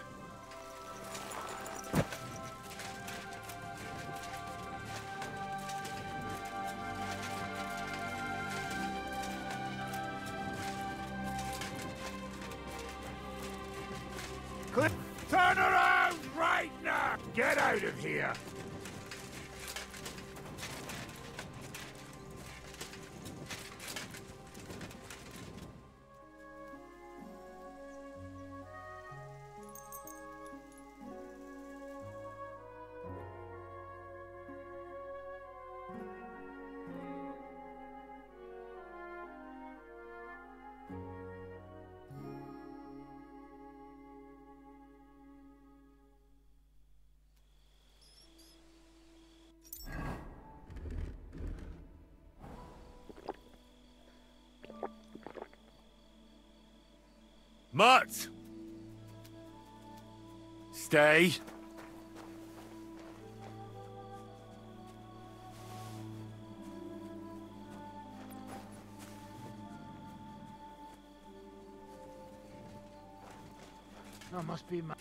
Turn around right now! Get out of here! Mutt! Stay. That must be my...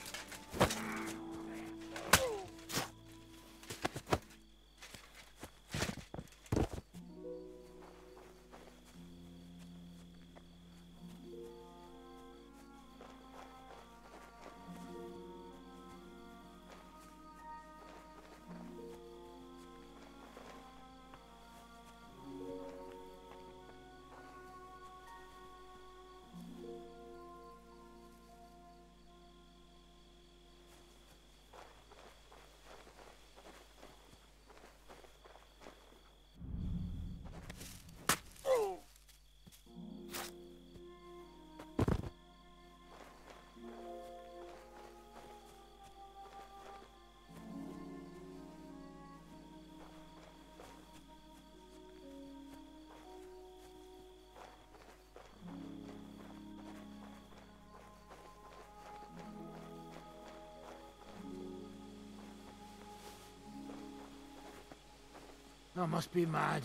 I must be mad.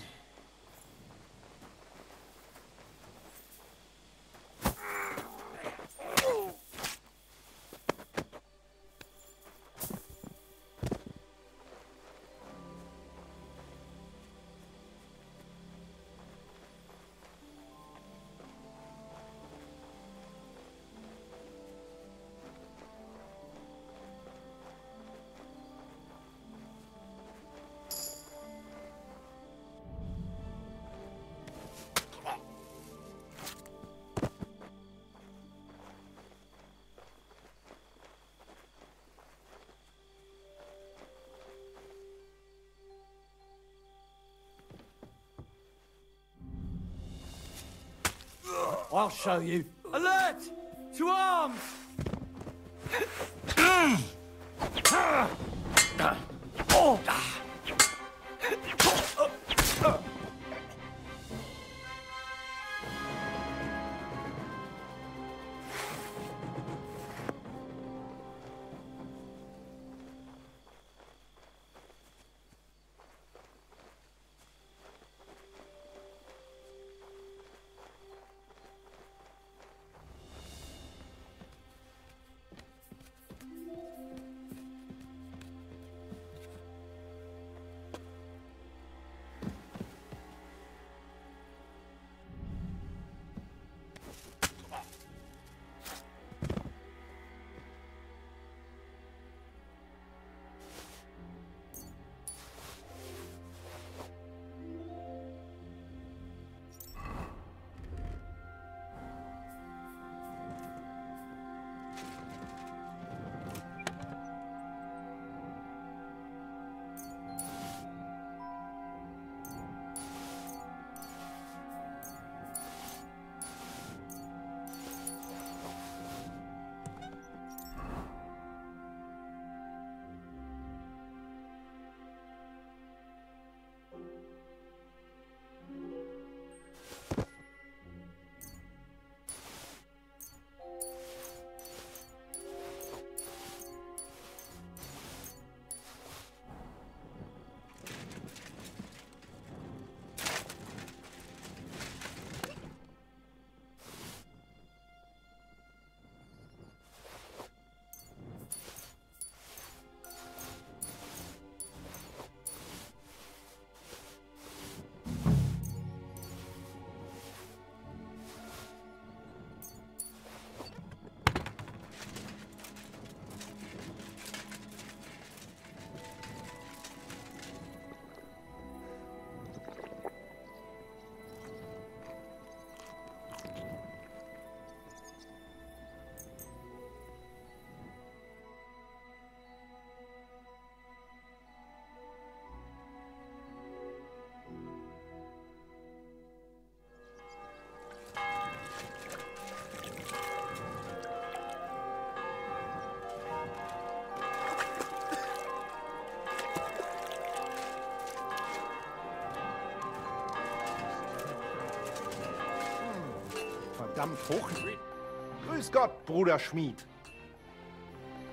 I'll show you. Alert! To arms! verdammt hoch. Grüß Gott, Bruder Schmied.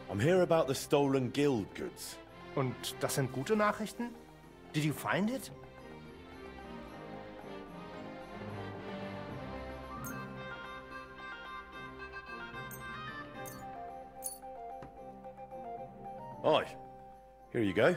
I'm here about the stolen guild goods. Und das sind gute Nachrichten? Did you find it? Hi. Here you go.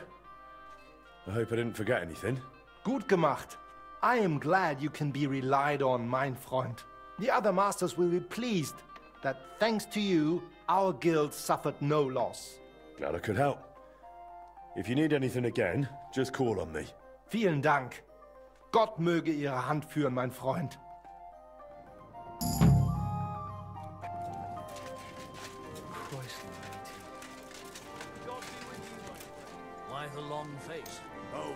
I hope I didn't forget anything. Gut gemacht. I am glad you can be relied on, mein Freund. The other masters will be pleased that thanks to you, our guild suffered no loss. Glad I could help. If you need anything again, just call on me. Vielen Dank. Gott möge Ihre Hand führen, mein Freund. Why the long face? Oh.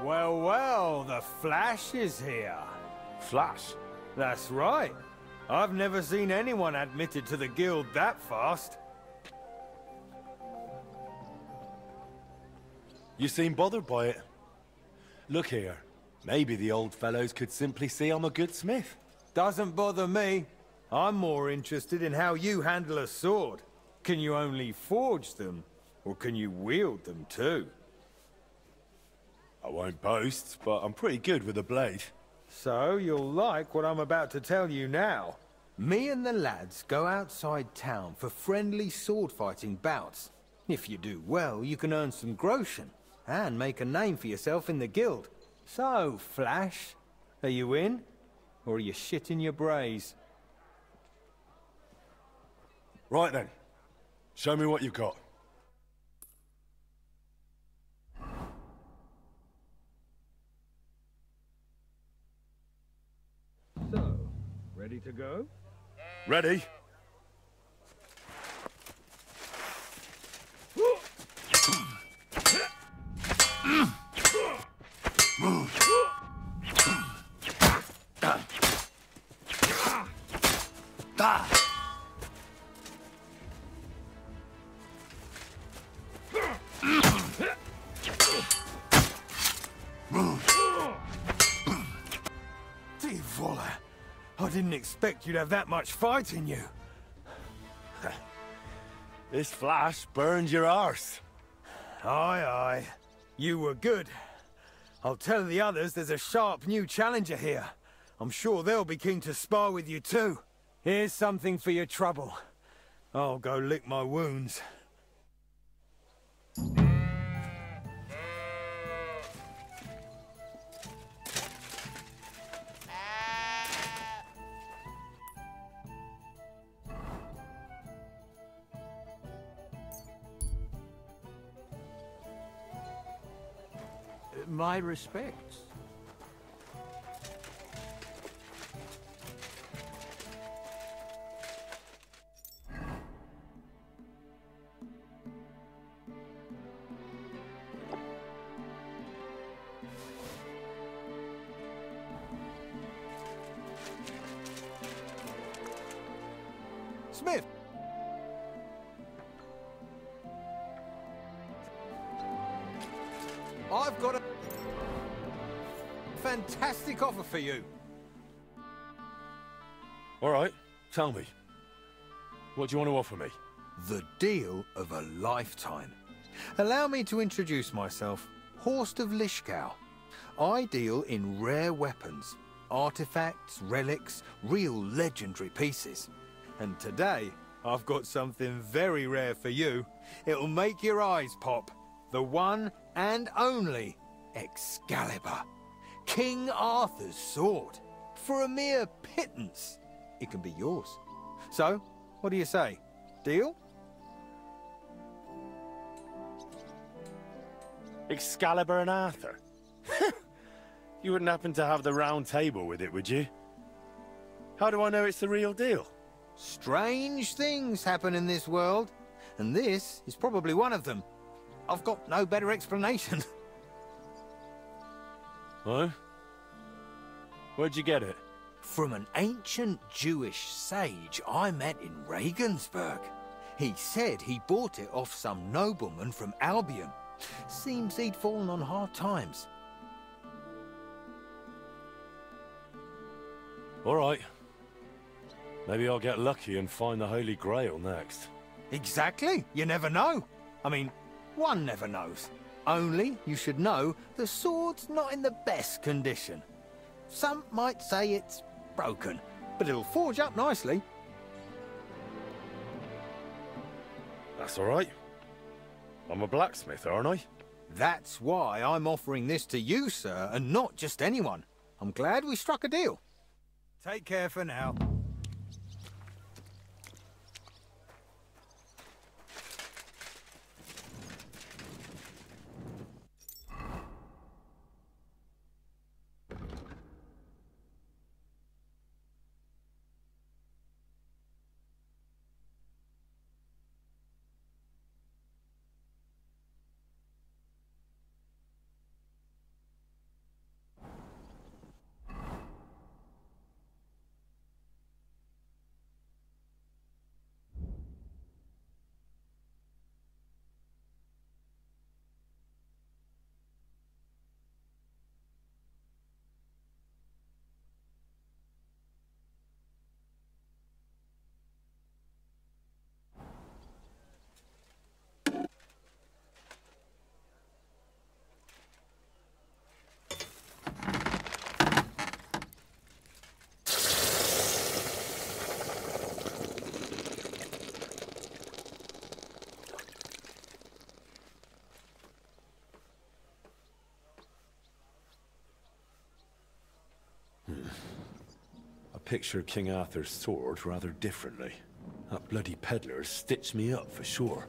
Well, well, the Flash is here. Flash? That's right. I've never seen anyone admitted to the guild that fast. You seem bothered by it. Look here. Maybe the old fellows could simply see I'm a good smith. Doesn't bother me. I'm more interested in how you handle a sword. Can you only forge them, or can you wield them too? I won't boast, but I'm pretty good with a blade. So, you'll like what I'm about to tell you now. Me and the lads go outside town for friendly sword-fighting bouts. If you do well, you can earn some groschen, and make a name for yourself in the guild. So, Flash, are you in? Or are you shitting your brays? Right then. Show me what you've got. So, ready to go? Ready? I didn't expect you'd have that much fight in you. This Flash burned your arse. Aye, aye. You were good. I'll tell the others there's a sharp new challenger here. I'm sure they'll be keen to spar with you too. Here's something for your trouble. I'll go lick my wounds. My respects. Smith! I've got a fantastic offer for you. All right, tell me. What do you want to offer me? The deal of a lifetime. Allow me to introduce myself. Horst of Lishkow. I deal in rare weapons, artifacts, relics, real legendary pieces. And today, I've got something very rare for you. It'll make your eyes pop. The one and only Excalibur. King Arthur's sword. For a mere pittance, it can be yours. So, what do you say? Deal? Excalibur and Arthur? You wouldn't happen to have the round table with it, would you? How do I know it's the real deal? Strange things happen in this world, and this is probably one of them. I've got no better explanation. Oh? Where'd you get it? From an ancient Jewish sage I met in Regensburg. He said he bought it off some nobleman from Albion. Seems he'd fallen on hard times. All right. Maybe I'll get lucky and find the Holy Grail next. Exactly. You never know. I mean, one never knows. Only you should know the sword's not in the best condition. Some might say it's broken, but it'll forge up nicely. That's all right. I'm a blacksmith, aren't I? That's why I'm offering this to you, sir, and not just anyone. I'm glad we struck a deal. Take care for now. I picture King Arthur's sword rather differently. That bloody peddler stitched me up for sure.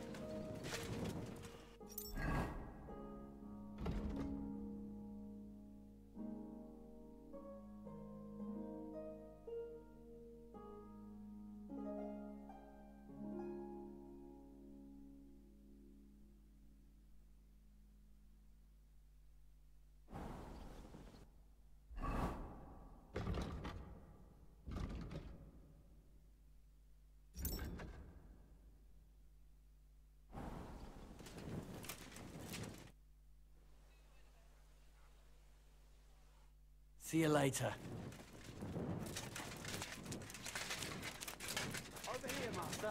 See you later. Over here, Master.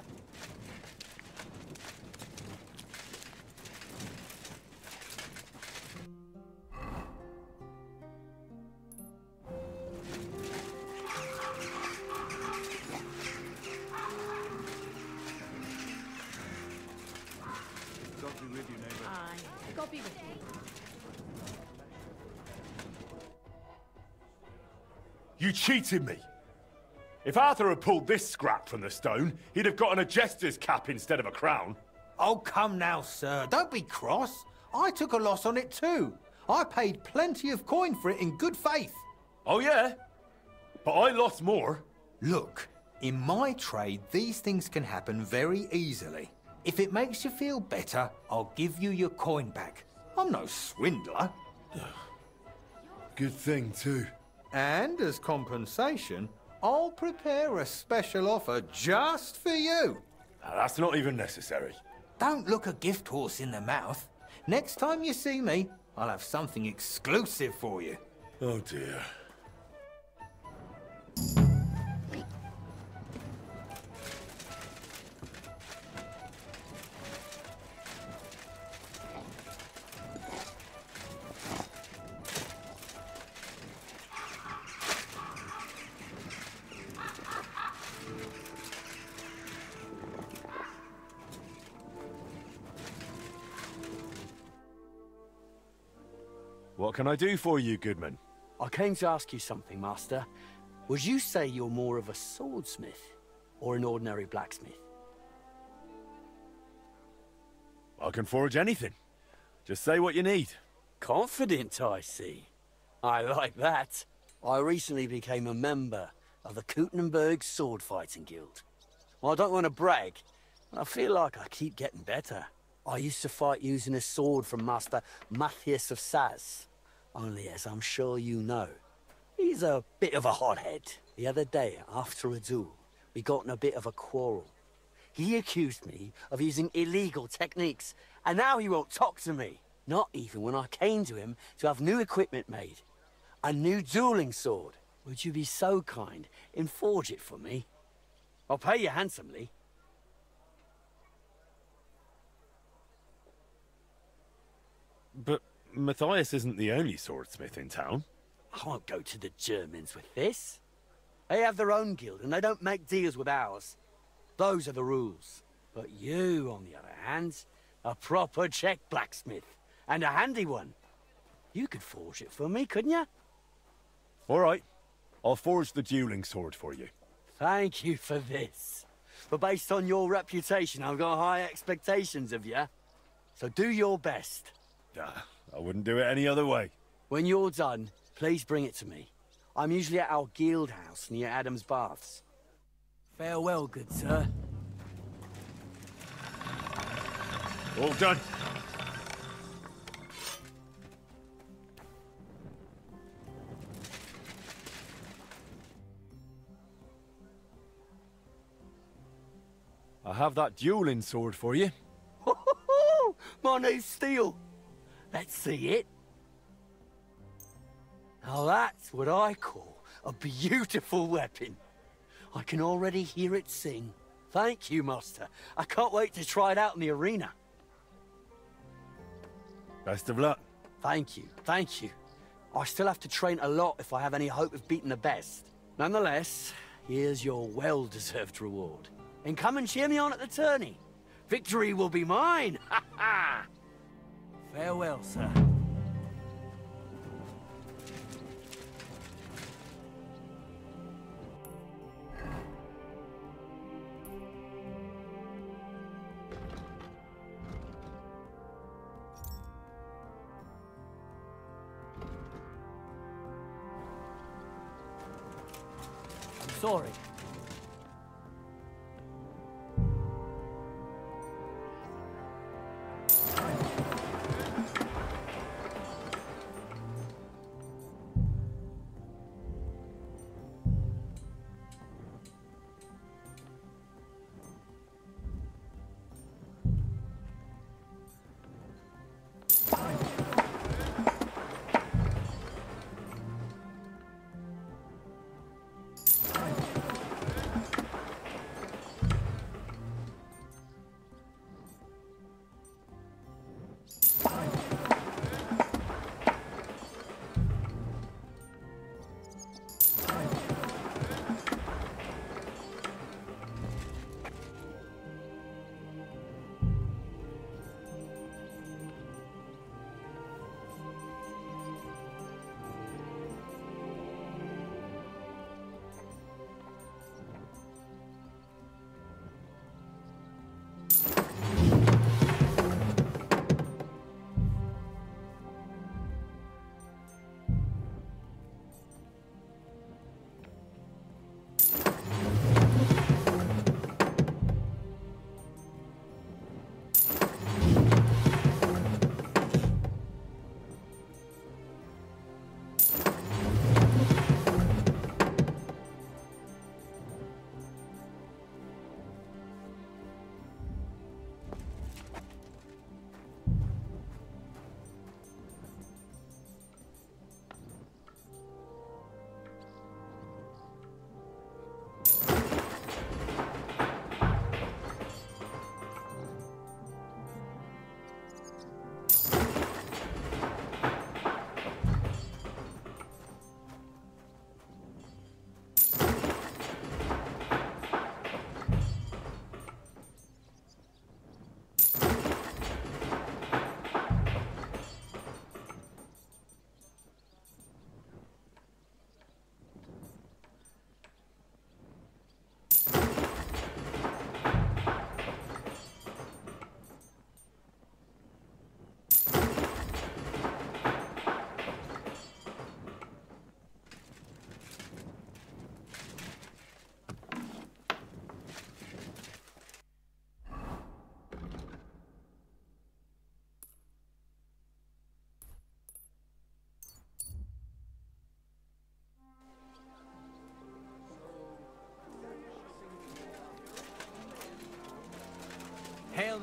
God be with you, neighbor. Aye, God be with you. You cheated me! If Arthur had pulled this scrap from the stone, he'd have gotten a jester's cap instead of a crown. Oh, come now, sir. Don't be cross. I took a loss on it too. I paid plenty of coin for it in good faith. Oh, yeah? But I lost more. Look, in my trade, these things can happen very easily. If it makes you feel better, I'll give you your coin back. I'm no swindler. Good thing, too. And as compensation, I'll prepare a special offer just for you. That's not even necessary. Don't look a gift horse in the mouth. Next time you see me, I'll have something exclusive for you. Oh, dear. What can I do for you, Goodman? I came to ask you something, Master. Would you say you're more of a swordsmith or an ordinary blacksmith? I can forge anything. Just say what you need. Confident, I see. I like that. I recently became a member of the Kuttenberg Sword Fighting Guild. Well, I don't want to brag, but I feel like I keep getting better. I used to fight using a sword from Master Matthias of Saz. Only, as I'm sure you know, he's a bit of a hothead. The other day, after a duel, we got in a bit of a quarrel. He accused me of using illegal techniques, and now he won't talk to me. Not even when I came to him to have new equipment made. A new dueling sword. Would you be so kind and forge it for me? I'll pay you handsomely. But Matthias isn't the only swordsmith in town. I won't go to the Germans with this. They have their own guild and they don't make deals with ours. Those are the rules. But you, on the other hand, a proper Czech blacksmith. And a handy one. You could forge it for me, couldn't you? All right. I'll forge the dueling sword for you. Thank you for this. But based on your reputation, I've got high expectations of you. So do your best. I wouldn't do it any other way. When you're done, please bring it to me. I'm usually at our guild house near Adam's Baths. Farewell, good sir. All done. I have that dueling sword for you. My new steel. Let's see it. Now that's what I call a beautiful weapon. I can already hear it sing. Thank you, Master. I can't wait to try it out in the arena. Best of luck. Thank you, thank you. I still have to train a lot if I have any hope of beating the best. Nonetheless, here's your well-deserved reward. And come and cheer me on at the tourney. Victory will be mine! Ha ha! Farewell, sir. I'm sorry.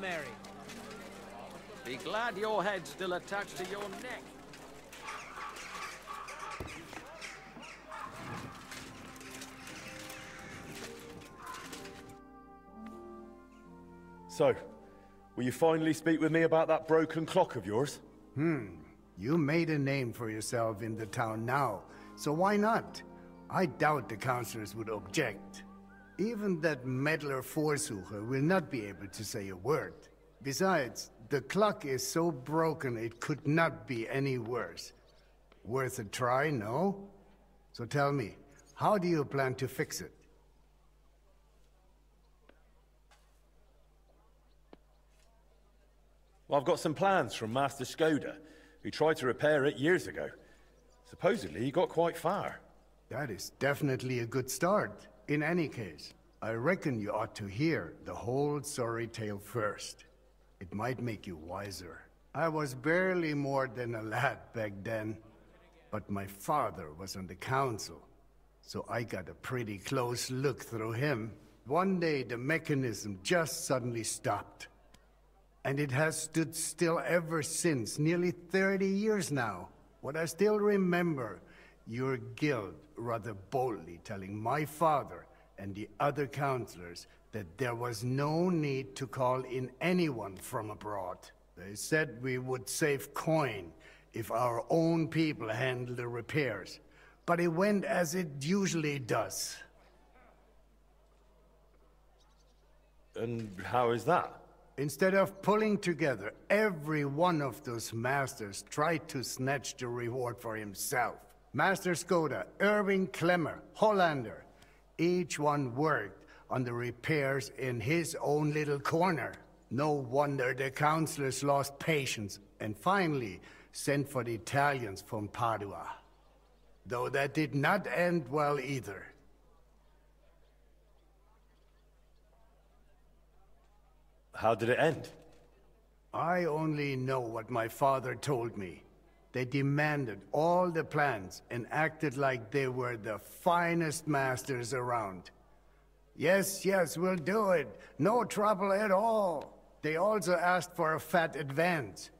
merry. Be glad your head's still attached to your neck. So, will you finally speak with me about that broken clock of yours? You made a name for yourself in the town now, so why not? I doubt the councillors would object. Even that meddler Vorsucher will not be able to say a word. Besides, the clock is so broken it could not be any worse. Worth a try, no? So tell me, how do you plan to fix it? Well, I've got some plans from Master Skoda, who tried to repair it years ago. Supposedly, he got quite far. That is definitely a good start. In any case, I reckon you ought to hear the whole sorry tale first. It might make you wiser. I was barely more than a lad back then, but my father was on the council, so I got a pretty close look through him. One day, the mechanism just suddenly stopped. And it has stood still ever since, nearly 30 years now. What I still remember, your guild rather boldly telling my father and the other councillors that there was no need to call in anyone from abroad. They said we would save coin if our own people handled the repairs. But it went as it usually does. And how is that? Instead of pulling together, every one of those masters tried to snatch the reward for himself. Master Skoda, Erwin Klemmer, Hollander, each one worked on the repairs in his own little corner. No wonder the councillors lost patience and finally sent for the Italians from Padua. Though that did not end well either. How did it end? I only know what my father told me. They demanded all the plans and acted like they were the finest masters around. Yes, yes, we'll do it. No trouble at all. They also asked for a fat advance.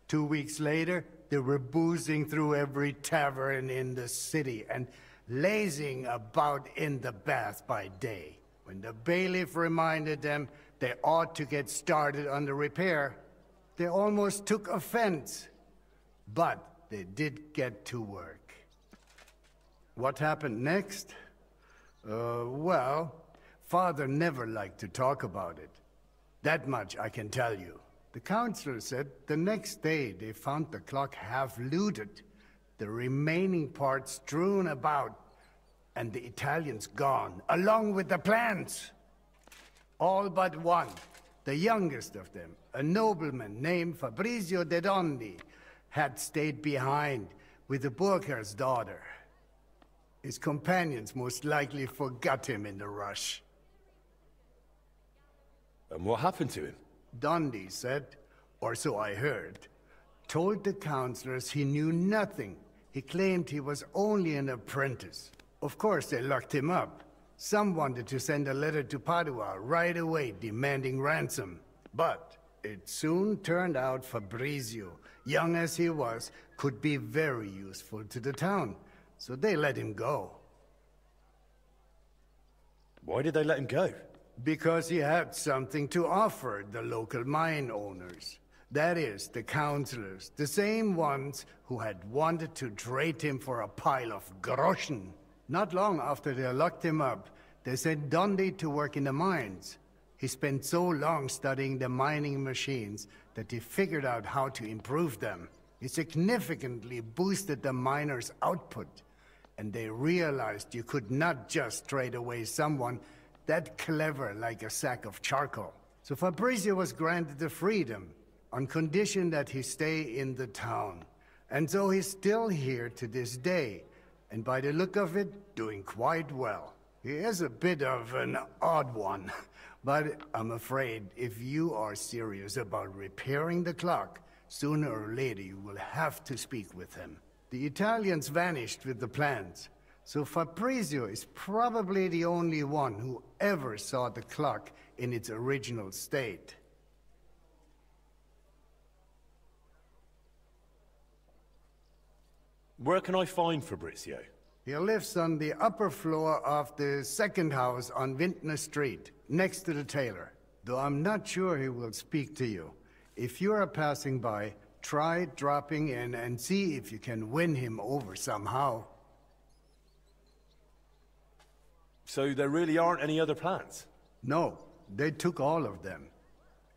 2 weeks later, they were boozing through every tavern in the city and lazing about in the bath by day. When the bailiff reminded them they ought to get started on the repair, they almost took offense. But they did get to work. What happened next? Well, Father never liked to talk about it. That much I can tell you. The councillor said the next day they found the clock half looted, the remaining parts strewn about, and the Italians gone, along with the plans. All but one, the youngest of them, a nobleman named Fabrizio de Dondi, had stayed behind with the Burkhar's daughter. His companions most likely forgot him in the rush. And what happened to him? Dondi said, or so I heard, told the councillors he knew nothing. He claimed he was only an apprentice. Of course, they locked him up. Some wanted to send a letter to Padua right away demanding ransom. But it soon turned out Fabrizio, young as he was, could be very useful to the town. So they let him go. Why did they let him go? Because he had something to offer the local mine owners. That is, the councillors, the same ones who had wanted to trade him for a pile of groschen. Not long after they locked him up, they sent Dondi to work in the mines. He spent so long studying the mining machines that he figured out how to improve them. He significantly boosted the miners' output, and they realized you could not just trade away someone that clever like a sack of charcoal. So Fabrizio was granted the freedom, on condition that he stay in the town. And so he's still here to this day, and by the look of it, doing quite well. He is a bit of an odd one, but I'm afraid if you are serious about repairing the clock, sooner or later you will have to speak with him. The Italians vanished with the plans, so Fabrizio is probably the only one who ever saw the clock in its original state. Where can I find Fabrizio? He lives on the upper floor of the second house on Vintner Street, next to the tailor. Though I'm not sure he will speak to you. If you are passing by, try dropping in and see if you can win him over somehow. So there really aren't any other plans? No, they took all of them.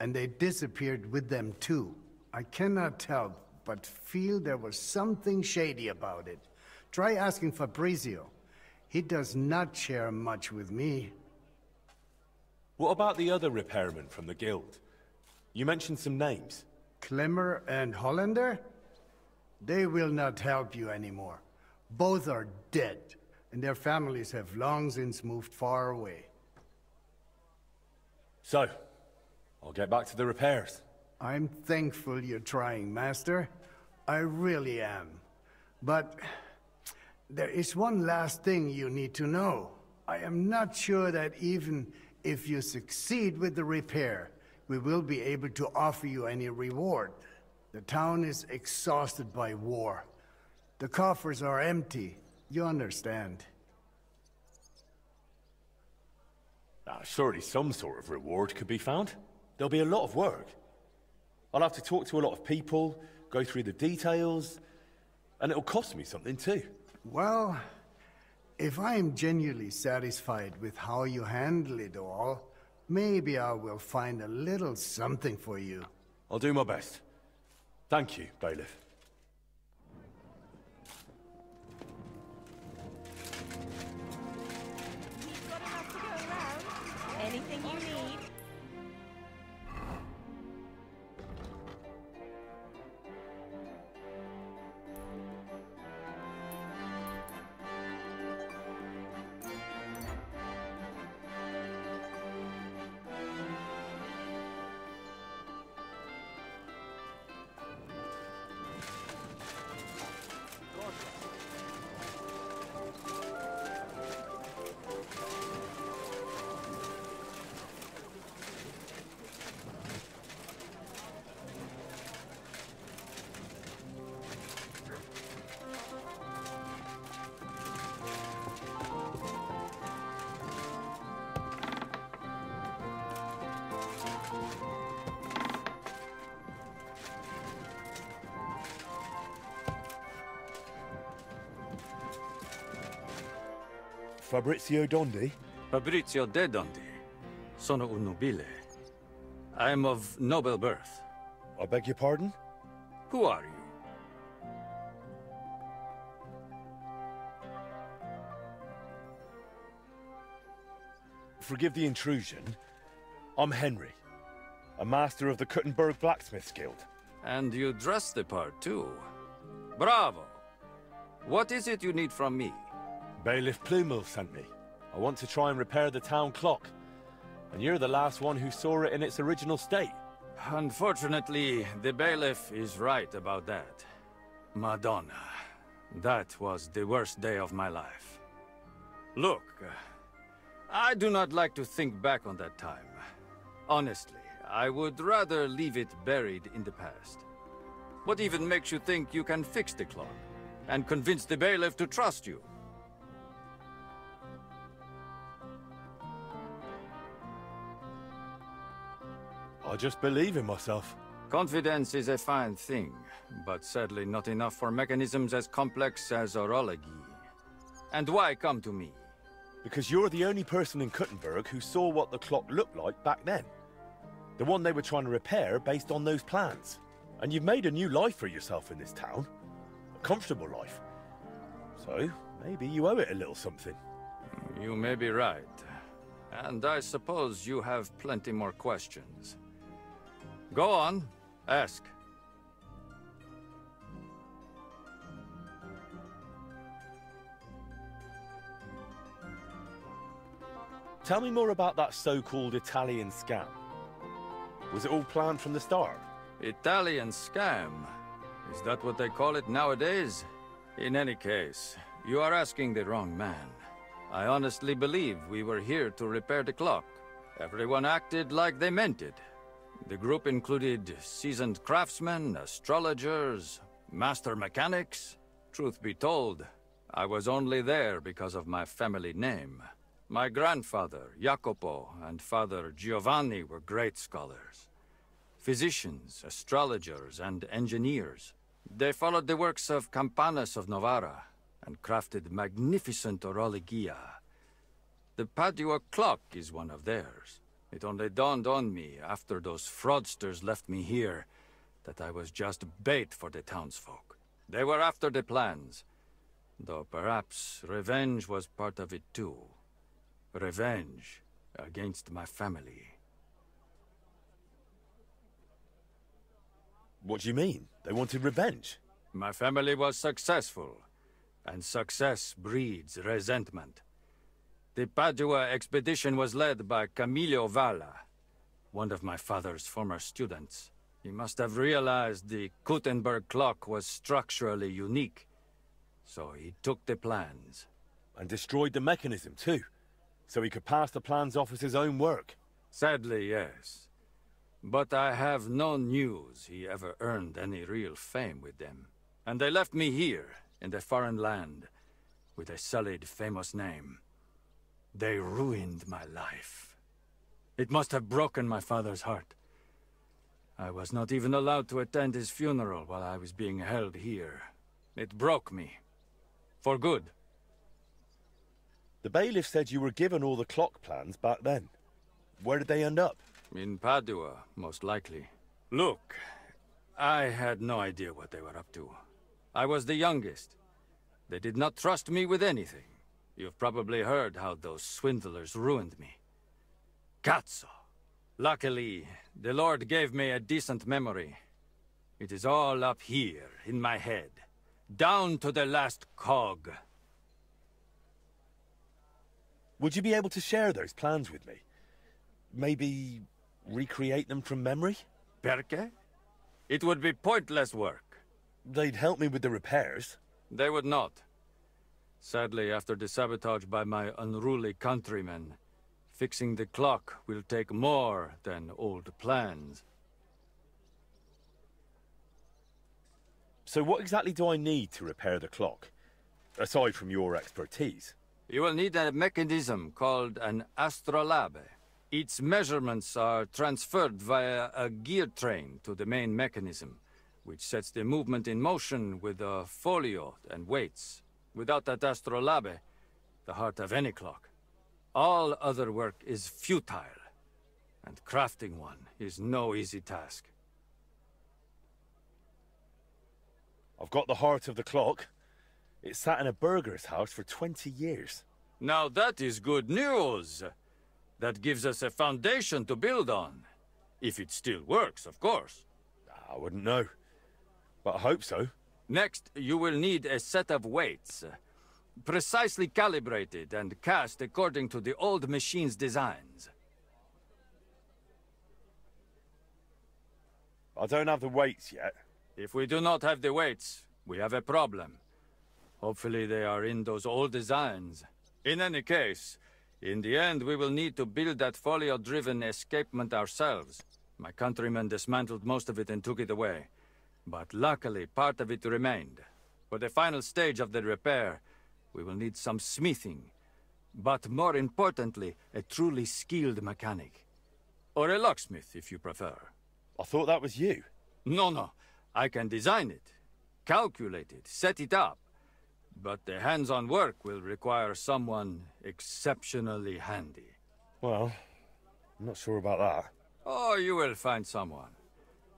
And they disappeared with them too. I cannot help but feel there was something shady about it. Try asking Fabrizio. He does not share much with me. What about the other repairmen from the guild? You mentioned some names. Klemmer and Hollander? They will not help you anymore. Both are dead, and their families have long since moved far away. So, I'll get back to the repairs. I'm thankful you're trying, Master. I really am. But there is one last thing you need to know. I am not sure that even if you succeed with the repair, we will be able to offer you any reward. The town is exhausted by war. The coffers are empty. You understand. Surely some sort of reward could be found. There'll be a lot of work. I'll have to talk to a lot of people, go through the details, and it'll cost me something too. Well, if I am genuinely satisfied with how you handle it all, maybe I will find a little something for you. I'll do my best. Thank you, Bailiff. We've got enough to go around. Anything you need. Fabrizio Dondi? Fabrizio de Dondi. Sono un nobile. I am of noble birth. I beg your pardon? Who are you? Forgive the intrusion. I'm Henry, a master of the Kuttenberg Blacksmiths Guild. And you dress the part, too. Bravo! What is it you need from me? Bailiff Plumel sent me. I want to try and repair the town clock. And you're the last one who saw it in its original state. Unfortunately, the bailiff is right about that. Madonna, that was the worst day of my life. Look, I do not like to think back on that time. Honestly, I would rather leave it buried in the past. What even makes you think you can fix the clock and convince the bailiff to trust you? I just believe in myself. Confidence is a fine thing, but sadly not enough for mechanisms as complex as orology. And why come to me? Because you're the only person in Kuttenberg who saw what the clock looked like back then. The one they were trying to repair based on those plans. And you've made a new life for yourself in this town. A comfortable life. So, maybe you owe it a little something. You may be right. And I suppose you have plenty more questions. Go on, ask. Tell me more about that so-called Italian scam. Was it all planned from the start? Italian scam? Is that what they call it nowadays? In any case, you are asking the wrong man. I honestly believe we were here to repair the clock. Everyone acted like they meant it. The group included seasoned craftsmen, astrologers, master mechanics. Truth be told, I was only there because of my family name. My grandfather, Jacopo, and father Giovanni were great scholars. Physicians, astrologers, and engineers. They followed the works of Campanus of Novara and crafted magnificent orologia. The Padua clock is one of theirs. It only dawned on me after those fraudsters left me here that I was just bait for the townsfolk. They were after the plans, though perhaps revenge was part of it too. Revenge against my family. What do you mean? They wanted revenge? My family was successful, and success breeds resentment. The Padua expedition was led by Camillo Valla, one of my father's former students. He must have realized the Gutenberg clock was structurally unique, so he took the plans. And destroyed the mechanism too, so he could pass the plans off as his own work? Sadly, yes. But I have no news he ever earned any real fame with them. And they left me here, in a foreign land, with a sullied, famous name. They ruined my life. It must have broken my father's heart. I was not even allowed to attend his funeral while I was being held here. It broke me. For good. The bailiff said you were given all the clock plans back then. Where did they end up? In Padua, most likely. Look, I had no idea what they were up to. I was the youngest. They did not trust me with anything. You've probably heard how those swindlers ruined me. Cazzo! Luckily, the Lord gave me a decent memory. It is all up here, in my head. Down to the last cog. Would you be able to share those plans with me? Maybe recreate them from memory? Perché? It would be pointless work. They'd help me with the repairs. They would not. Sadly, after the sabotage by my unruly countrymen, fixing the clock will take more than old plans. So what exactly do I need to repair the clock? Aside from your expertise. You will need a mechanism called an astrolabe. Its measurements are transferred via a gear train to the main mechanism, which sets the movement in motion with a folio and weights. Without that astrolabe, the heart of any clock, all other work is futile, and crafting one is no easy task. I've got the heart of the clock. It sat in a burgher's house for 20 years. Now that is good news. That gives us a foundation to build on. If it still works, of course. I wouldn't know, but I hope so. Next, you will need a set of weights, precisely calibrated and cast according to the old machine's designs. I don't have the weights yet. If we do not have the weights, we have a problem. Hopefully they are in those old designs. In any case, in the end we will need to build that folio-driven escapement ourselves. My countrymen dismantled most of it and took it away. But luckily, part of it remained. For the final stage of the repair, we will need some smithing. But more importantly, a truly skilled mechanic. Or a locksmith, if you prefer. I thought that was you. No. I can design it, calculate it, set it up. But the hands-on work will require someone exceptionally handy. Well, I'm not sure about that. Oh, you will find someone.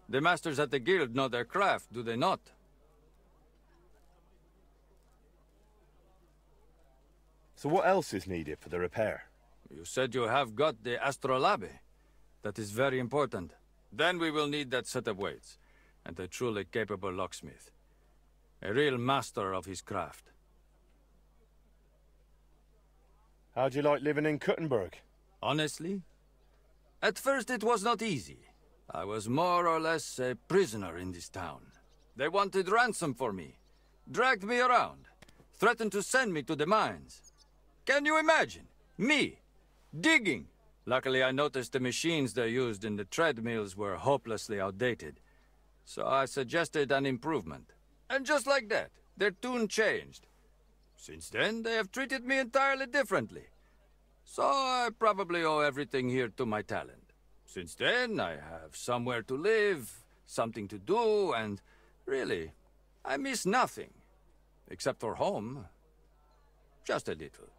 The masters at the guild know their craft, do they not? So what else is needed for the repair? You said you have got the astrolabe. That is very important. Then we will need that set of weights, and a truly capable locksmith. A real master of his craft. How'd you like living in Gutenberg? Honestly? At first it was not easy. I was more or less a prisoner in this town. They wanted ransom for me, dragged me around, threatened to send me to the mines. Can you imagine? Me, digging. Luckily I noticed the machines they used in the treadmills were hopelessly outdated. So I suggested an improvement. And just like that, their tune changed. Since then, they have treated me entirely differently. So I probably owe everything here to my talent. Since then, I have somewhere to live, something to do, and really, I miss nothing. Except for home. Just a little.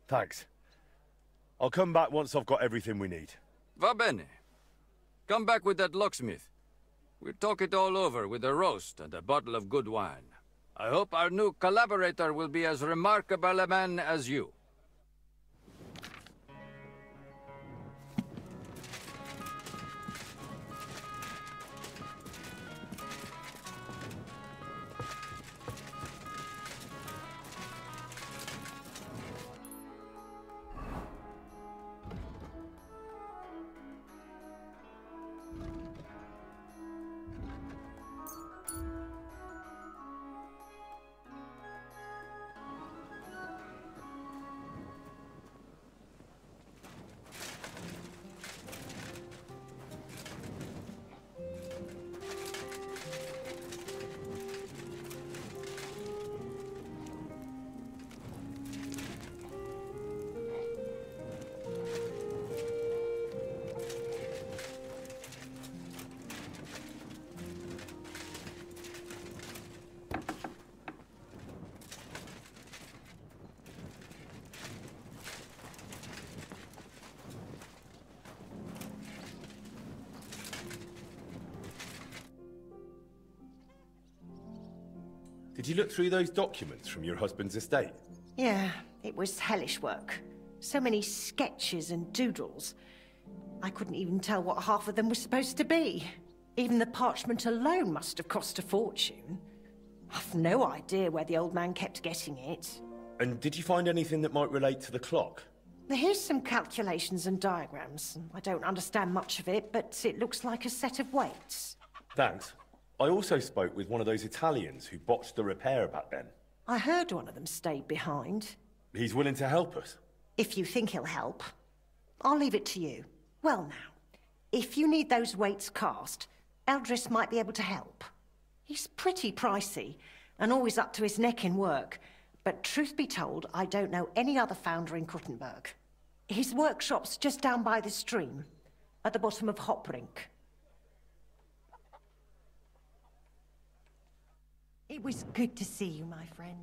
Thanks. I'll come back once I've got everything we need. Va bene. Come back with that locksmith. We'll talk it all over with a roast and a bottle of good wine. I hope our new collaborator will be as remarkable a man as you. Did you look through those documents from your husband's estate? Yeah, it was hellish work. So many sketches and doodles. I couldn't even tell what half of them were supposed to be. Even the parchment alone must have cost a fortune. I've no idea where the old man kept getting it. And did you find anything that might relate to the clock? Here's some calculations and diagrams. I don't understand much of it, but it looks like a set of weights. Thanks. I also spoke with one of those Italians who botched the repair back then. I heard one of them stayed behind. He's willing to help us. If you think he'll help. I'll leave it to you. Well now, if you need those weights cast, Eldris might be able to help. He's pretty pricey, and always up to his neck in work. But truth be told, I don't know any other founder in Kuttenberg. His workshop's just down by the stream, at the bottom of Hopbrink. It was good to see you, my friend.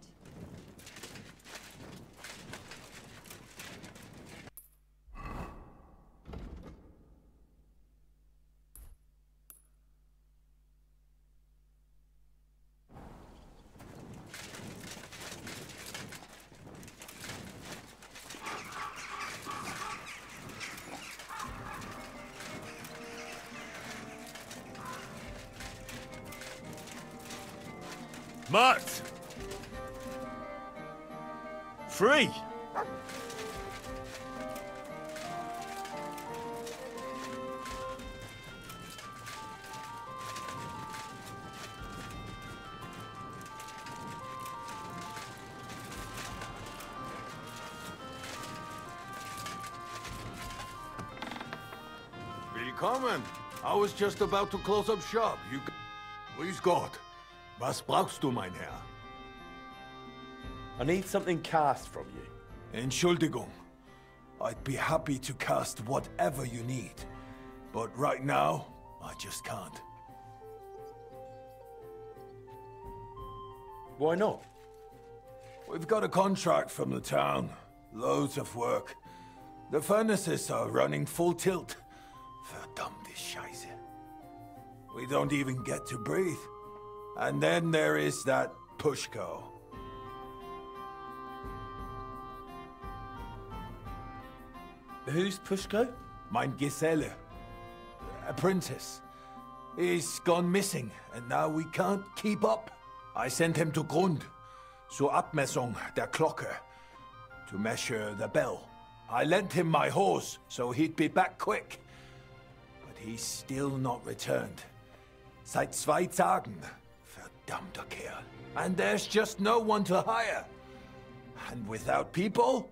Mart! Free! Willkommen. I was just about to close up shop. Grüß Gott. Was brauchst du, mein Herr? I need something cast from you. Entschuldigung. I'd be happy to cast whatever you need. But right now, I just can't. Why not? We've got a contract from the town. Loads of work. The furnaces are running full tilt. Verdammte Scheiße. We don't even get to breathe. And then there is that Pushko. Who's Pushko? Mein Geselle. A princess. He's gone missing, and now we can't keep up. I sent him to Grund, zur Abmessung der Glocke, to measure the bell. I lent him my horse, so he'd be back quick. But he's still not returned. Seit 2 Tagen. Verdammter Kerl. And there's just no one to hire. And without people,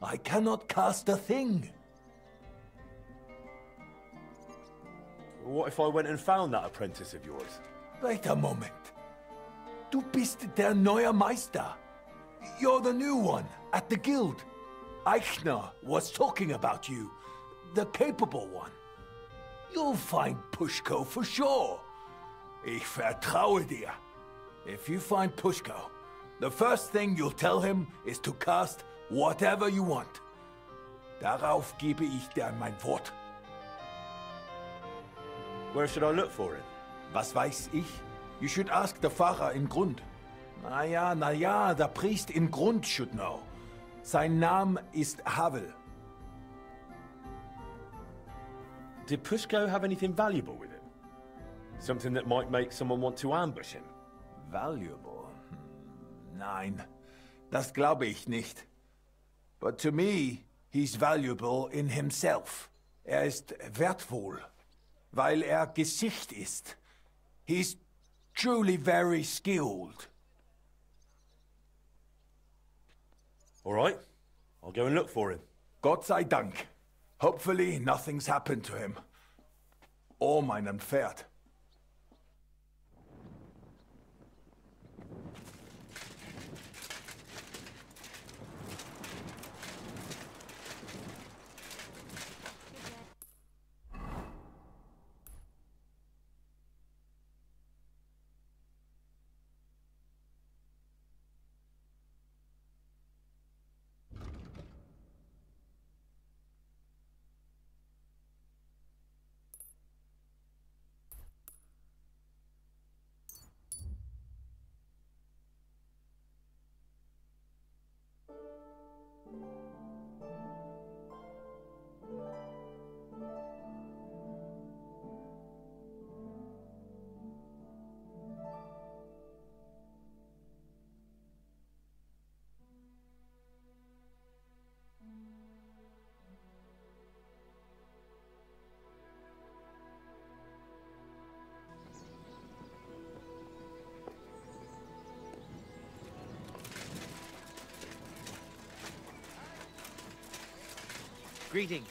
I cannot cast a thing. What if I went and found that apprentice of yours? Wait a moment. Du bist der neue Meister. You're the new one at the guild. Eichner was talking about you. The capable one. You'll find Pushko for sure. Ich vertraue dir. If you find Pushko, the first thing you'll tell him is to cast whatever you want. Darauf gebe ich dir mein Wort. Where should I look for him? Was weiß ich? You should ask the Pfarrer in Grund. Na ja, der Priest in Grund should know. Sein Name ist Havel. Did Pushko have anything valuable with him? Something that might make someone want to ambush him? Valuable? Nein, das glaube ich nicht. But to me, he's valuable in himself. Ist wertvoll, weil Gesicht ist. He's truly very skilled. All right, I'll go and look for him. Gott sei Dank. Hopefully nothing's happened to him. Or meinem Pferd. Greetings.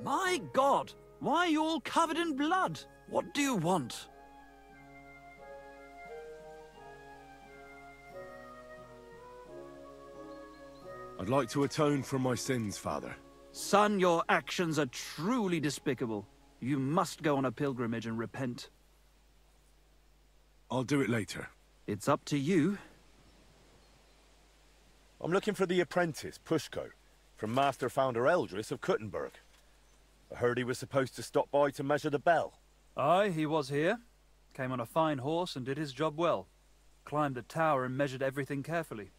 My God! Why are you all covered in blood? What do you want? I'd like to atone for my sins, Father. Son, your actions are truly despicable. You must go on a pilgrimage and repent. I'll do it later. It's up to you. I'm looking for the apprentice, Pushko, from Master Founder Eldris of Kuttenberg. I heard he was supposed to stop by to measure the bell. Aye, he was here. Came on a fine horse and did his job well. Climbed the tower and measured everything carefully.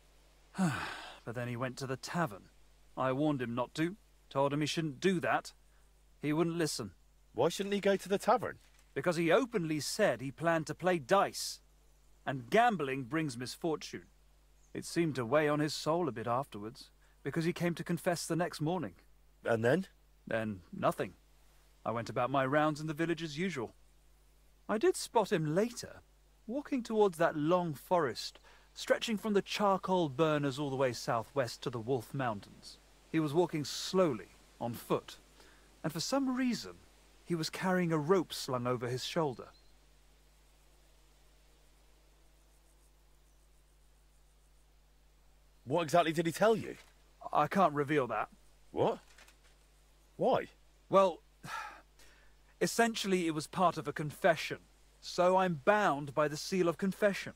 But then he went to the tavern. I warned him not to. Told him he shouldn't do that. He wouldn't listen. Why shouldn't he go to the tavern? Because he openly said he planned to play dice. And gambling brings misfortune. It seemed to weigh on his soul a bit afterwards, because he came to confess the next morning. And then? Then nothing. I went about my rounds in the village as usual. I did spot him later, walking towards that long forest, stretching from the charcoal burners all the way southwest to the Wolf Mountains. He was walking slowly, on foot, and for some reason, he was carrying a rope slung over his shoulder. What exactly did he tell you? I can't reveal that. What? Why? Well, essentially it was part of a confession, so I'm bound by the seal of confession.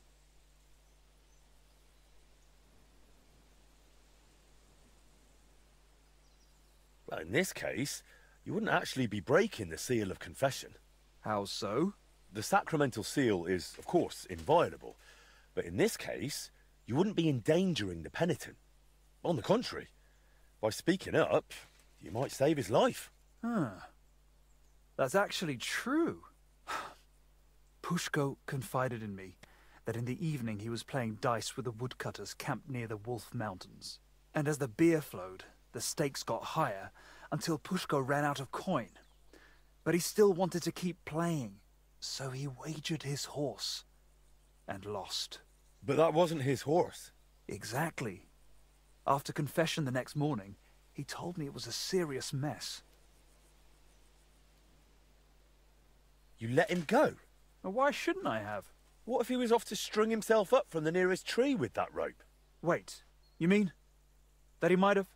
Well, in this case, you wouldn't actually be breaking the seal of confession. How so? The sacramental seal is, of course, inviolable. But in this case, you wouldn't be endangering the penitent. On the contrary, by speaking up, you might save his life. That's actually true. Pushko confided in me that in the evening he was playing dice with the woodcutters camped near the Wolf Mountains. And as the beer flowed, the stakes got higher until Pushko ran out of coin. But he still wanted to keep playing, so he wagered his horse. and lost. But that wasn't his horse. Exactly. After confession the next morning, he told me it was a serious mess. You let him go? Well, why shouldn't I have? What if he was off to string himself up from the nearest tree with that rope? Wait, you mean that he might have?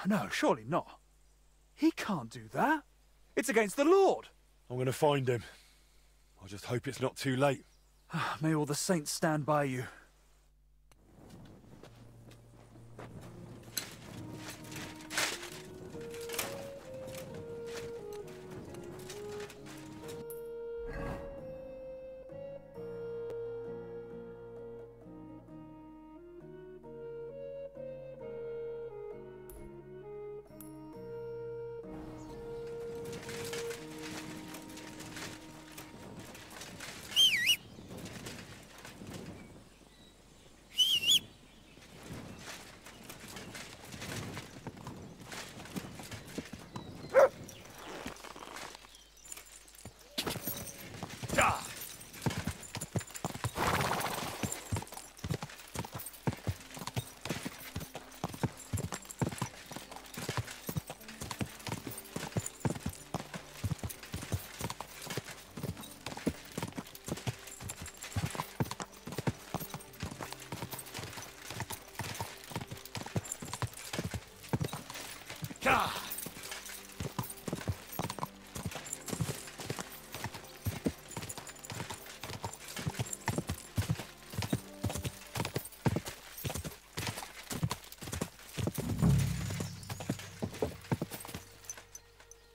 No, surely not. He can't do that. It's against the Lord. I'm gonna find him. I just hope it's not too late. May all the saints stand by you.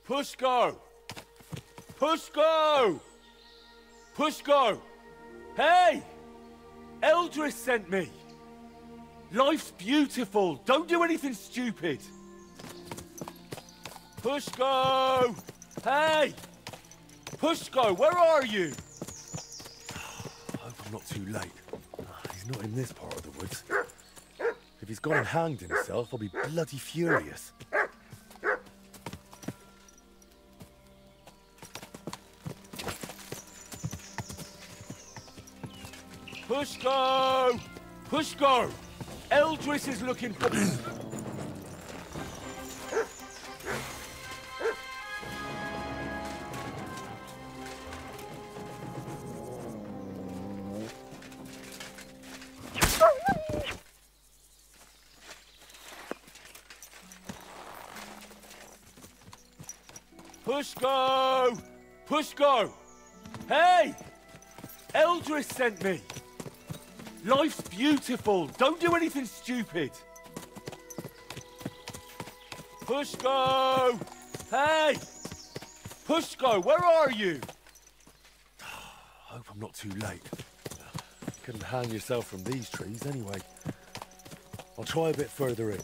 Pushko! Pushko! Pushko! Hey! Eldris sent me! Life's beautiful. Don't do anything stupid. Pushko! Hey! Pushko, where are you? I hope I'm not too late. He's not in this part of the woods. If he's gone and hanged himself, I'll be bloody furious. Pushko! Pushko! Eldris is looking for... Pushko! Pushko! Hey! Eldris sent me! Life's beautiful. Don't do anything stupid. Pushko! Hey! Pushko, where are you? I hope I'm not too late. You couldn't hang yourself from these trees anyway. I'll try a bit further in.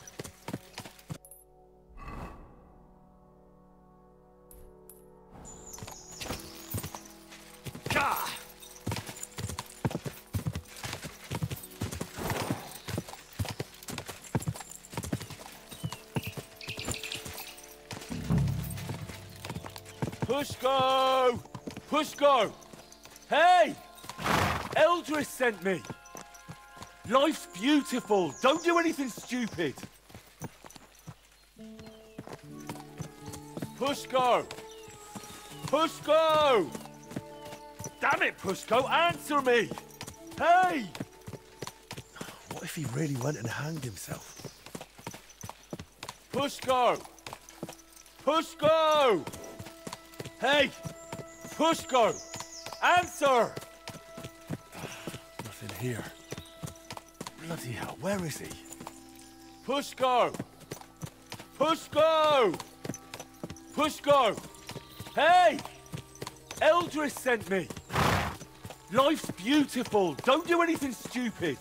Pushko! Pushko! Hey! Eldris sent me! Life's beautiful. Don't do anything stupid. Pushko! Pushko! Damn it, Pushko, answer me! Hey! What if he really went and hanged himself? Pushko! Pushko! Hey! Pushko! Answer! Nothing here. Bloody hell, where is he? Pushko! Pushko! Pushko! Hey! Eldris sent me! Life's beautiful. Don't do anything stupid.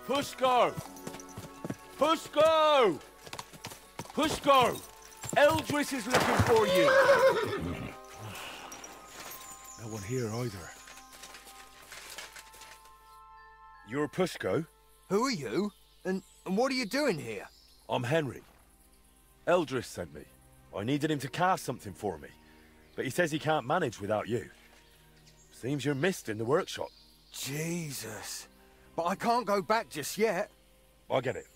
Pushko! Pushko! Pushko! Eldris is looking for you! No one here either. You're Pushko? Who are you? And what are you doing here? I'm Henry. Eldris sent me. I needed him to cast something for me, but he says he can't manage without you. Seems you're missed in the workshop. Jesus. But I can't go back just yet. I get it.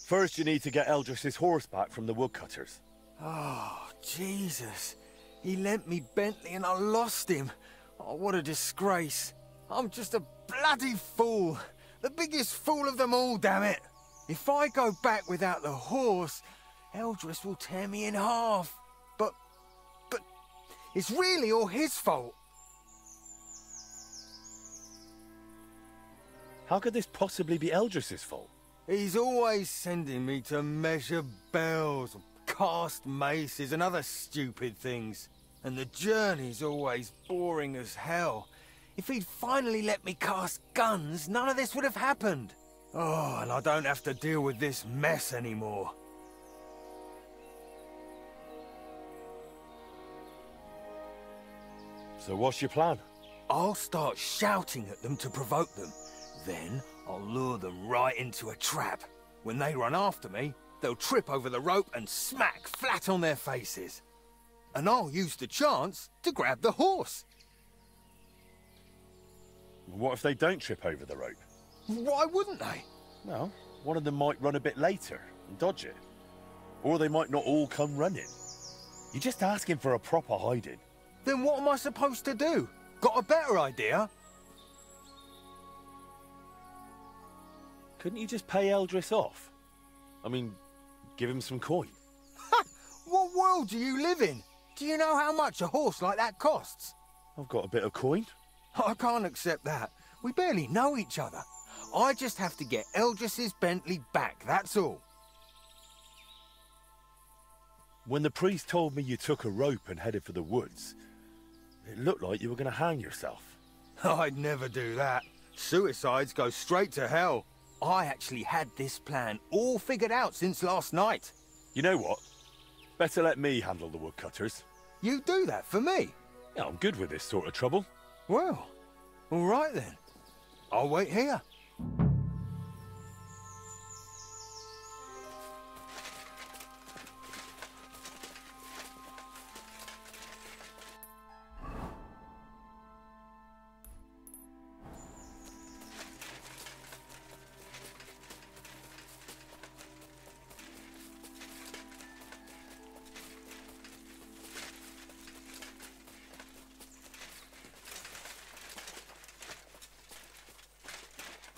First, you need to get Eldris's horse back from the woodcutters. Oh, Jesus. He lent me Bentley and I lost him. Oh, what a disgrace. I'm just a bloody fool. The biggest fool of them all, damn it. If I go back without the horse, Eldris will tear me in half. But it's really all his fault. How could this possibly be Eldris's fault? He's always sending me to measure bells, cast maces and other stupid things. And the journey's always boring as hell. If he'd finally let me cast guns, none of this would have happened. Oh, and I don't have to deal with this mess anymore. So what's your plan? I'll start shouting at them to provoke them. Then I'll lure them right into a trap. When they run after me, they'll trip over the rope and smack flat on their faces. And I'll use the chance to grab the horse. What if they don't trip over the rope? Why wouldn't they? Well, one of them might run a bit later and dodge it. Or they might not all come running. You're just asking for a proper hiding. Then what am I supposed to do? Got a better idea? Couldn't you just pay Eldris off? I mean, give him some coin. Ha! What world do you live in? Do you know how much a horse like that costs? I've got a bit of coin. I can't accept that. We barely know each other. I just have to get Eldris's Bentley back, that's all. When the priest told me you took a rope and headed for the woods, it looked like you were going to hang yourself. I'd never do that. Suicides go straight to hell. I actually had this plan all figured out since last night. You know what? Better let me handle the woodcutters. You do that for me? Yeah, I'm good with this sort of trouble. Well, all right then. I'll wait here.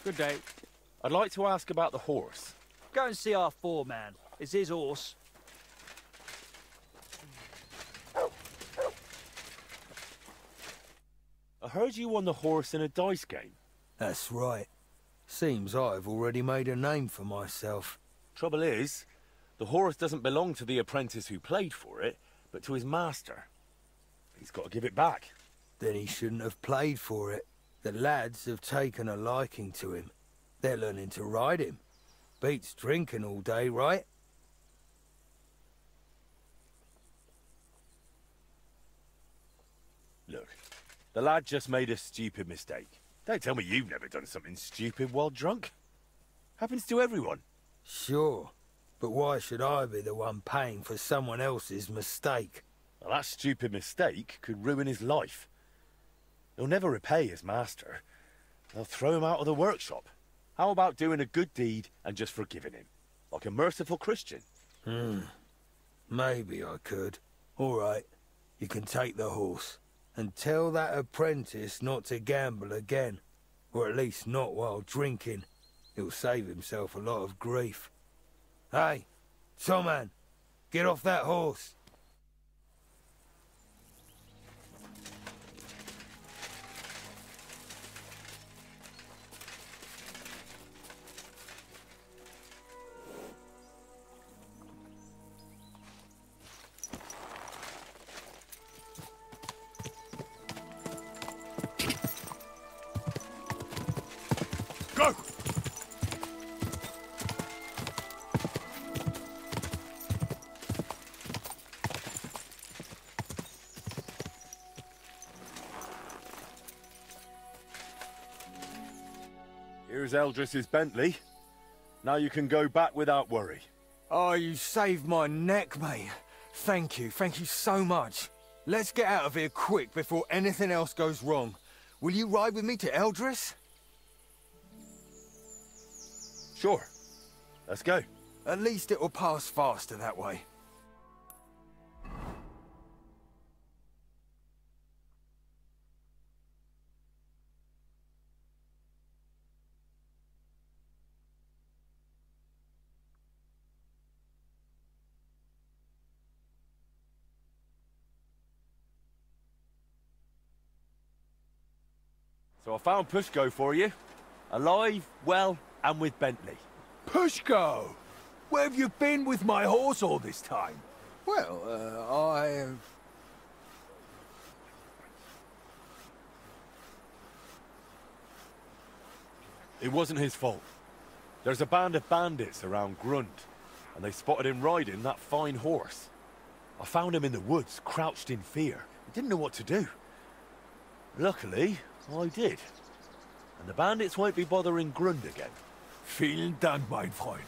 Good day. I'd like to ask about the horse. Go and see our foreman. It's his horse. I heard you won the horse in a dice game. That's right. Seems I've already made a name for myself. Trouble is, the horse doesn't belong to the apprentice who played for it, but to his master. He's got to give it back. Then he shouldn't have played for it. The lads have taken a liking to him. They're learning to ride him. Beats drinking all day, right? Look, the lad just made a stupid mistake. Don't tell me you've never done something stupid while drunk. Happens to everyone. Sure, but why should I be the one paying for someone else's mistake? Well, that stupid mistake could ruin his life. He'll never repay his master. They'll throw him out of the workshop. How about doing a good deed and just forgiving him? Like a merciful Christian. Maybe I could. All right, you can take the horse. And tell that apprentice not to gamble again. Or at least not while drinking. He'll save himself a lot of grief. Hey, Tomman, get off that horse. Go! Here's Eldris's Bentley. Now you can go back without worry. Oh, you saved my neck, mate. Thank you so much. Let's get out of here quick before anything else goes wrong. Will you ride with me to Eldris? Sure. Let's go. At least it will pass faster that way. So I found Pushko for you. Alive, well, and with Bentley. Pushko! Where have you been with my horse all this time? Well, It wasn't his fault. There's a band of bandits around Grund, and they spotted him riding that fine horse. I found him in the woods, crouched in fear. He didn't know what to do. Luckily, I did. And the bandits won't be bothering Grund again. Vielen Dank, mein Freund.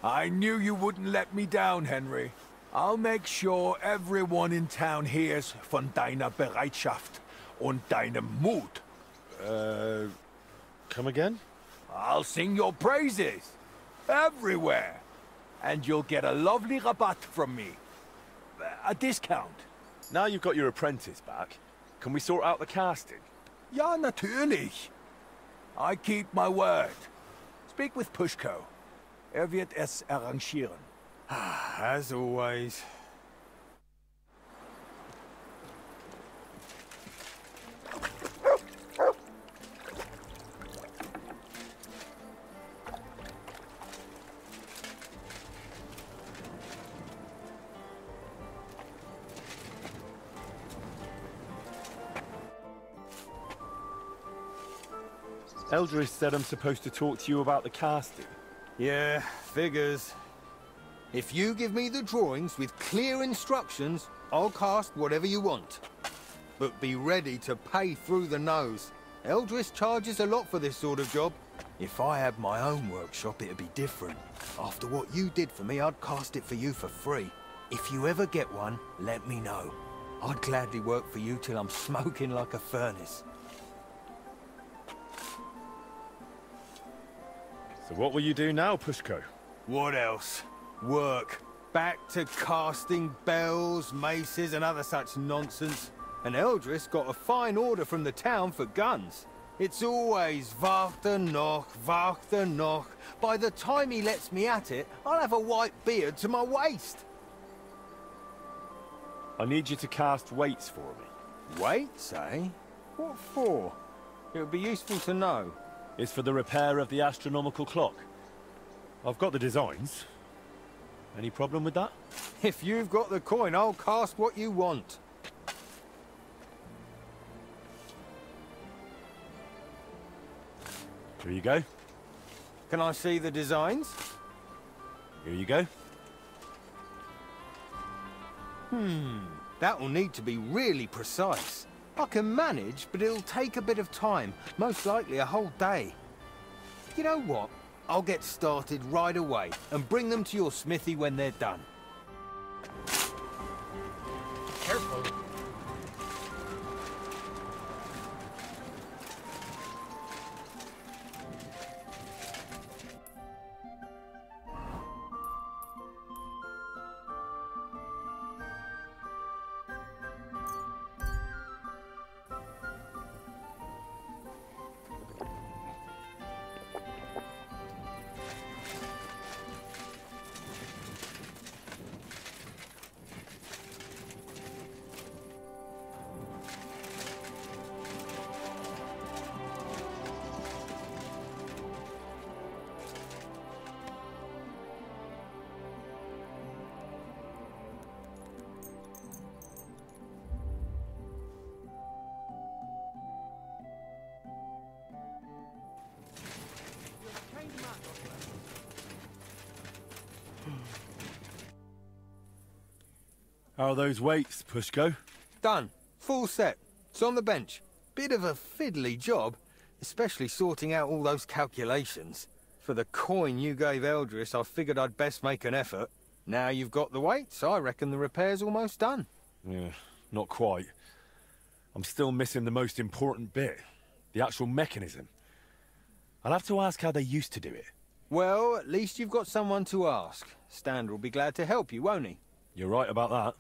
I knew you wouldn't let me down, Henry. I'll make sure everyone in town hears von deiner Bereitschaft und deinem Mut. Come again? I'll sing your praises. Everywhere. And you'll get a lovely rabatt from me. A discount. Now you've got your apprentice back, can we sort out the casting? Ja, natürlich. I keep my word. Speak with Pushko. Wird es arrangieren. as always. Eldris said I'm supposed to talk to you about the casting. Yeah, figures. If you give me the drawings with clear instructions, I'll cast whatever you want. But be ready to pay through the nose. Eldris charges a lot for this sort of job. If I had my own workshop, it'd be different. After what you did for me, I'd cast it for you for free. If you ever get one, let me know. I'd gladly work for you till I'm smoking like a furnace. So what will you do now, Pushko? What else? Work. Back to casting bells, maces, and other such nonsense. And Eldris got a fine order from the town for guns. It's always Wachter noch, Wachter noch. By the time he lets me at it, I'll have a white beard to my waist. I need you to cast weights for me. Weights, eh? What for? It would be useful to know. It's for the repair of the astronomical clock. I've got the designs. Any problem with that? If you've got the coin, I'll cast what you want. Here you go. Can I see the designs? Here you go. That will need to be really precise. I can manage, but it'll take a bit of time. Most likely a whole day. You know what? I'll get started right away and bring them to your smithy when they're done. Careful. How are those weights, Pushko? Done. Full set. It's on the bench. Bit of a fiddly job, especially sorting out all those calculations. For the coin you gave Eldris, I figured I'd best make an effort. Now you've got the weights, I reckon the repair's almost done. Yeah, not quite. I'm still missing the most important bit. The actual mechanism. I'll have to ask how they used to do it. Well, at least you've got someone to ask. Stan will be glad to help you, won't he? You're right about that.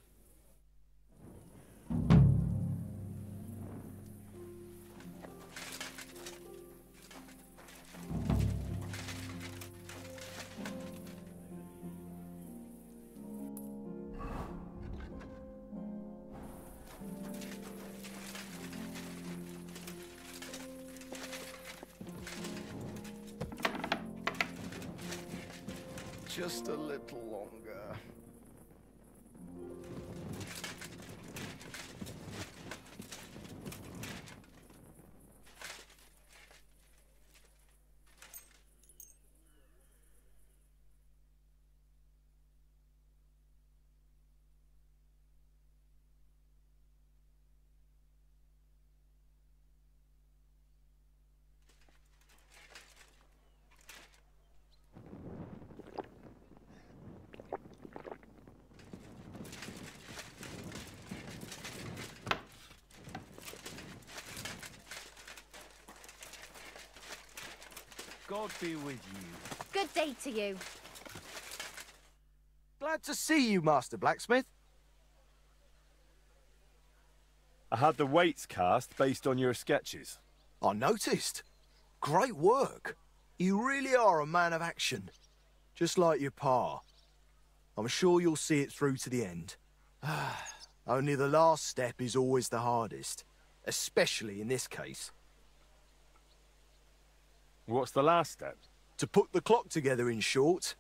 Just a little longer. God be with you. Good day to you. Glad to see you, Master Blacksmith. I had the weights cast based on your sketches. I noticed. Great work. You really are a man of action. Just like your pa. I'm sure you'll see it through to the end. Only the last step is always the hardest. Especially in this case. What's the last step? To put the clock together, in short.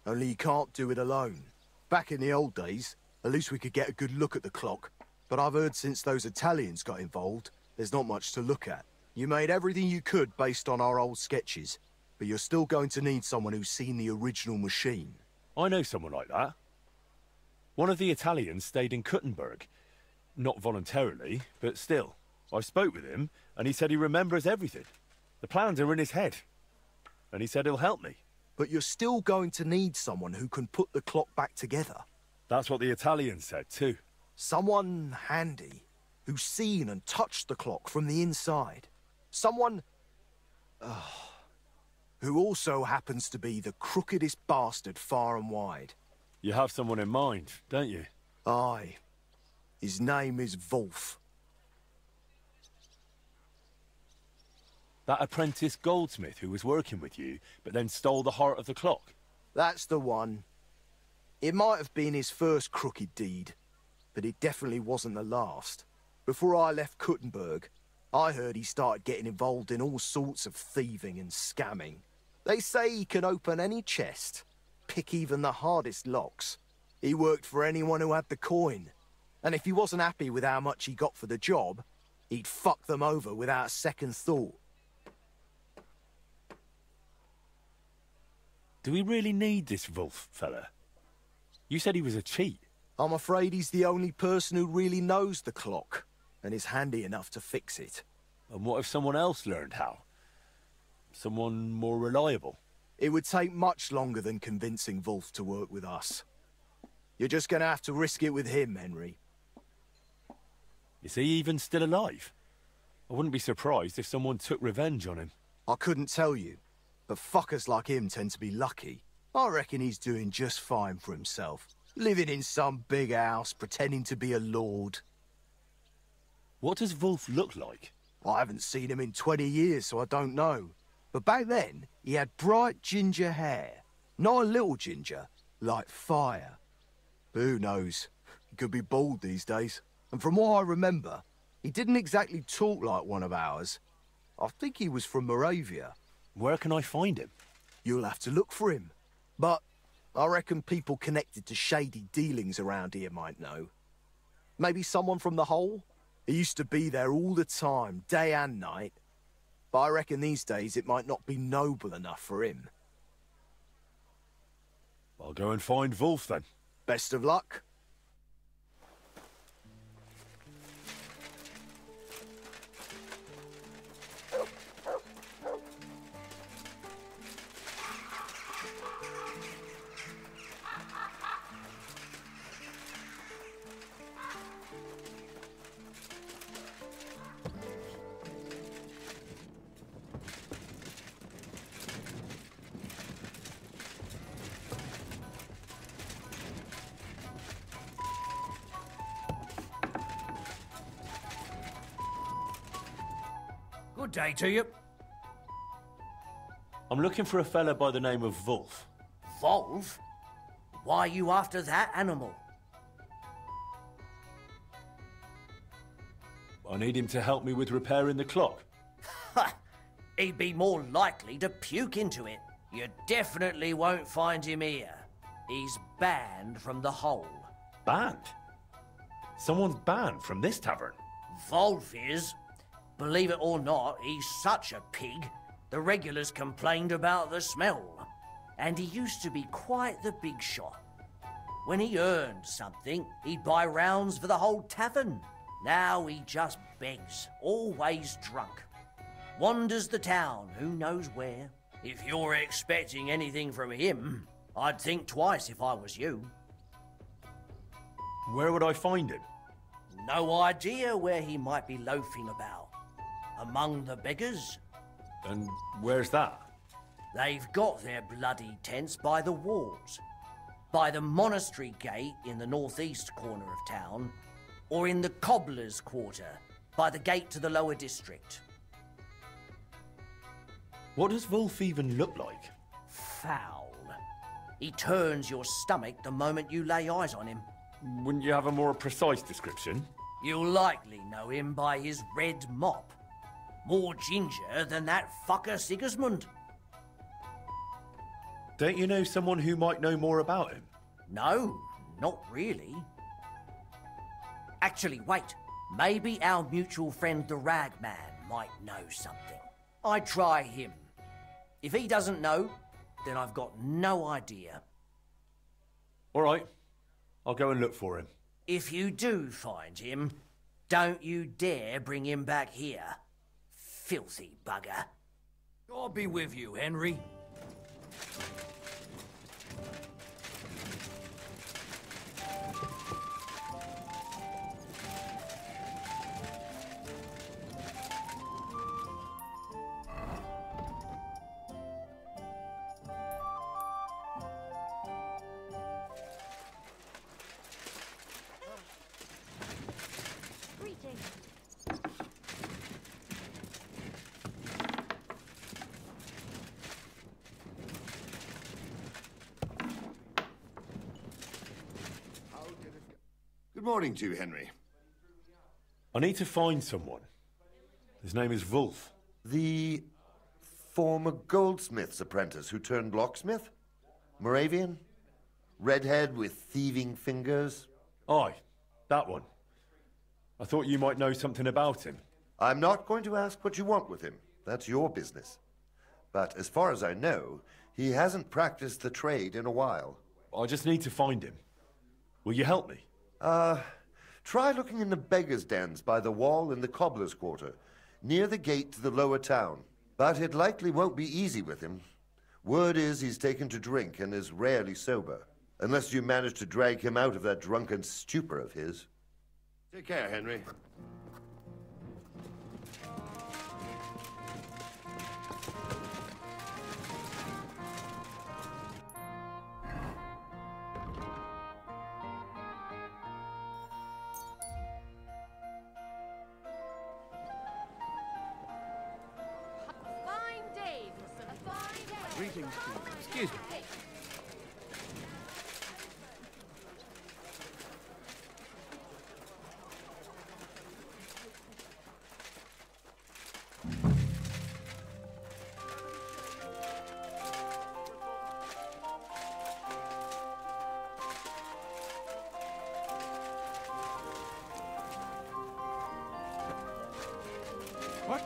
Only you can't do it alone. Back in the old days, at least we could get a good look at the clock. But I've heard since those Italians got involved, there's not much to look at. You made everything you could based on our old sketches, but you're still going to need someone who's seen the original machine. I know someone like that. One of the Italians stayed in Kuttenberg. Not voluntarily, but still. I spoke with him, and he said he remembers everything. The plans are in his head. And he said he'll help me. But you're still going to need someone who can put the clock back together. That's what the Italian said, too. Someone handy, who's seen and touched the clock from the inside. Someone... who also happens to be the crookedest bastard far and wide. You have someone in mind, don't you? Aye. His name is Wolf. That apprentice goldsmith who was working with you, but then stole the heart of the clock? That's the one. It might have been his first crooked deed, but it definitely wasn't the last. Before I left Kuttenberg, I heard he started getting involved in all sorts of thieving and scamming. They say he can open any chest, pick even the hardest locks. He worked for anyone who had the coin, and if he wasn't happy with how much he got for the job, he'd fuck them over without a second thought. Do we really need this Wolf fella? You said he was a cheat. I'm afraid he's the only person who really knows the clock, and is handy enough to fix it. And what if someone else learned how? Someone more reliable? It would take much longer than convincing Wolf to work with us. You're just gonna have to risk it with him, Henry. Is he even still alive? I wouldn't be surprised if someone took revenge on him. I couldn't tell you. But fuckers like him tend to be lucky. I reckon he's doing just fine for himself. Living in some big house, pretending to be a lord. What does Wolf look like? I haven't seen him in 20 years, so I don't know. But back then, he had bright ginger hair. Not a little ginger, like fire. But who knows? He could be bald these days. And from what I remember, he didn't exactly talk like one of ours. I think he was from Moravia. Where can I find him? You'll have to look for him. But I reckon people connected to shady dealings around here might know. Maybe someone from the Hole? He used to be there all the time, day and night. But I reckon these days it might not be noble enough for him. I'll go and find Wolf then. Best of luck. Good day to you. I'm looking for a fella by the name of Wolf. Wolf? Why are you after that animal? I need him to help me with repairing the clock. Ha! He'd be more likely to puke into it. You definitely won't find him here. He's banned from the hole. Banned? Someone's banned from this tavern? Wolf is. Believe it or not, he's such a pig. The regulars complained about the smell. And he used to be quite the big shot. When he earned something, he'd buy rounds for the whole tavern. Now he just begs, always drunk. Wanders the town, who knows where. If you're expecting anything from him, I'd think twice if I was you. Where would I find him? No idea where he might be loafing about. Among the beggars. And where's that? They've got their bloody tents by the walls. By the monastery gate in the northeast corner of town, or in the cobbler's quarter, by the gate to the lower district. What does Wolf even look like? Foul. He turns your stomach the moment you lay eyes on him. Wouldn't you have a more precise description? You'll likely know him by his red mop. More ginger than that fucker Sigismund. Don't you know someone who might know more about him? No, not really. Actually, wait. Maybe our mutual friend the Ragman might know something. I'd try him. If he doesn't know, then I've got no idea. All right. I'll go and look for him. If you do find him, don't you dare bring him back here. Filthy bugger. God be with you, Henry. Good morning to you, Henry. I need to find someone. His name is Wolf. The former goldsmith's apprentice who turned locksmith? Moravian? Redhead with thieving fingers? Aye, that one. I thought you might know something about him. I'm not going to ask what you want with him. That's your business. But as far as I know, he hasn't practiced the trade in a while. I just need to find him. Will you help me? Try looking in the beggars' dens by the wall in the cobbler's quarter, near the gate to the lower town. But it likely won't be easy with him. Word is he's taken to drink and is rarely sober, unless you manage to drag him out of that drunken stupor of his. Take care, Henry. Greetings to you. Excuse me. What?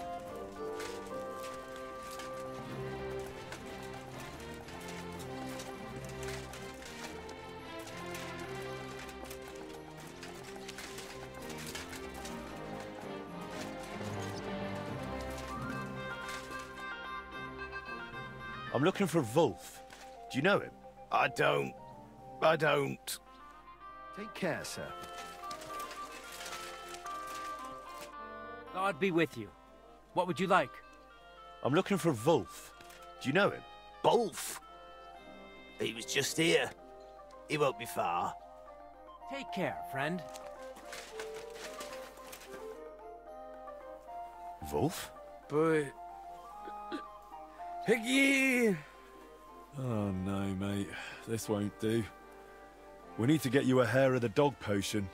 I'm looking for Wolf. Do you know him? I don't. Take care, sir. God be with you. What would you like? I'm looking for Wolf. Do you know him? Wolf? He was just here. He won't be far. Take care, friend. Wolf? But... Piggy! Oh no, mate. This won't do. We need to get you a hair of the dog potion.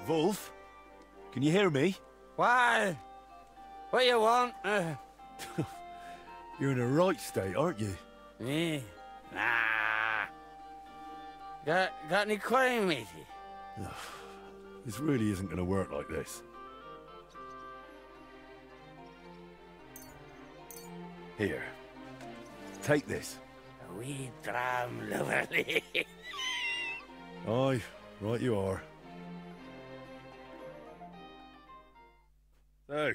Wolf? Can you hear me? Why? What do you want? You're in a right state, aren't you? Me? Nah. Got any crime, matey? This really isn't going to work like this. Here. Take this. A wee dram lovely. Aye, right you are. So,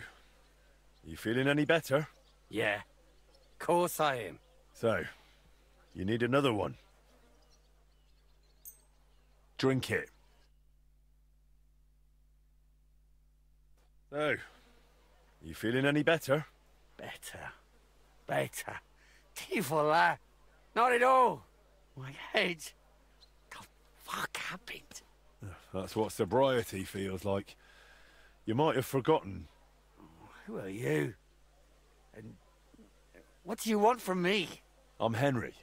you feeling any better? Yeah, of course I am. So, you need another one. Drink it. So, you feeling any better? Better. Tifola. Not at all. My head. The fuck happened? That's what sobriety feels like. You might have forgotten. Who are you? And what do you want from me? I'm Henry,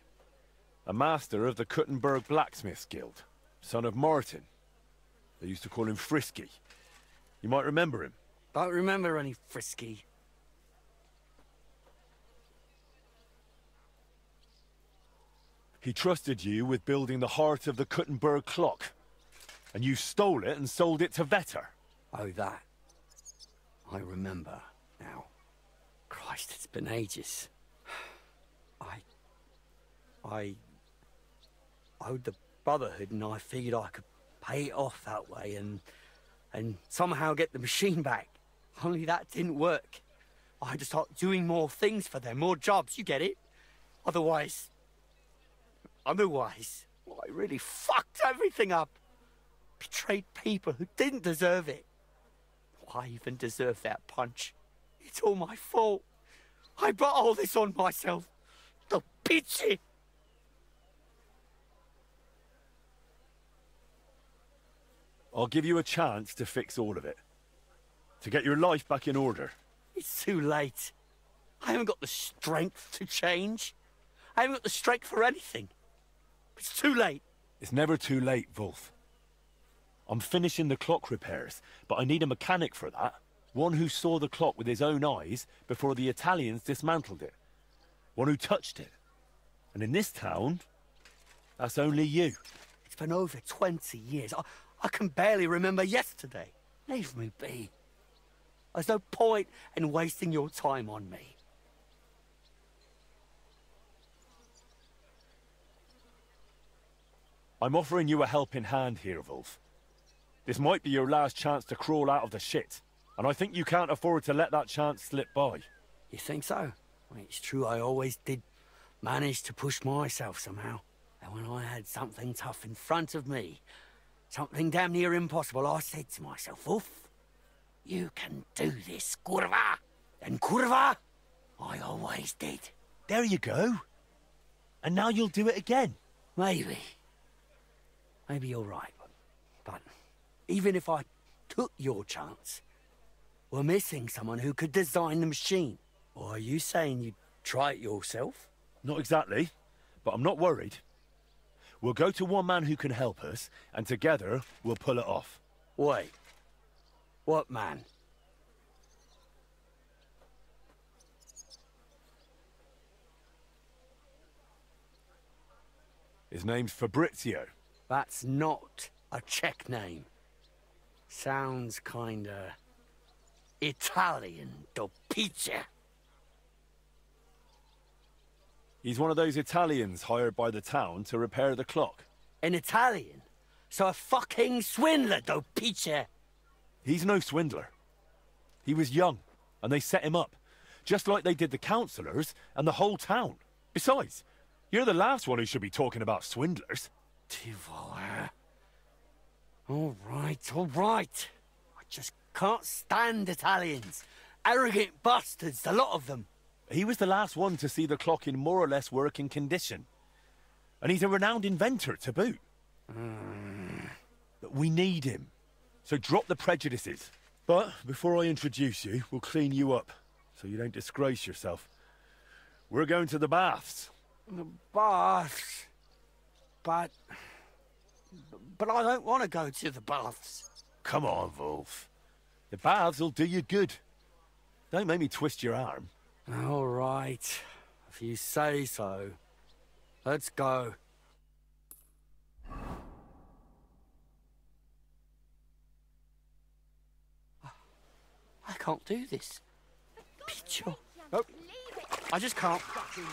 a master of the Kuttenberg Blacksmiths Guild, son of Martin. They used to call him Frisky. You might remember him. Don't remember any Frisky. He trusted you with building the heart of the Kuttenberg clock. And you stole it and sold it to Vetter. Oh, that. I remember now. Christ, it's been ages. I owed the Brotherhood, and I figured I could pay it off that way and somehow get the machine back. Only that didn't work. I had to start doing more things for them, more jobs, you get it? Otherwise, well, I really fucked everything up. Betrayed people who didn't deserve it. Why even deserve that punch? It's all my fault. I brought all this on myself. The pity. I'll give you a chance to fix all of it. To get your life back in order. It's too late. I haven't got the strength to change. I haven't got the strength for anything. It's too late. It's never too late, Wolf. I'm finishing the clock repairs, but I need a mechanic for that. One who saw the clock with his own eyes before the Italians dismantled it. One who touched it. And in this town, that's only you. It's been over 20 years. I can barely remember yesterday. Leave me be. There's no point in wasting your time on me. I'm offering you a helping hand here, Wolf. This might be your last chance to crawl out of the shit, and I think you can't afford to let that chance slip by. You think so? Well, it's true, I always did manage to push myself somehow. And when I had something tough in front of me, something damn near impossible, I said to myself, Wolf, you can do this, curva. And curva, I always did. There you go. And now you'll do it again. Maybe. Maybe you're right. But even if I took your chance, we're missing someone who could design the machine. Or are you saying you'd try it yourself? Not exactly, but I'm not worried. We'll go to one man who can help us, and together we'll pull it off. Wait. What man? His name's Fabrizio. That's not a Czech name. Sounds kinda Italian, do pizza. He's one of those Italians hired by the town to repair the clock. An Italian? So a fucking swindler, do pizza. He's no swindler. He was young, and they set him up, just like they did the councillors and the whole town. Besides, you're the last one who should be talking about swindlers. All right. I just can't stand Italians. Arrogant bastards, a lot of them. He was the last one to see the clock in more or less working condition. And he's a renowned inventor to boot. But we need him. so drop the prejudices. But before I introduce you, we'll clean you up, so you don't disgrace yourself. We're going to the baths. The baths? But I don't want to go to the baths. Come on, Wolf. The baths will do you good. Don't make me twist your arm. All right. If you say so. Let's go. I can't do this. Picho. Nope. I just can't.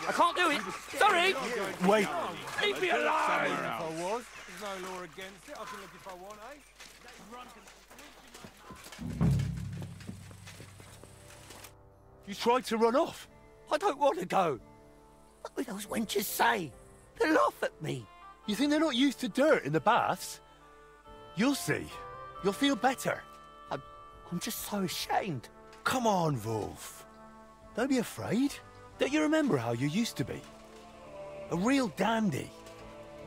I can't do it. Sorry. Wait. Leave me alone. If I was, there's no law against it. I can look if I want, eh? You tried to run off. I don't want to go. What will those wenches say? They'll laugh at me. You think they're not used to dirt in the baths? You'll see. You'll feel better. I'm just so ashamed. Come on, Wolf. Don't be afraid. Don't you remember how you used to be? A real dandy.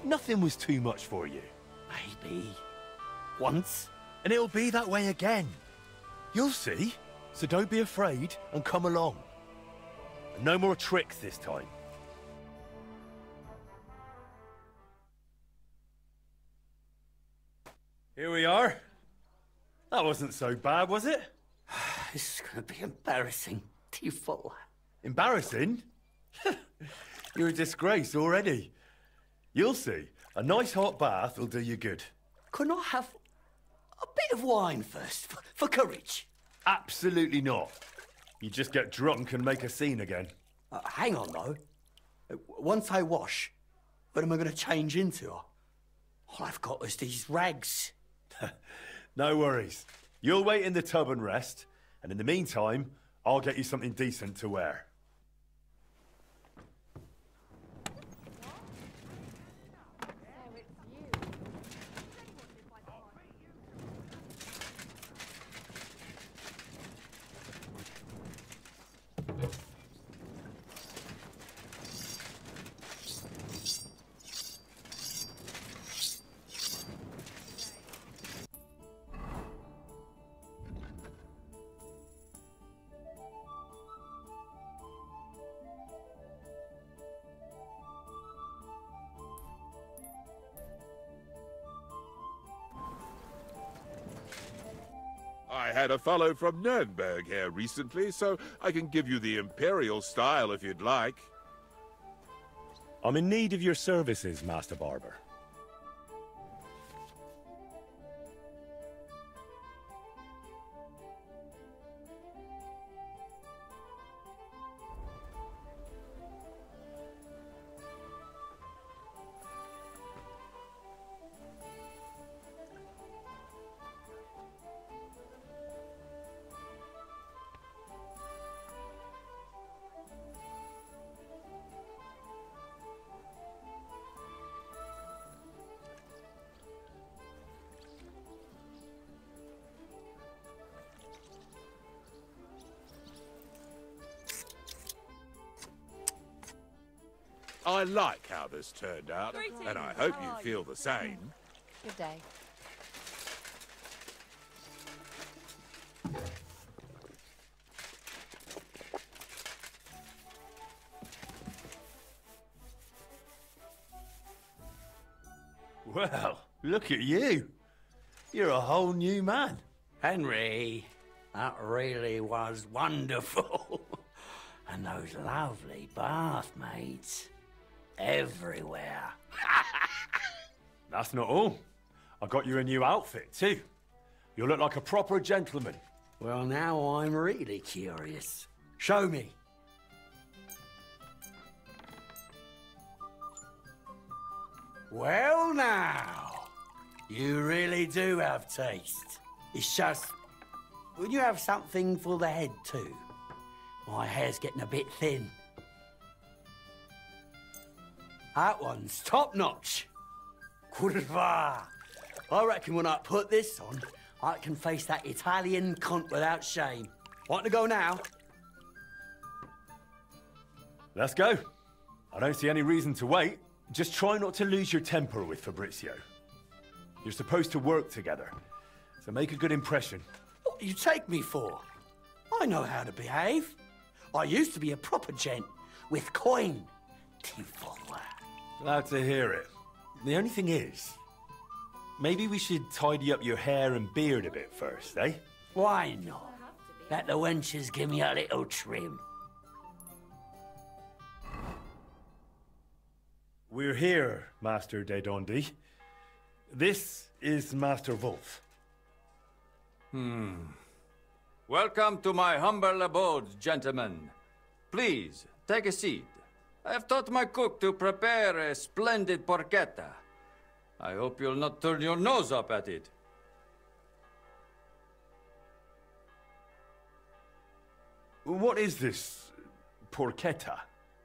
Nothing was too much for you. Maybe. Once. And it'll be that way again. You'll see. So don't be afraid and come along. And no more tricks this time. Here we are. That wasn't so bad, was it? This is going to be embarrassing. Tifo. Embarrassing? You're a disgrace already. You'll see. A nice hot bath will do you good. Couldn't I have a bit of wine first, for courage? Absolutely not. You just get drunk and make a scene again. Hang on, though. Once I wash, what am I going to change into? All I've got is these rags. No worries. You'll wait in the tub and rest, and in the meantime, I'll get you something decent to wear. I had a fellow from Nuremberg here recently, so I can give you the Imperial style if you'd like. I'm in need of your services, Master Barber. I like how this turned out, and I hope you feel the same. Good day. Well, look at you. You're a whole new man. Henry, that really was wonderful. And those lovely bath maids. Everywhere. That's not all. I got you a new outfit, too. You'll look like a proper gentleman. Well, now I'm really curious. Show me. Well, now. You really do have taste. It's just... Would you have something for the head, too? My hair's getting a bit thin. That one's top-notch. Curva. I reckon when I put this on, I can face that Italian cunt without shame. Want to go now? Let's go. I don't see any reason to wait. Just try not to lose your temper with Fabrizio. You're supposed to work together, so make a good impression. What do you take me for? I know how to behave. I used to be a proper gent, with coin. Glad to hear it. The only thing is, maybe we should tidy up your hair and beard a bit first, eh? Why not? Let the wenches give me a little trim. We're here, Master Dedondi. This is Master Wolf. Welcome to my humble abode, gentlemen. Please, take a seat. I have taught my cook to prepare a splendid porchetta. I hope you'll not turn your nose up at it. What is this porchetta?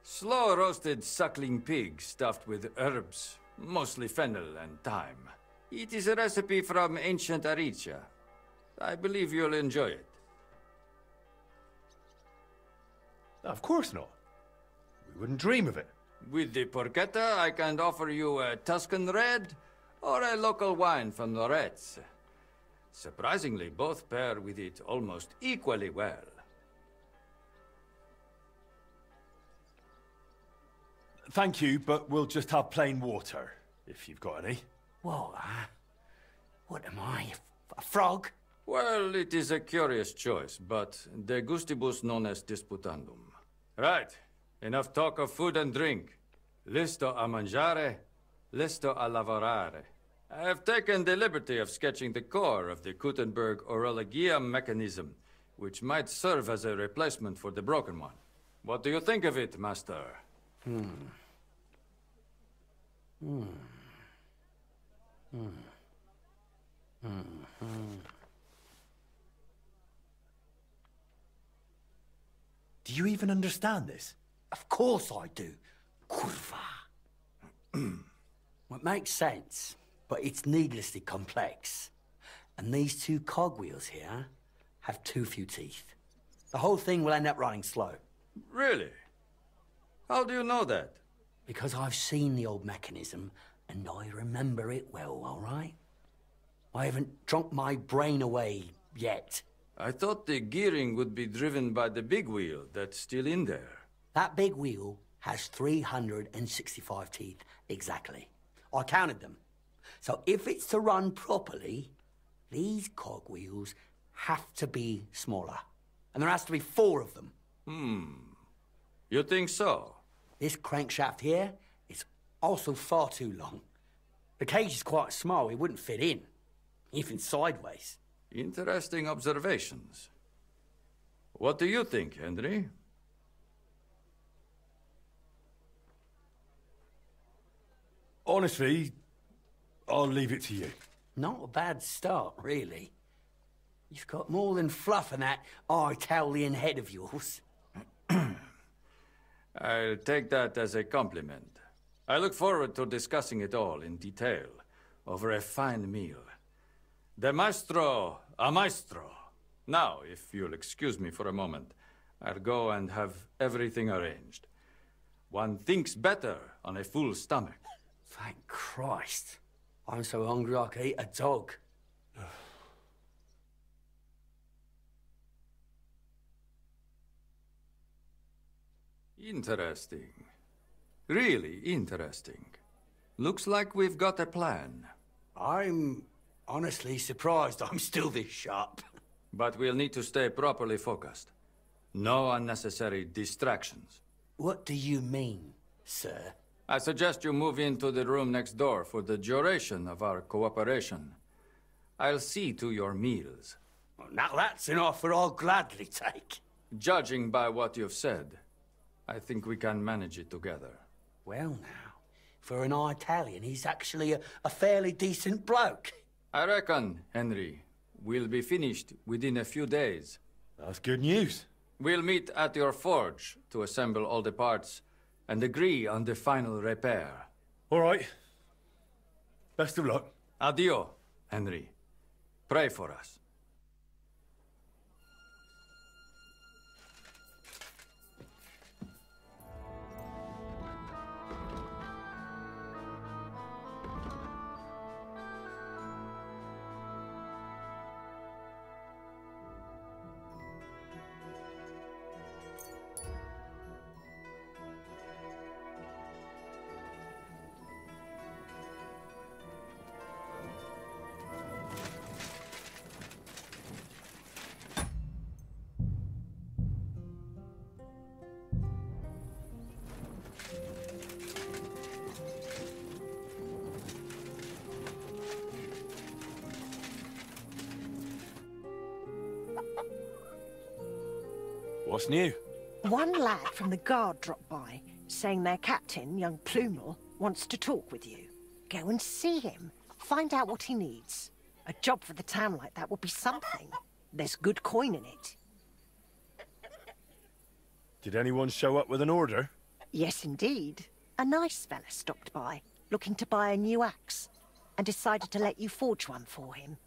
Slow-roasted suckling pig stuffed with herbs, mostly fennel and thyme. It is a recipe from ancient Aricia. I believe you'll enjoy it. Of course not. We wouldn't dream of it. With the porchetta, I can offer you a Tuscan red or a local wine from Loretz. Surprisingly, both pair with it almost equally well. Thank you, but we'll just have plain water, if you've got any. What, what am I, a frog? Well, it is a curious choice, but de gustibus non est disputandum. Right, enough talk of food and drink. Listo a mangiare, listo a lavorare. I have taken the liberty of sketching the core of the Gutenberg Orologia mechanism, which might serve as a replacement for the broken one. What do you think of it, Master? Do you even understand this? Of course I do. Kurva. It makes sense, but it's needlessly complex. And these two cogwheels here have too few teeth. The whole thing will end up running slow. Really? How do you know that? Because I've seen the old mechanism, and I remember it well, all right? I haven't drunk my brain away yet. I thought the gearing would be driven by the big wheel that's still in there. That big wheel has 365 teeth, exactly. I counted them. So if it's to run properly, these cogwheels have to be smaller. And there has to be 4 of them. You think so? This crankshaft here is also far too long. The cage is quite small, it wouldn't fit in, even sideways. Interesting observations. What do you think, Henry? Honestly, I'll leave it to you. Not a bad start, really. You've got more than fluff in that Italian head of yours. I'll take that as a compliment. I look forward to discussing it all in detail over a fine meal. De maestro a maestro. Now, if you'll excuse me for a moment, I'll go and have everything arranged. One thinks better on a full stomach. Thank Christ. I'm so hungry I could eat a dog. Interesting. Really interesting. Looks like we've got a plan. I'm honestly surprised I'm still this sharp. But we'll need to stay properly focused. No unnecessary distractions. What do you mean, sir? I suggest you move into the room next door for the duration of our cooperation. I'll see to your meals. Well, now that's an offer I'll gladly take. Judging by what you've said, I think we can manage it together. Well now, for an Italian, he's actually a fairly decent bloke. I reckon, Henry, we'll be finished within a few days. That's good news. We'll meet at your forge to assemble all the parts and agree on the final repair. All right. Best of luck. Addio, Henry. Pray for us. What's new? One lad from the guard dropped by, saying their captain, young Plumel, wants to talk with you. Go and see him. Find out what he needs. A job for the town like that would be something. There's good coin in it. Did anyone show up with an order? Yes, indeed. A nice fella stopped by, looking to buy a new axe, and decided to let you forge one for him.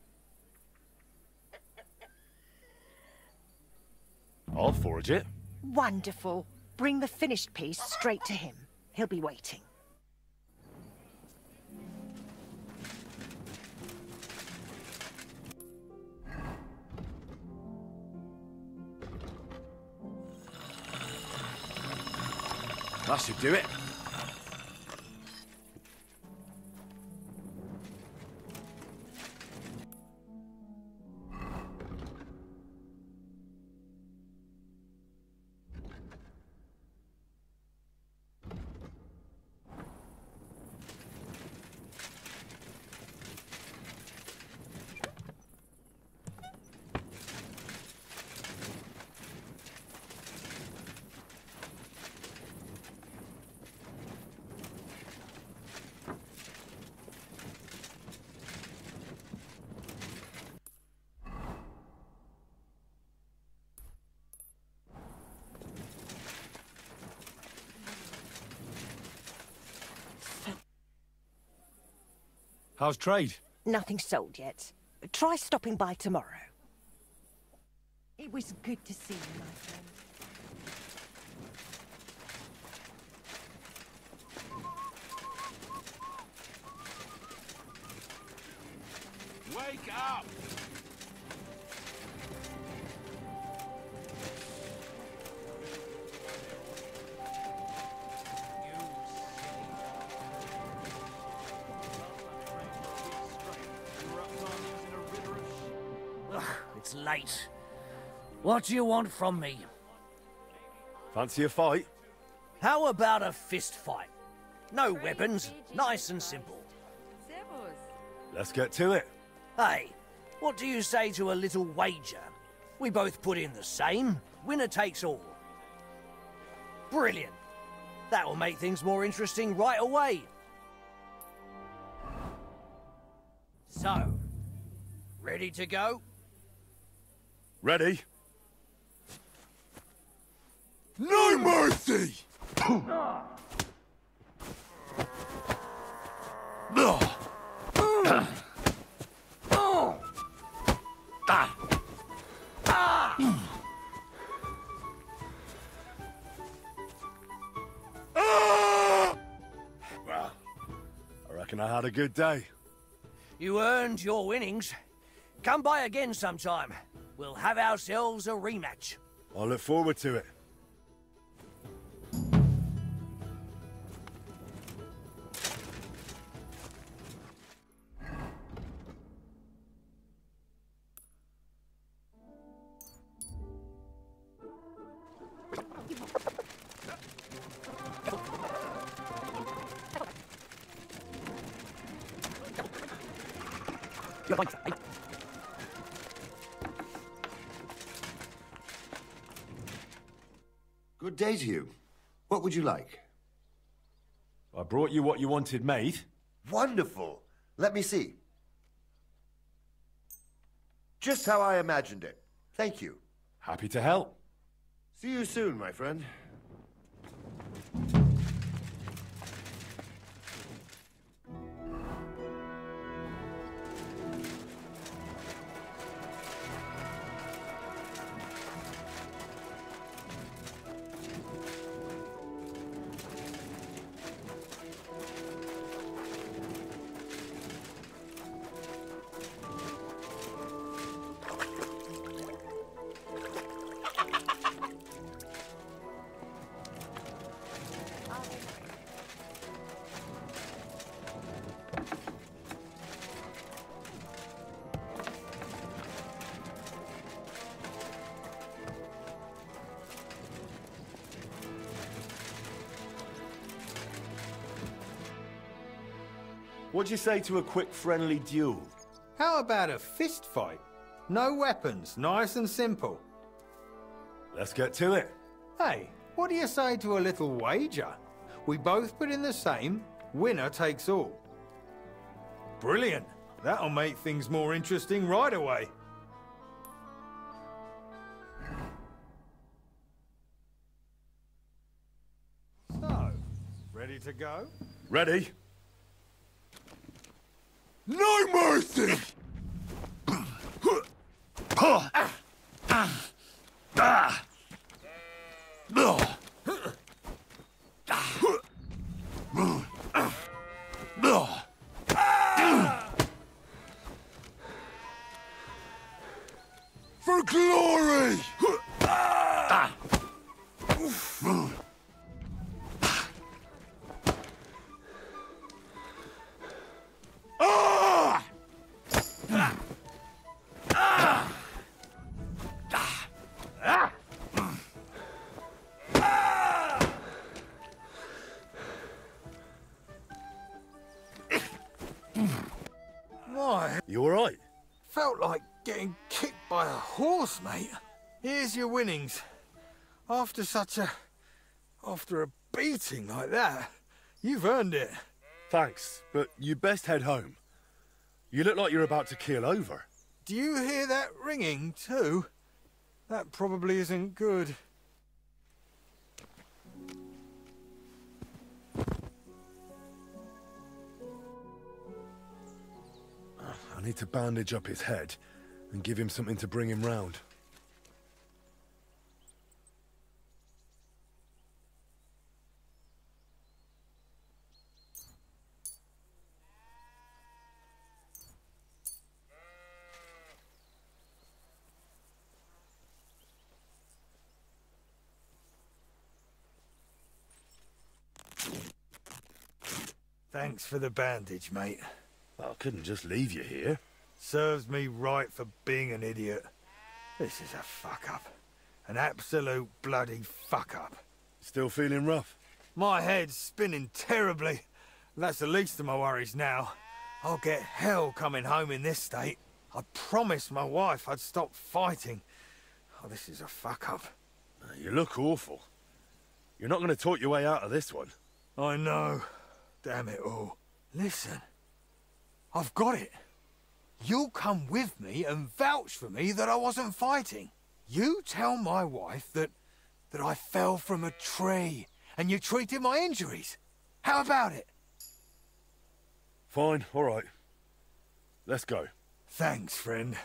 I'll forge it. Wonderful. Bring the finished piece straight to him. He'll be waiting. That should do it. How's trade? Nothing sold yet. Try stopping by tomorrow. It was good to see you, my friend. Wake up! It's late. What do you want from me? Fancy a fight? How about a fist fight? No weapons, nice and simple. Let's get to it. Hey, what do you say to a little wager? We both put in the same, winner takes all. Brilliant. That will make things more interesting right away. So, ready to go? Ready? No mercy! Well, I reckon I had a good day. You earned your winnings. Come by again sometime. We'll have ourselves a rematch. I look forward to it. Good day to you. What would you like? I brought you what you wanted made. Wonderful. Let me see. Just how I imagined it. Thank you. Happy to help. See you soon, my friend. What'd you say to a quick, friendly duel? How about a fist fight? No weapons, nice and simple. Let's get to it. Hey, what do you say to a little wager? We both put in the same, winner takes all. Brilliant. That'll make things more interesting right away. So, ready to go? Ready? No mercy! For glory! You alright? Felt like getting kicked by a horse, mate. Here's your winnings. After a beating like that, you've earned it. Thanks, but you best head home. You look like you're about to keel over. Do you hear that ringing, too? That probably isn't good. I need to bandage up his head and give him something to bring him round. Thanks for the bandage, mate. Well, I couldn't just leave you here. Serves me right for being an idiot. This is a fuck-up. An absolute bloody fuck-up. Still feeling rough? My head's spinning terribly. That's the least of my worries now. I'll get hell coming home in this state. I promised my wife I'd stop fighting. Oh, this is a fuck-up. You look awful. You're not going to talk your way out of this one. I know. Damn it all. Listen. I've got it. You'll come with me and vouch for me that I wasn't fighting. You tell my wife that I fell from a tree and you treated my injuries. How about it? Fine, all right. Let's go. Thanks, friend.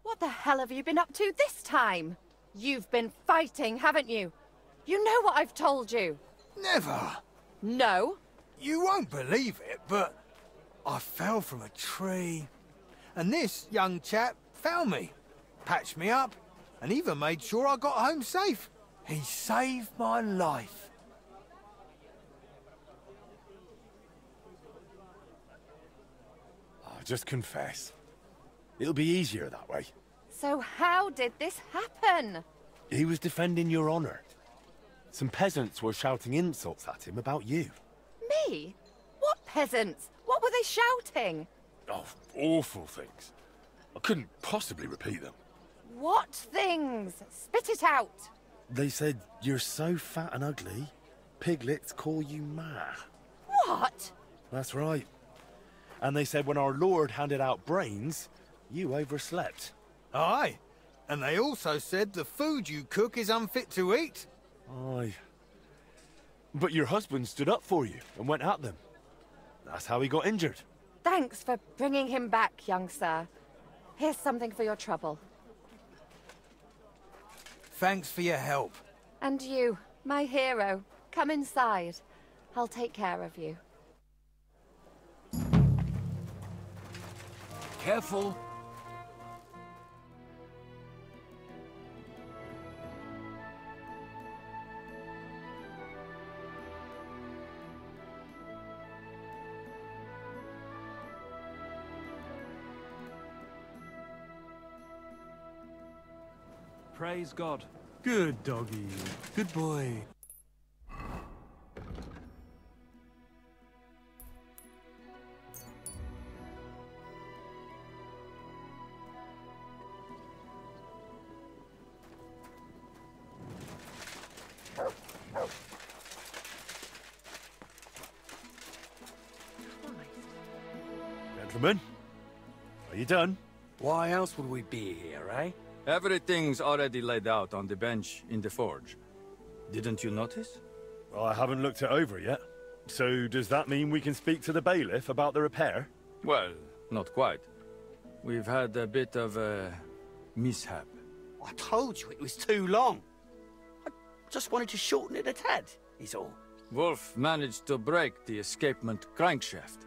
What the hell have you been up to this time? You've been fighting, haven't you? You know what I've told you. Never. No. You won't believe it, but I fell from a tree. And this young chap found me, patched me up, and even made sure I got home safe. He saved my life. Oh, just confess. It'll be easier that way. So how did this happen? He was defending your honor. Some peasants were shouting insults at him about you. Me? What peasants? What were they shouting? Oh, awful things. I couldn't possibly repeat them. What things? Spit it out. They said, you're so fat and ugly, piglets call you Ma. What? That's right. And they said when our Lord handed out brains, you overslept. Aye. And they also said the food you cook is unfit to eat. Aye. But your husband stood up for you and went at them. That's how he got injured. Thanks for bringing him back, young sir. Here's something for your trouble. Thanks for your help. And you, my hero. Come inside. I'll take care of you. Careful. Praise God. Good doggy. Good boy. Gentlemen, are you done? Why else would we be here, eh? Everything's already laid out on the bench in the forge. Didn't you notice? I haven't looked it over yet. So does that mean we can speak to the bailiff about the repair? Well, not quite. We've had a bit of a mishap. I told you it was too long. I just wanted to shorten it a tad, is all. Wolf managed to break the escapement crankshaft.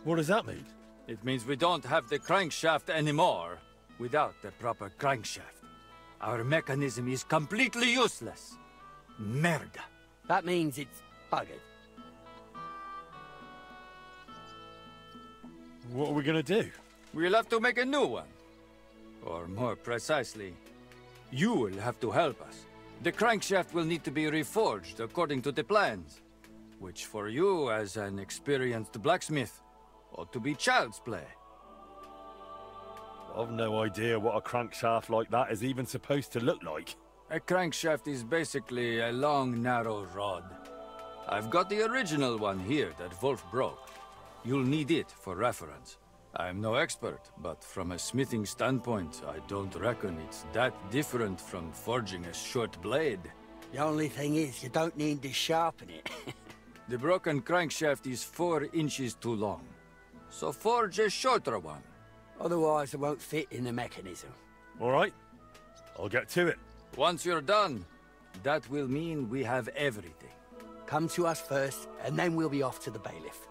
What does that mean? It means we don't have the crankshaft anymore without the proper crankshaft. Our mechanism is completely useless. Merda. That means it's buggered. What are we gonna do? We'll have to make a new one. Or more precisely, you will have to help us. The crankshaft will need to be reforged according to the plans, which for you, as an experienced blacksmith, ought to be child's play. I've no idea what a crankshaft like that is even supposed to look like. A crankshaft is basically a long, narrow rod. I've got the original one here that Wolf broke. You'll need it for reference. I'm no expert, but from a smithing standpoint, I don't reckon it's that different from forging a short blade. The only thing is, you don't need to sharpen it. The broken crankshaft is 4 inches too long, so forge a shorter one. Otherwise, it won't fit in the mechanism. All right, I'll get to it. Once you're done, that will mean we have everything. Come to us first, and then we'll be off to the bailiff.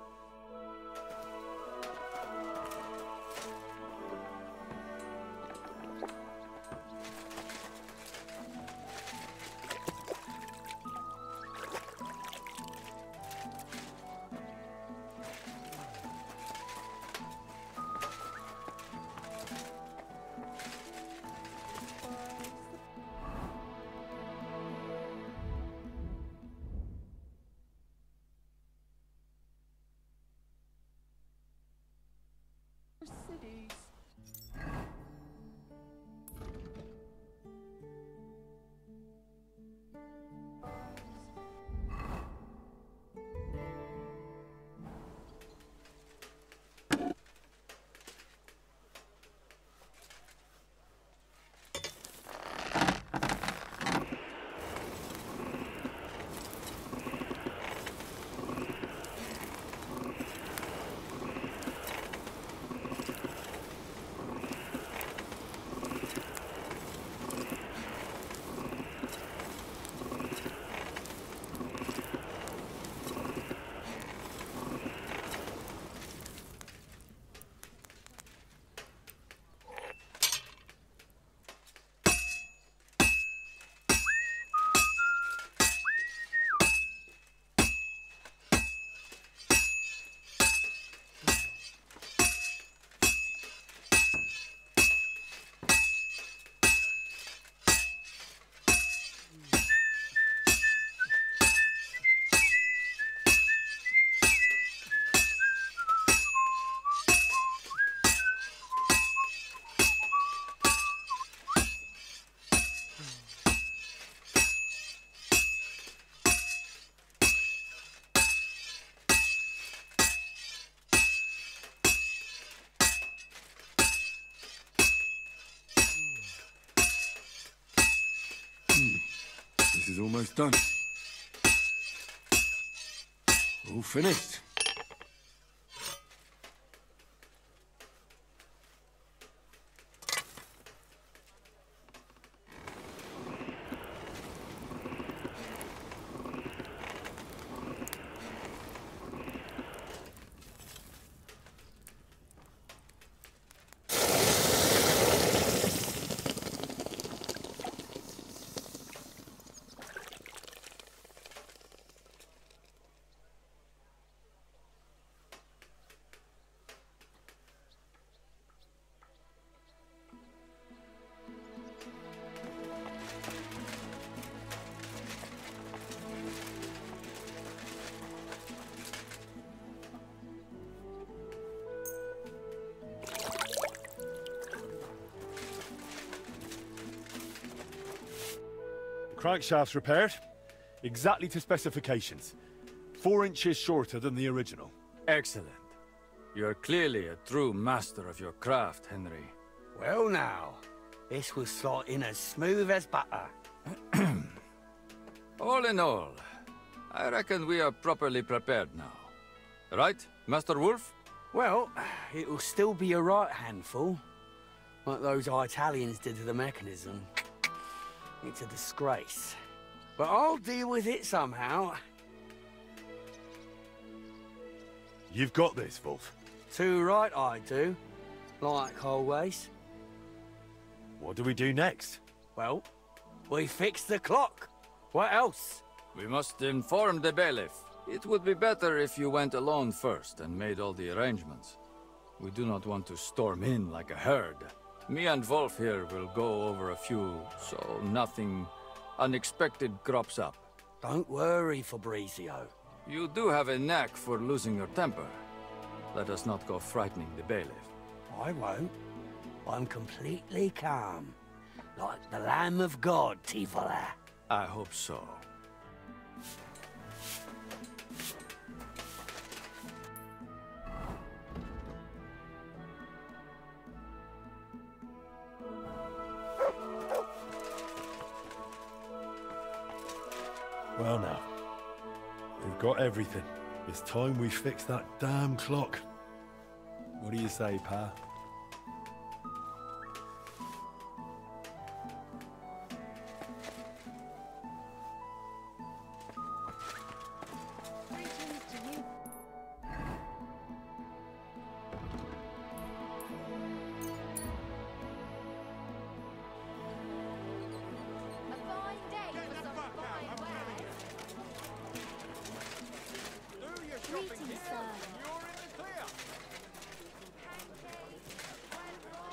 This is almost done. All finished. Crankshaft's repaired, exactly to specifications. 4 inches shorter than the original. Excellent. You're clearly a true master of your craft, Henry. Well now, this will slot in as smooth as butter. All in all, I reckon we are properly prepared now. Right, Master Wolf? Well, it'll still be a right handful. Like those Italians did to the mechanism. It's a disgrace. But I'll deal with it somehow. You've got this, Wolf. Too right I do. Like always. What do we do next? Well, we fix the clock. What else? We must inform the bailiff. It would be better if you went alone first and made all the arrangements. We do not want to storm in like a herd. Me and Wolf here will go over a few, so nothing unexpected crops up. Don't worry, Fabrizio. You do have a knack for losing your temper. Let us not go frightening the bailiff. I won't. I'm completely calm. Like the Lamb of God, Tivola. I hope so. Well now, we've got everything. It's time we fix that damn clock. What do you say, Pa?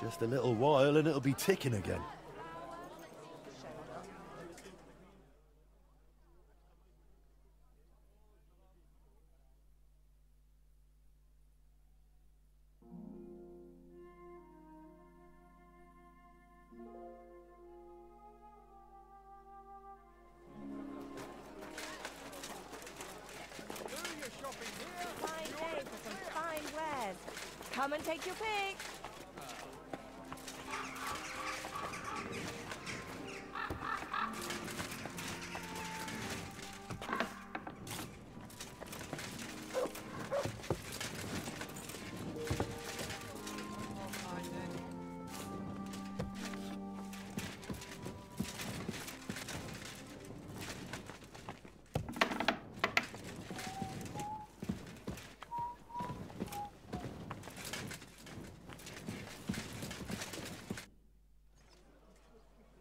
Just a little while and it'll be ticking again. Come and take your pick.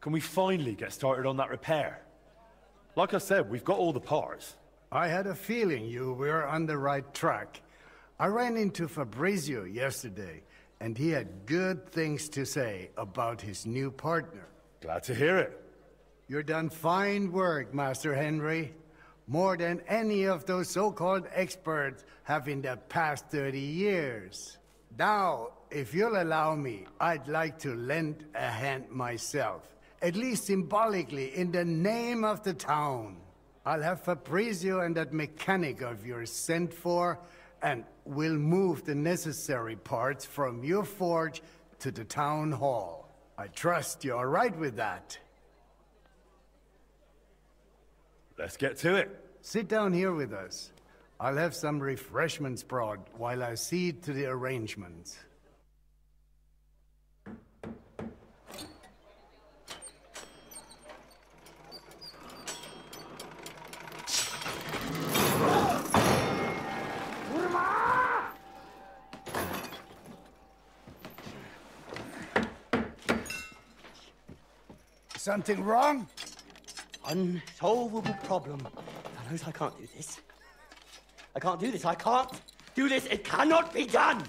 Can we finally get started on that repair? Like I said, we've got all the parts. I had a feeling you were on the right track. I ran into Fabrizio yesterday, and he had good things to say about his new partner. Glad to hear it. You've done fine work, Master Henry. More than any of those so-called experts have in the past 30 years. Now, if you'll allow me, I'd like to lend a hand myself. At least symbolically, in the name of the town. I'll have Fabrizio and that mechanic of yours sent for, and we'll move the necessary parts from your forge to the town hall. I trust you're all right with that. Let's get to it. Sit down here with us. I'll have some refreshments brought while I see to the arrangements. Something wrong? Unsolvable problem. Fellows, I can't do this. I can't do this. I can't do this. It cannot be done.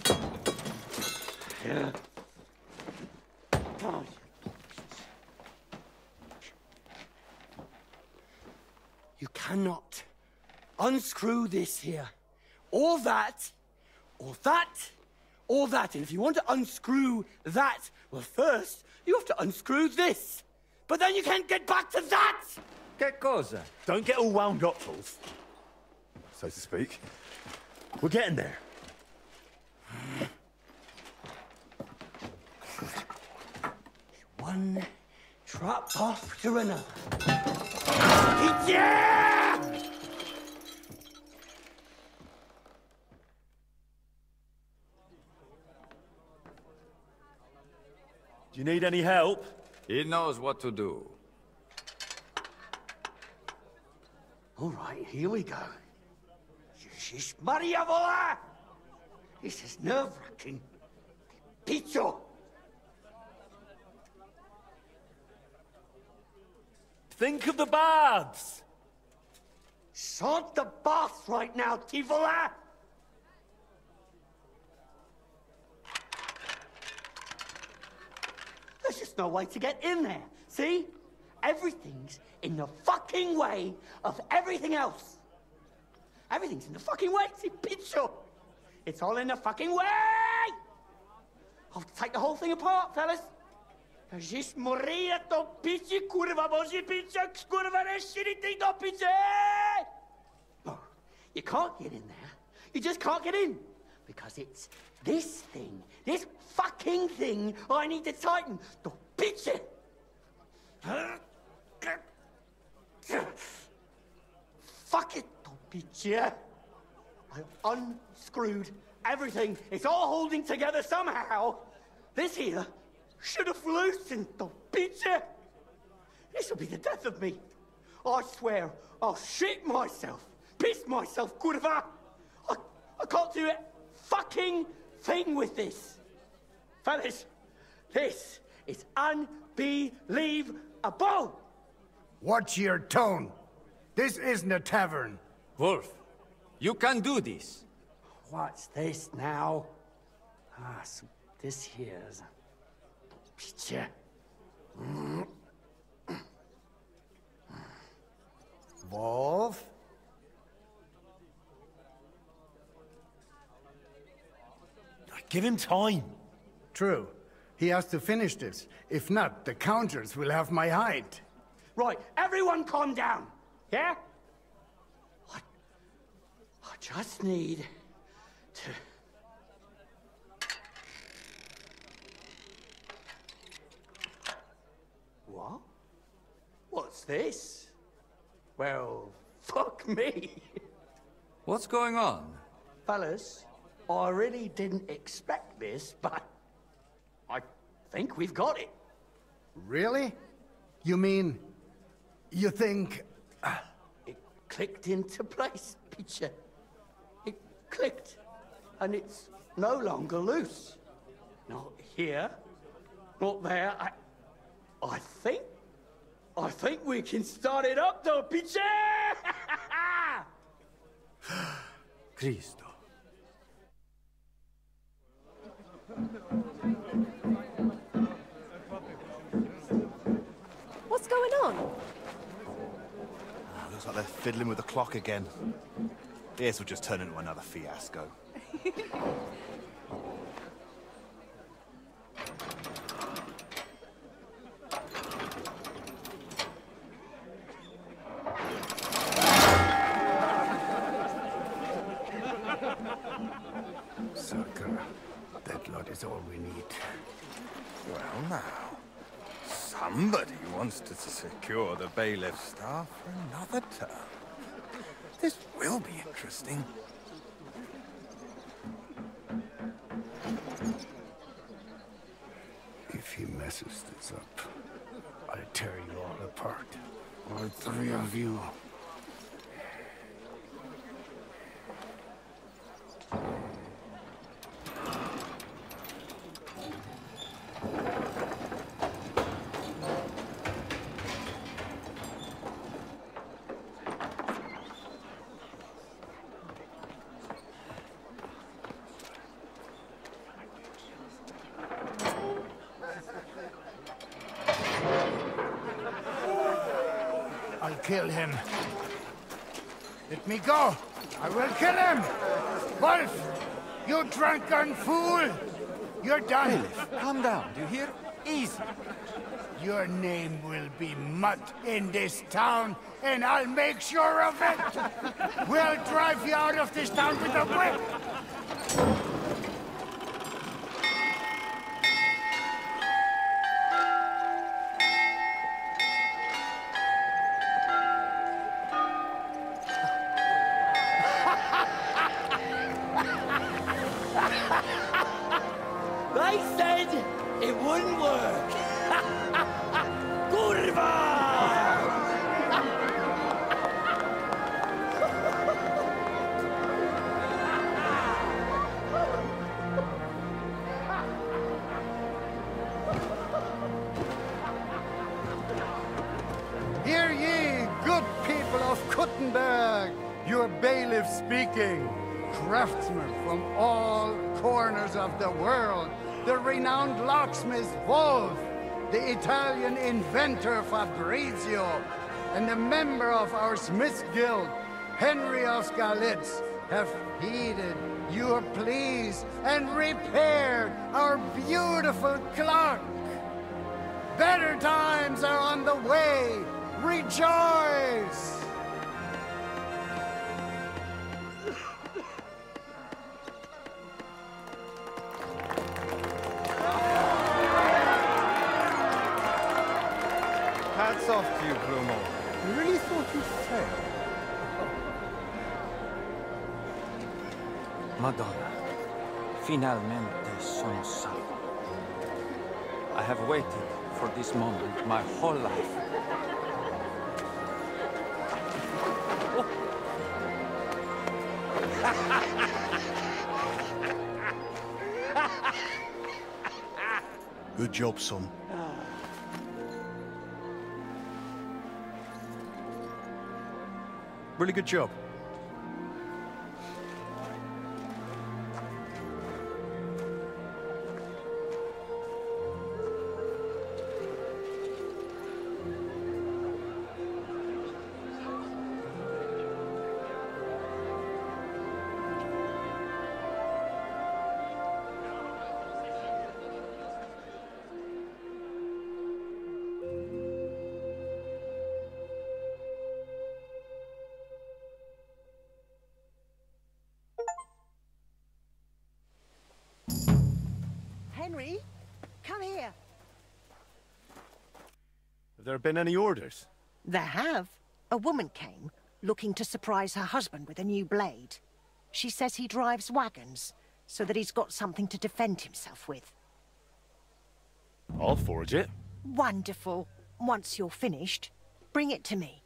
You cannot unscrew this here. Or that, or that, or that. And if you want to unscrew that, well, first, you have to unscrew this. But then you can't get back to that! Che cosa? Don't get all wound up, Wolf. so to speak. We're getting there. One drop off to another. Yeah! Do you need any help? He knows what to do. All right, here we go. Ježiš Maria vola! This is nerve-wracking. Pizzo! Think of the baths! Sod the baths right now, Tivola! There's just no way to get in there, see? Everything's in the fucking way of everything else. Everything's in the fucking way, see, picture. It's all in the fucking way! I'll have to take the whole thing apart, fellas. Ježiš Maria, to piči, kurva, boží pičak, kurva, neširi ty do piče! No, you can't get in there. You just can't get in. Because it's this thing, this fucking thing I need to tighten. The piče! Fuck it, the piče! I unscrewed everything. It's all holding together somehow. This here should have loosened the piče. This will be the death of me. I swear I'll shit myself, piss myself, kurva. I can't do a fucking thing with this. Fellas, this is unbelievable. Watch your tone. This isn't a tavern. Wolf, you can do this. What's this now? So this here's a picture. Wolf? Give him time. True. He has to finish this. If not, the counters will have my hide. Right, everyone calm down, yeah? I just need to... What? What's this? Well, fuck me. What's going on? Fellas, I really didn't expect this, but I think we've got it. Really? You mean... you think... It clicked into place, Peter. It clicked, and it's no longer loose. Not here, not there. I think we can start it up, though, Peter! Cristo. What's going on? Looks like they're fiddling with the clock again. This will just turn into another fiasco. Sucker. That lot is all we need. Well, now, somebody wants to secure the bailiff's staff for another term. This will be interesting. If he messes this up, I'll tear you all apart. All three of you. I'll kill him. Let me go. I will kill him. Wolf, you drunken fool. You're done. Bailiff, calm down, do you hear? Easy. Your name will be mud in this town, and I'll make sure of it! We'll drive you out of this town with a whip! They said it wouldn't work. Kurva! Hear ye, good people of Kuttenberg, your bailiff speaking. Craftsmen from all corners of the world, the renowned locksmith Wolf, the Italian inventor Fabrizio, and the member of our Smith Guild, Henry of Skalitz, have heeded your pleas and repaired our beautiful clock. Better times are on the way. Rejoice! Hats off to you, Bruno. I really thought you'd fail. Madonna, finalmente sono salvo. I have waited for this moment my whole life. Good job, son. Really good job. Henry, come here. Have there been any orders? There have. A woman came, looking to surprise her husband with a new blade. She says he drives wagons, so that he's got something to defend himself with. I'll forge it. Wonderful. Once you're finished, bring it to me.